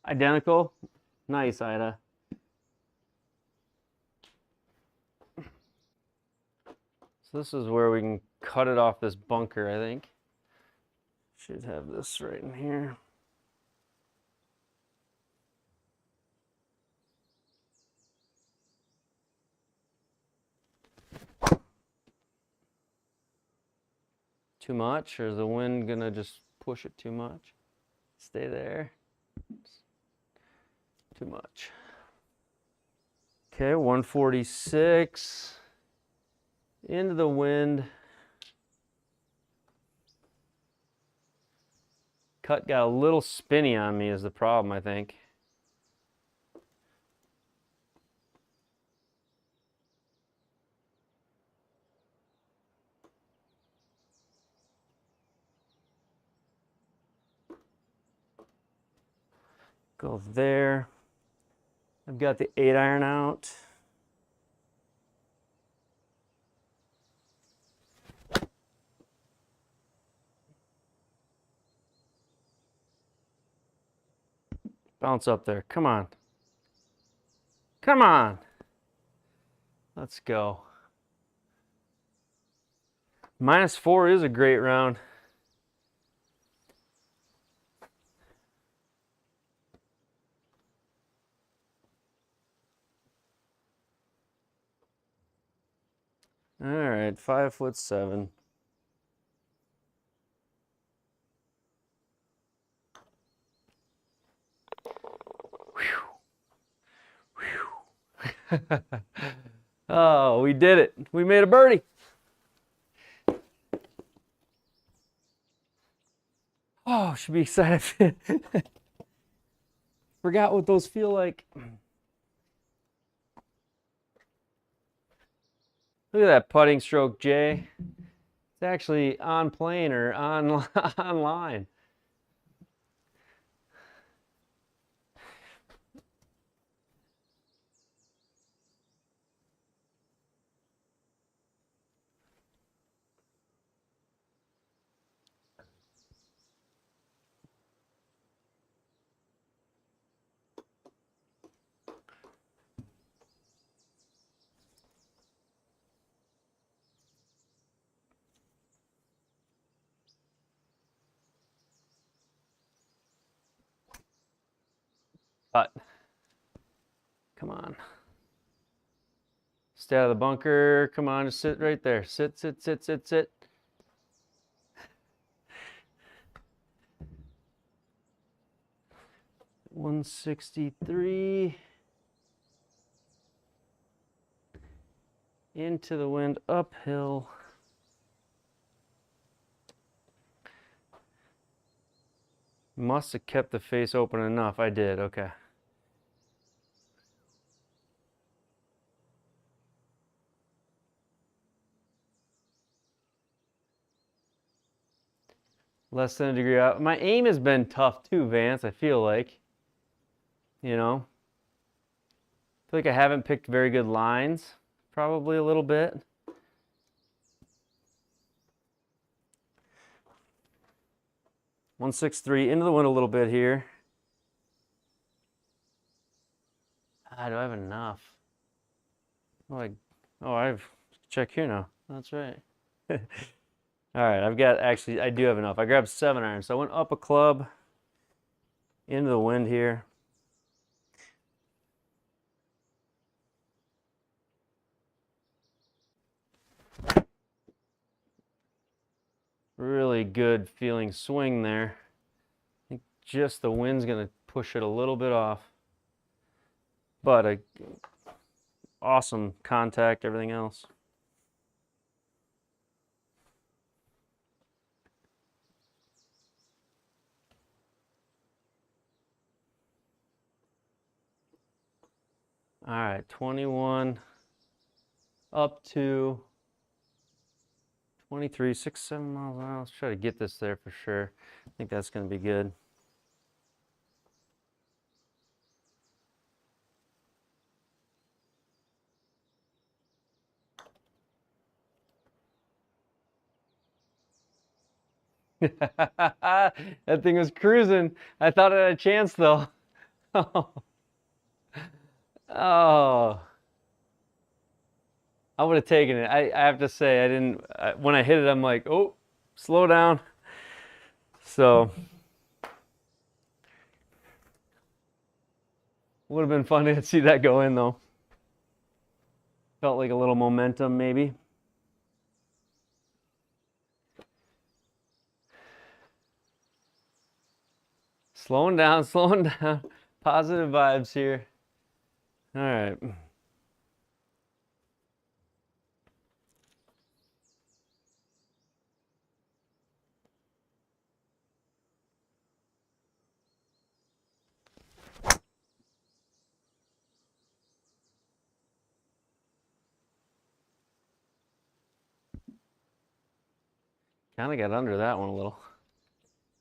Identical? Nice, Ida. So this is where we can cut it off this bunker, I think. Should have this right in here. Too much, or is the wind gonna just push it too much? Stay there. Too much. Okay, 146. Into the wind. Cut got a little spinny on me is the problem, I think. Go there. I've got the 8-iron out. Bounce up there. Come on. Come on. Let's go. -4 is a great round. All right, 5'7". Oh, we did it. We made a birdie. Oh, should be excited. Forgot what those feel like. Look at that putting stroke, Jay. It's actually on plane or on online. Putt. Come on. Stay out of the bunker. Come on, just sit right there. Sit, sit, sit, sit, sit. $163. Into the wind, uphill. Must have kept the face open enough. I did, okay. Less than a degree out. My aim has been tough too, Vance, I feel like. You know? I feel like I haven't picked very good lines. Probably a little bit. $163 into the wind a little bit here. Ah, do I have enough? Oh, I have check here now. That's right. All right, I've got actually I do have enough. I grabbed 7-iron, so I went up a club into the wind here. Really good feeling swing there. I think just the wind's gonna push it a little bit off. But awesome contact, everything else. All right, 21 up to 23, 6, 7 miles an hour. Let's try to get this there for sure. I think that's going to be good. That thing was cruising. I thought it had a chance though. Oh. I would have taken it. I have to say, I didn't. When I hit it, I'm like, oh, slow down. So, would have been fun to see that go in though. Felt like a little momentum maybe. Slowing down, slowing down. Positive vibes here. All right. Kind of got under that one a little.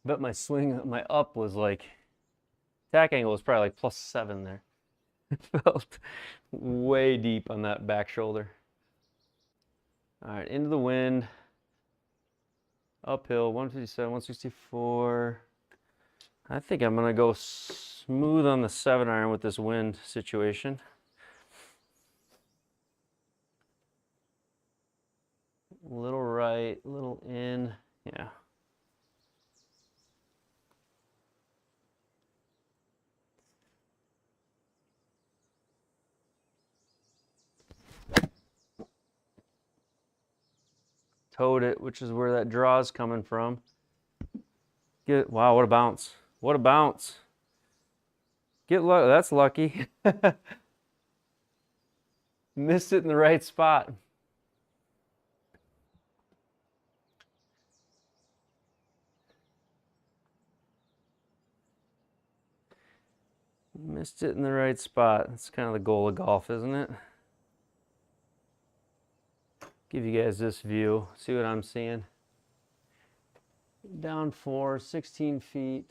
But my swing, my up was like, attack angle was probably like +7 there. It felt way deep on that back shoulder. All right, into the wind. Uphill, 157, 164. I think I'm gonna go smooth on the 7-iron with this wind situation. Little right, little in, yeah. Towed it, which is where that draw is coming from. Wow, what a bounce. What a bounce. That's lucky. Missed it in the right spot. Missed it in the right spot. That's kind of the goal of golf, isn't it? Give you guys this view. See what I'm seeing. Down 4, 16 feet.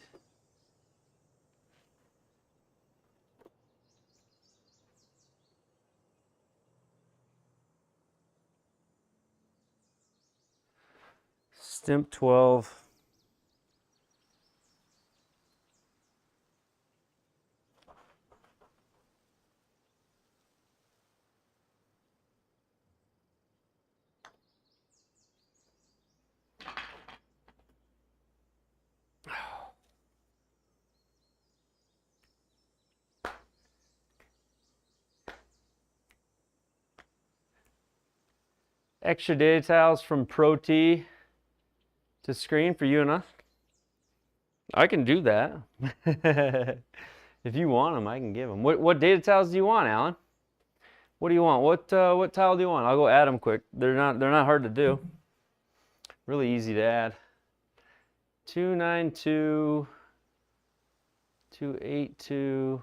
Stimp 12. extra data tiles from ProTee to screen for you and us? I can do that. If you want them, I can give them. What data tiles do you want, Alan? What do you want? What tile do you want? I'll go add them quick. They're not hard to do. Really easy to add. 292, 282,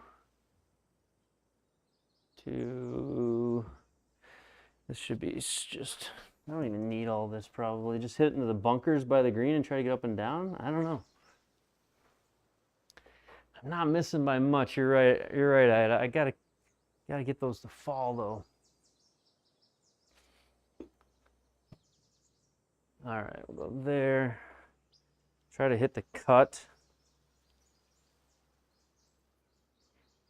2. This should be just. I don't even need all this probably. Just hit into the bunkers by the green and try to get up and down. I don't know. I'm not missing by much. You're right. You're right. I gotta get those to fall though. All right, we'll go there. Try to hit the cut.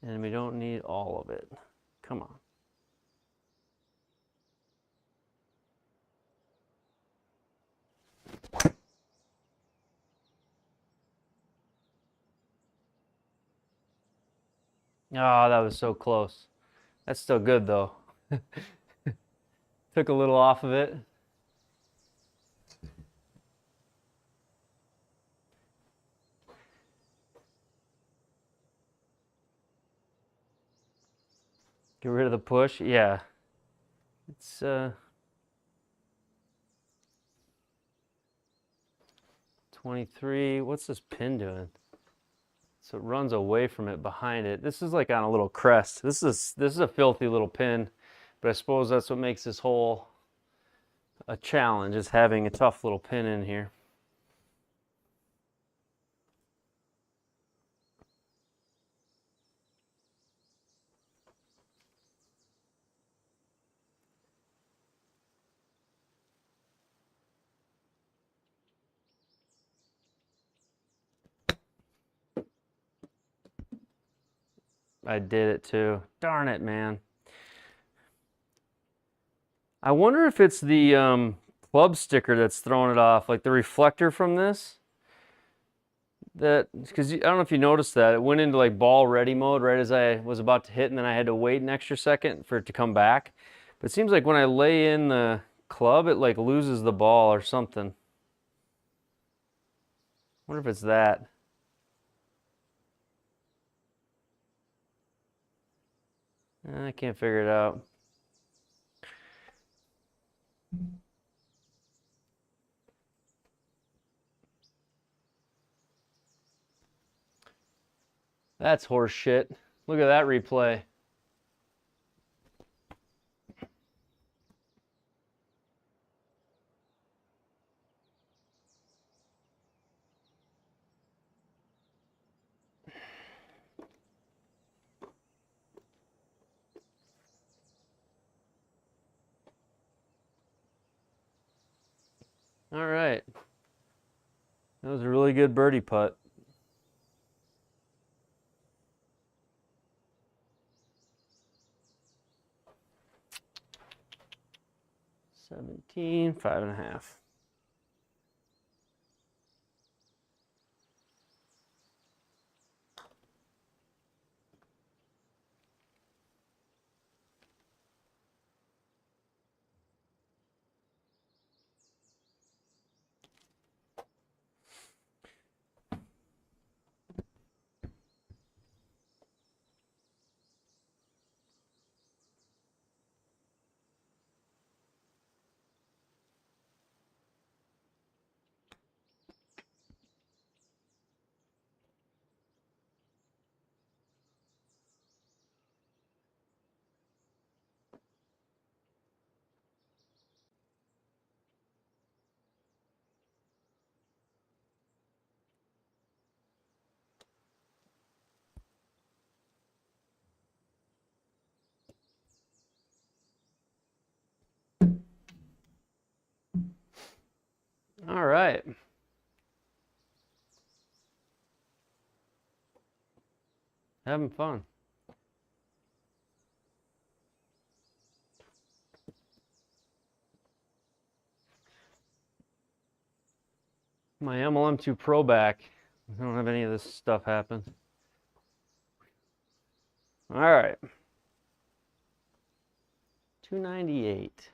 And we don't need all of it. Come on. Oh, that was so close. That's still good though. Took a little off of it. Get rid of the push. Yeah. It's 23. What's this pin doing? So it runs away from it behind it. This is like on a little crest. This is a filthy little pin, but I suppose that's what makes this hole a challenge, is having a tough little pin in here. I did it too. Darn it, man. I wonder if it's the club sticker that's throwing it off, like the reflector from this. Because I don't know if you noticed that. It went into like ball ready mode right as I was about to hit, and then I had to wait an extra second for it to come back. But it seems like when I lay in the club, it like loses the ball or something. I wonder if it's that. I can't figure it out. That's horse shit. Look at that replay. All right. That was a really good birdie putt. $17, 5.5. All right. Having fun. My MLM2 Pro back. I don't have any of this stuff happen. All right. 298.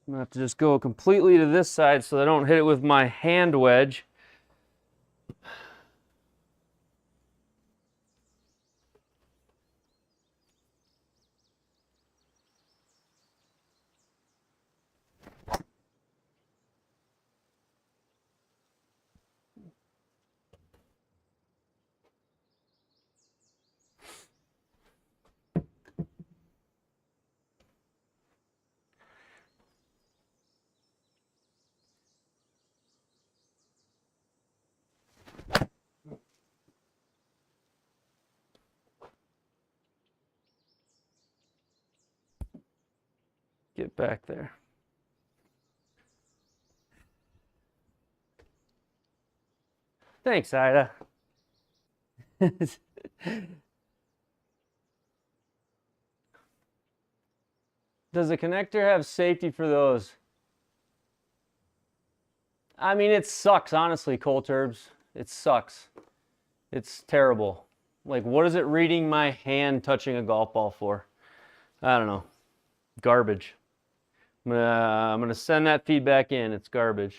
I'm gonna have to just go completely to this side so I don't hit it with my hand wedge. Get back there. Thanks, Ida. Does the connector have safety for those? I mean, it sucks, honestly, Cold Turbs. It sucks. It's terrible. Like, what is it reading my hand touching a golf ball for? I don't know. Garbage. I'm gonna send that feedback in. It's garbage.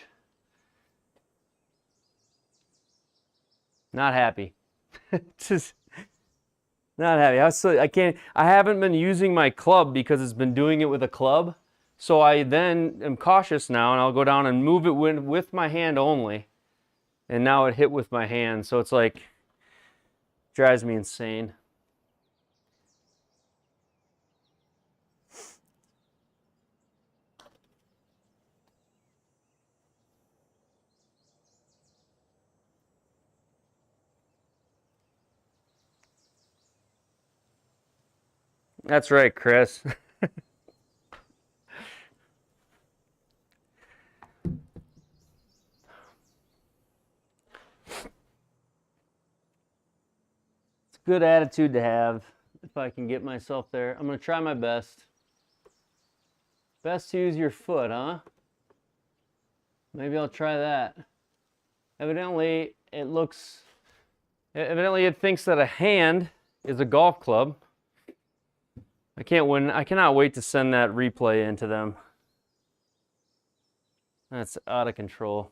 Not happy. Just not happy. I haven't been using my club because it's been doing it with a club. So I then am cautious now, and I'll go down and move it with my hand only. And now it hit with my hand, so it's like, drives me insane. That's right, Chris. Good attitude to have if I can get myself there. I'm going to try my best. Best to use your foot, huh? Maybe I'll try that. Evidently, it thinks that a hand is a golf club. I cannot wait to send that replay into them. That's out of control.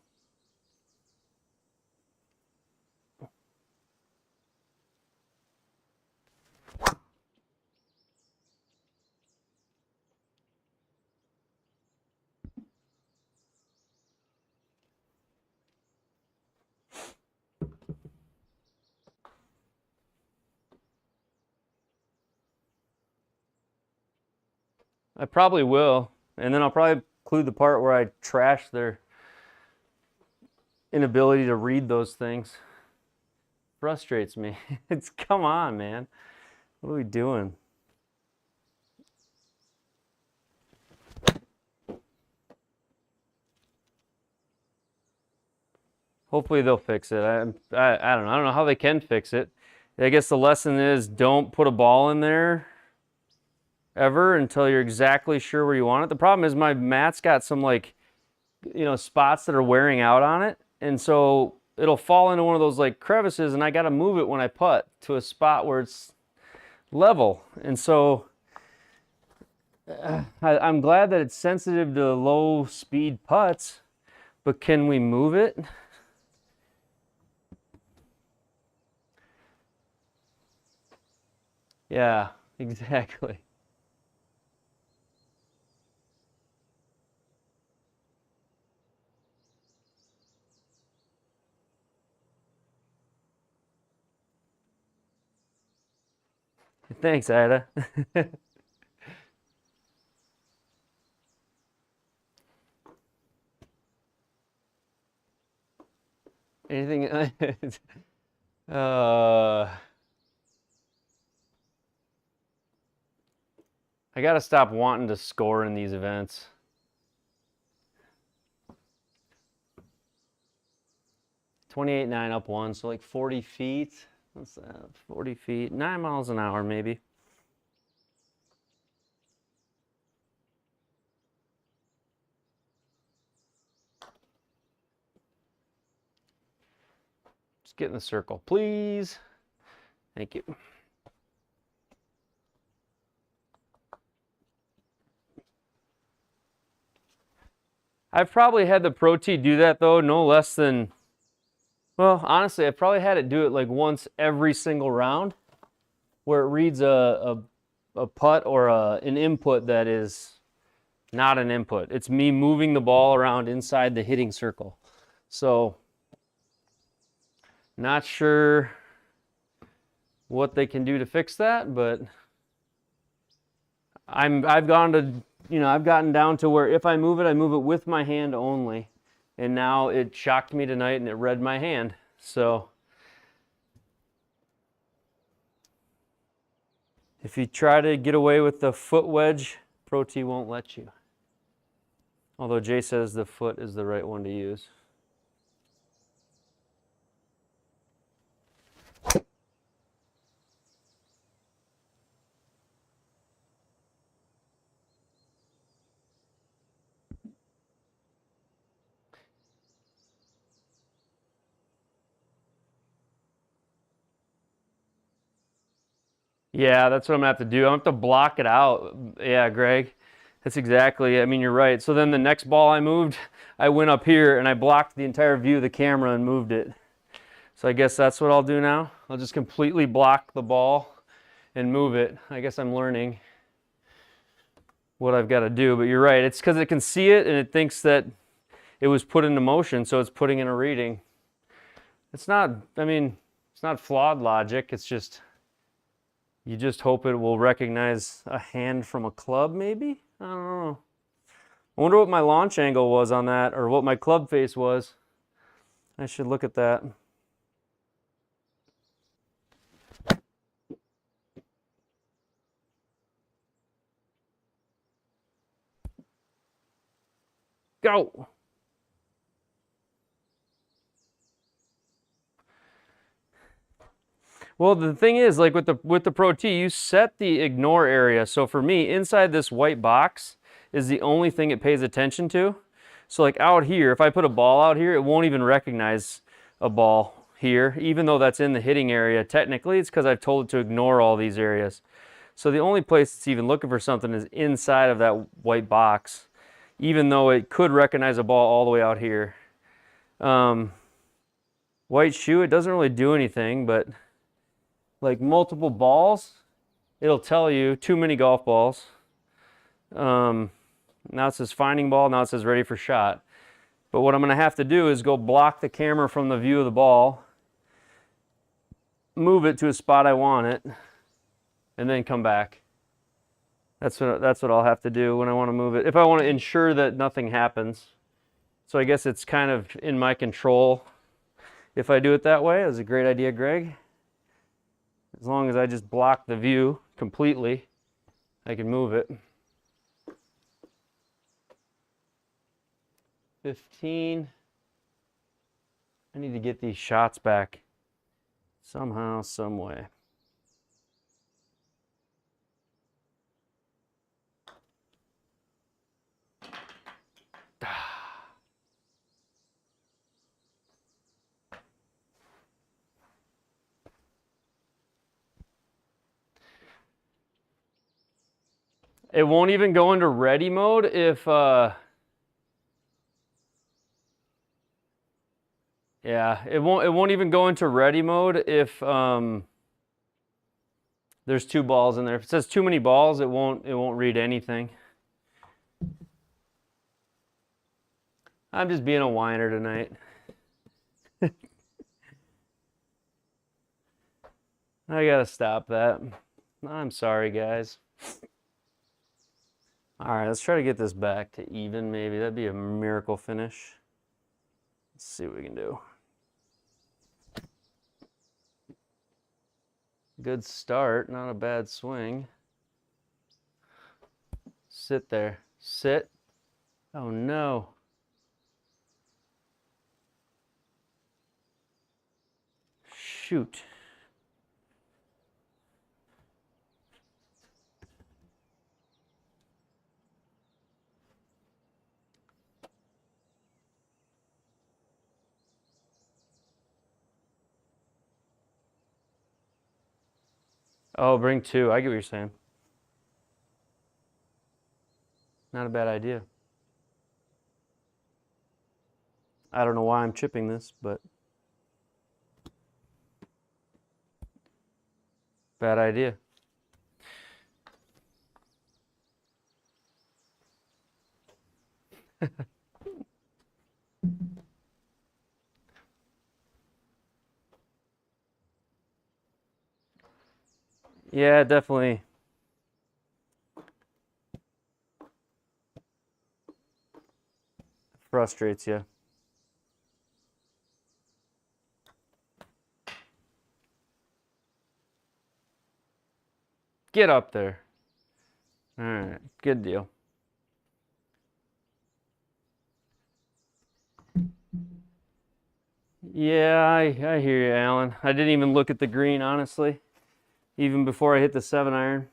I probably will, and then I'll probably include the part where I trash their inability to read those things. Frustrates me. It's, come on, man. What are we doing? Hopefully they'll fix it. I don't know. I don't know how they can fix it. I guess the lesson is don't put a ball in there ever until you're exactly sure where you want it. The problem is my mat's got some, like, you know, spots that are wearing out on it, and so it'll fall into one of those like crevices, and I got to move it when I putt to a spot where it's level. And so I'm glad that it's sensitive to low speed putts, but can we move it? Yeah, exactly. Thanks, Ida. Anything? I gotta stop wanting to score in these events. .28.9 up one, so like 40 feet. What's that? 40 feet, 9 miles an hour maybe. Just get in the circle, please. Thank you. I've probably had the ProTee do that though, no less than, well, honestly, I've probably had it do it like once every single round, where it reads a putt or an input that is not an input. It's me moving the ball around inside the hitting circle. So, not sure what they can do to fix that, but I've gotten down to where if I move it with my hand only. And now it shocked me tonight and it read my hand. So if you try to get away with the foot wedge, ProTee won't let you. Although Jay says the foot is the right one to use. Yeah, that's what I'm gonna have to do. I'm gonna have to block it out. Yeah, Greg, that's exactly, I mean, you're right. So then the next ball I moved, I went up here and I blocked the entire view of the camera and moved it. So I guess that's what I'll do now. I'll just completely block the ball and move it. I guess I'm learning what I've got to do, but you're right. It's because it can see it and it thinks that it was put into motion, so it's putting in a reading. It's not, I mean, it's not flawed logic. It's just, you just hope it will recognize a hand from a club, maybe? I don't know. I wonder what my launch angle was on that, or what my club face was. I should look at that. Go! Well, the thing is, like with the ProTee, you set the ignore area. So for me, inside this white box is the only thing it pays attention to. So like out here, if I put a ball out here, it won't even recognize a ball here, even though that's in the hitting area. Technically, it's because I've told it to ignore all these areas. So the only place it's even looking for something is inside of that white box, even though it could recognize a ball all the way out here. White shoe, it doesn't really do anything, but like multiple balls, it'll tell you too many golf balls. Now it says finding ball, now it says ready for shot. But what I'm going to have to do is go block the camera from the view of the ball, move it to a spot I want it, and then come back. That's what I'll have to do when I want to move it, if I want to ensure that nothing happens. So I guess it's kind of in my control if I do it that way. That's a great idea, Greg. As long as I just block the view completely, I can move it. 15. I need to get these shots back somehow, some way. It won't even go into ready mode if, yeah, it won't even go into ready mode if there's two balls in there. If it says too many balls, it won't read anything. I'm just being a whiner tonight. I gotta stop that. I'm sorry, guys. All right, let's try to get this back to even, maybe. That'd be a miracle finish. Let's see what we can do. Good start, not a bad swing. Sit there. Sit. Oh, no. Shoot. Oh, bring two. I get what you're saying. Not a bad idea. I don't know why I'm chipping this, but bad idea. Yeah, definitely. Frustrates you. Get up there. All right, good deal. Yeah, I hear you, Alan. I didn't even look at the green, honestly, even before I hit the 7-iron.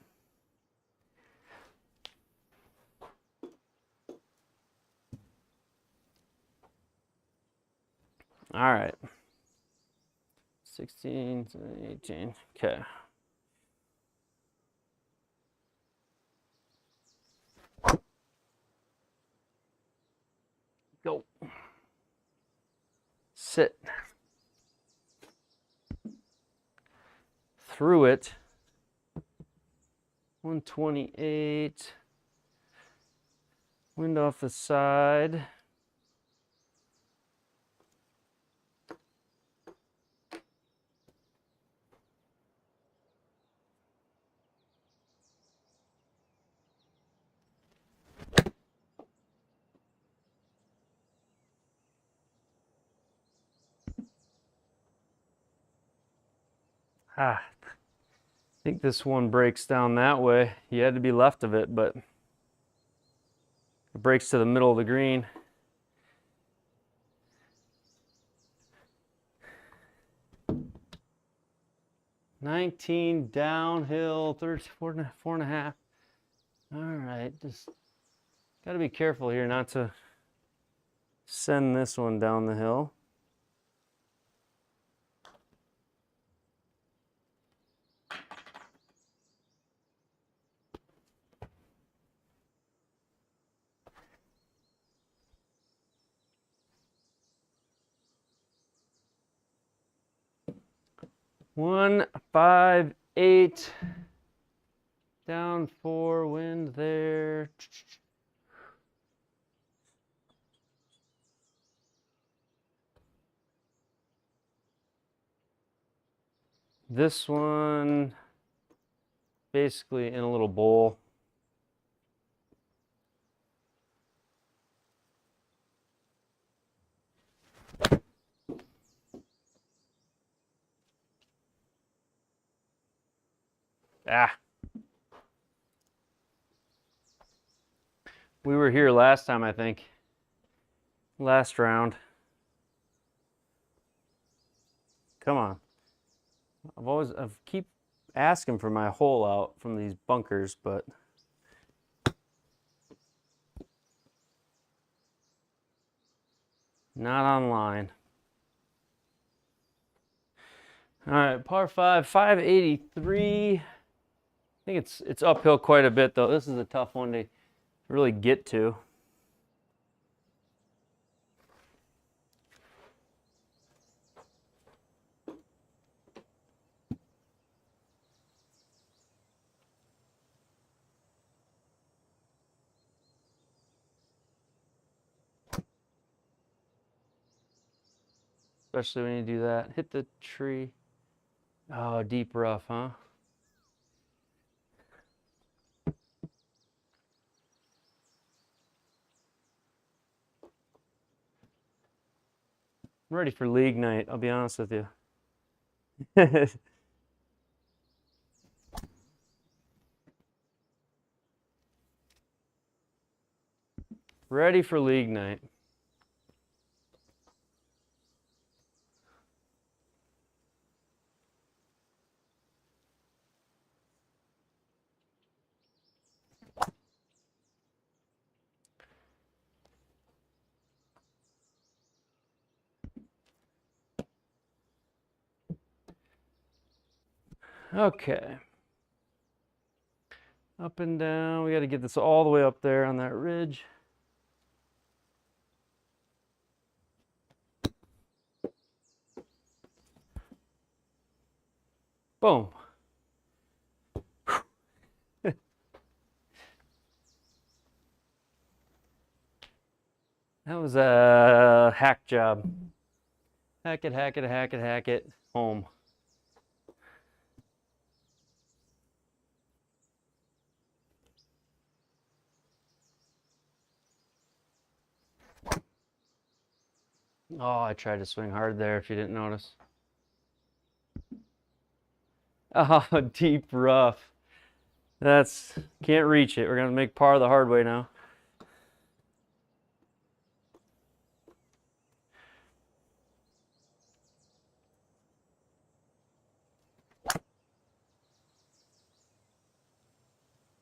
All right. 16, 18. Okay. Go. Sit. Through it. 128. Wind off the side. I think this one breaks down that way. You had to be left of it, but it breaks to the middle of the green. $19 downhill, 4.5. All right, just got to be careful here not to send this one down the hill. One, 5, 8. Down 4, wind there. This one basically in a little bowl. Ah. We were here last time, I think. Last round. Come on. I keep asking for my hole out from these bunkers, but not online. All right, par 5, 583. I think it's uphill quite a bit though. This is a tough one to really get to. Especially when you do that. Hit the tree. Oh, deep rough, huh? I'm ready for league night, I'll be honest with you. Ready for league night. Okay. Up and down. We got to get this all the way up there on that ridge. Boom. That was a hack job. Hack it, hack it, hack it, hack it. Home. Oh, I tried to swing hard there if you didn't notice. Oh, deep rough. Can't reach it. We're going to make par the hard way now.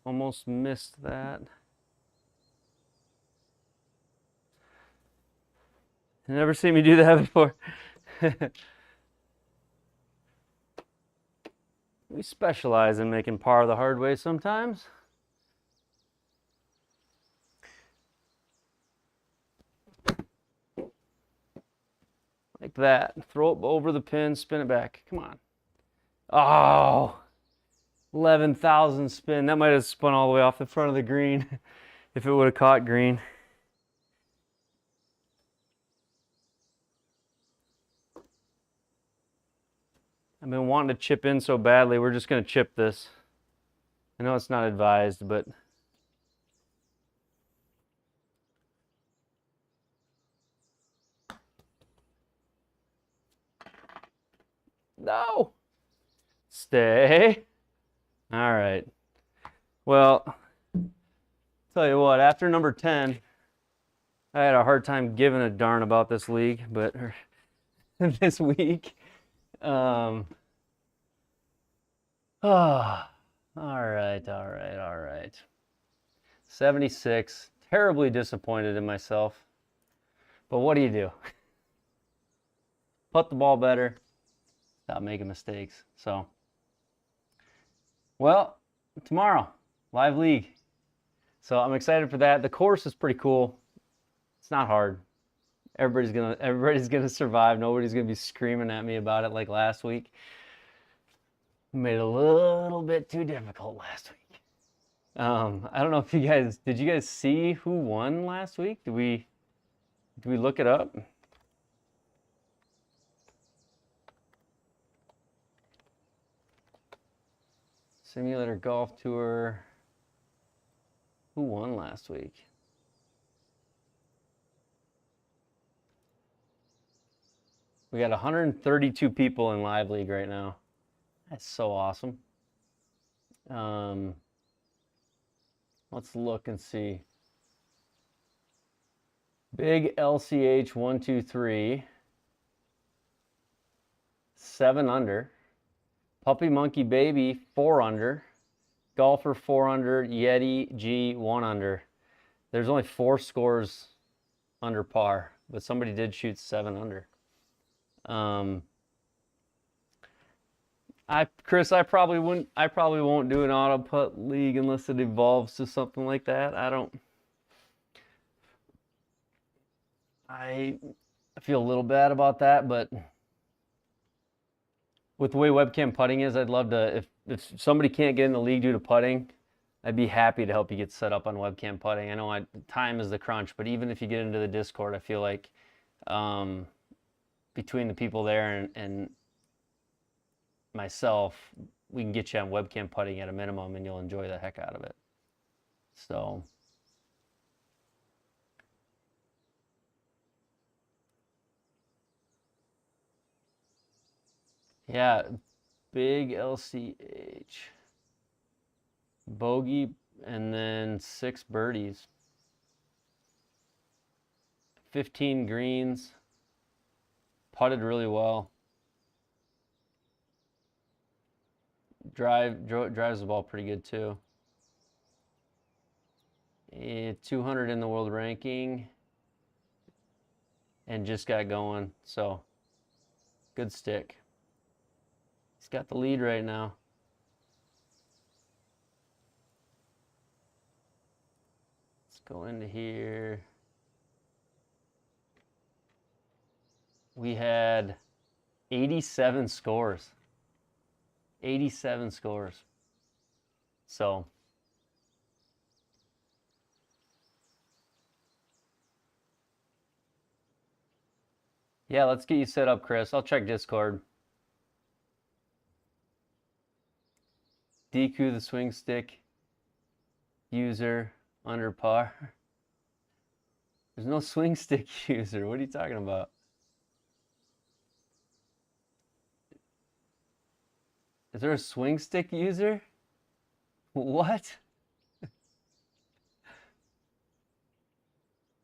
Almost missed that. You never seen me do that before. We specialize in making par the hard way sometimes. Like that. Throw it over the pin, spin it back. Come on. Oh, 11,000 spin. That might have spun all the way off the front of the green if it would have caught green. I've been wanting to chip in so badly. We're just going to chip this. I know it's not advised, but no. Stay. All right. Well, tell you what, after number 10, I had a hard time giving a darn about this league, but this week. Oh, all right. 76. Terribly disappointed in myself. But what do? Putt the ball better. Stop making mistakes. So, well, tomorrow, live league. So I'm excited for that. The course is pretty cool. It's not hard. Everybody's gonna survive. Nobody's gonna be screaming at me about it like last week. Made it a little bit too difficult last week. I don't know if did you guys see who won last week? Did we look it up? Simulator Golf Tour. Who won last week? We got 132 people in Live League right now. That's so awesome. Let's look and see. Big LCH 123. 7 under. Puppy Monkey Baby 4 under. Golfer 4 under. Yeti G 1 under. There's only 4 scores under par, but somebody did shoot 7 under. Chris, I probably won't do an auto putt league unless it evolves to something like that. I feel a little bad about that, but with the way webcam putting is, I'd love to, if somebody can't get in the league due to putting, I'd be happy to help you get set up on webcam putting. I know time is the crunch, but even if you get into the Discord, I feel like between the people there and myself, we can get you on webcam putting at a minimum, and you'll enjoy the heck out of it. So, yeah, big LCH. Bogey, and then 6 birdies. 15 greens. Putted really well. Drives the ball pretty good too. 200 in the world ranking. And just got going, so good stick. He's got the lead right now. Let's go into here. We had 87 scores. 87 scores. So yeah, let's get you set up, Chris. I'll check Discord. DQ the swing stick user under par. There's no swing stick user. What are you talking about? Is there a swing stick user? What? It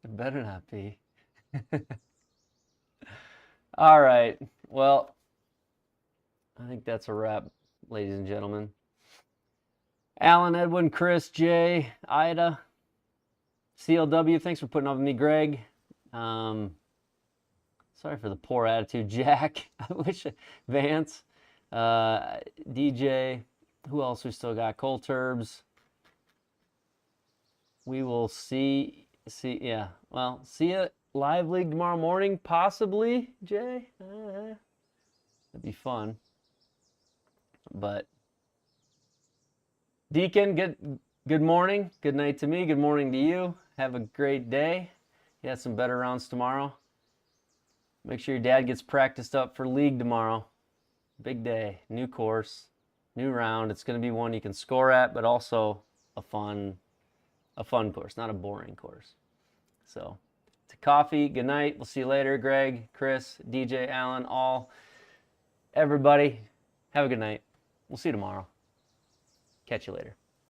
better not be. All right. Well, I think that's a wrap, ladies and gentlemen. Alan, Edwin, Chris, Jay, Ida, CLW, thanks for putting up with me. Greg, sorry for the poor attitude. Jack, I wish, Vance, DJ, who else we still got? Cole Turbs. We will see, yeah, well, see you live league tomorrow morning, possibly, Jay. That'd be fun. But Deacon, good morning, good night to me, good morning to you. Have a great day. You have some better rounds tomorrow. Make sure your dad gets practiced up for league tomorrow. Big day, new course, new round. It's going to be one you can score at, but also a fun course, not a boring course. So, to coffee, good night. We'll see you later. Greg, Chris, DJ, Alan, everybody, have a good night. We'll see you tomorrow. Catch you later.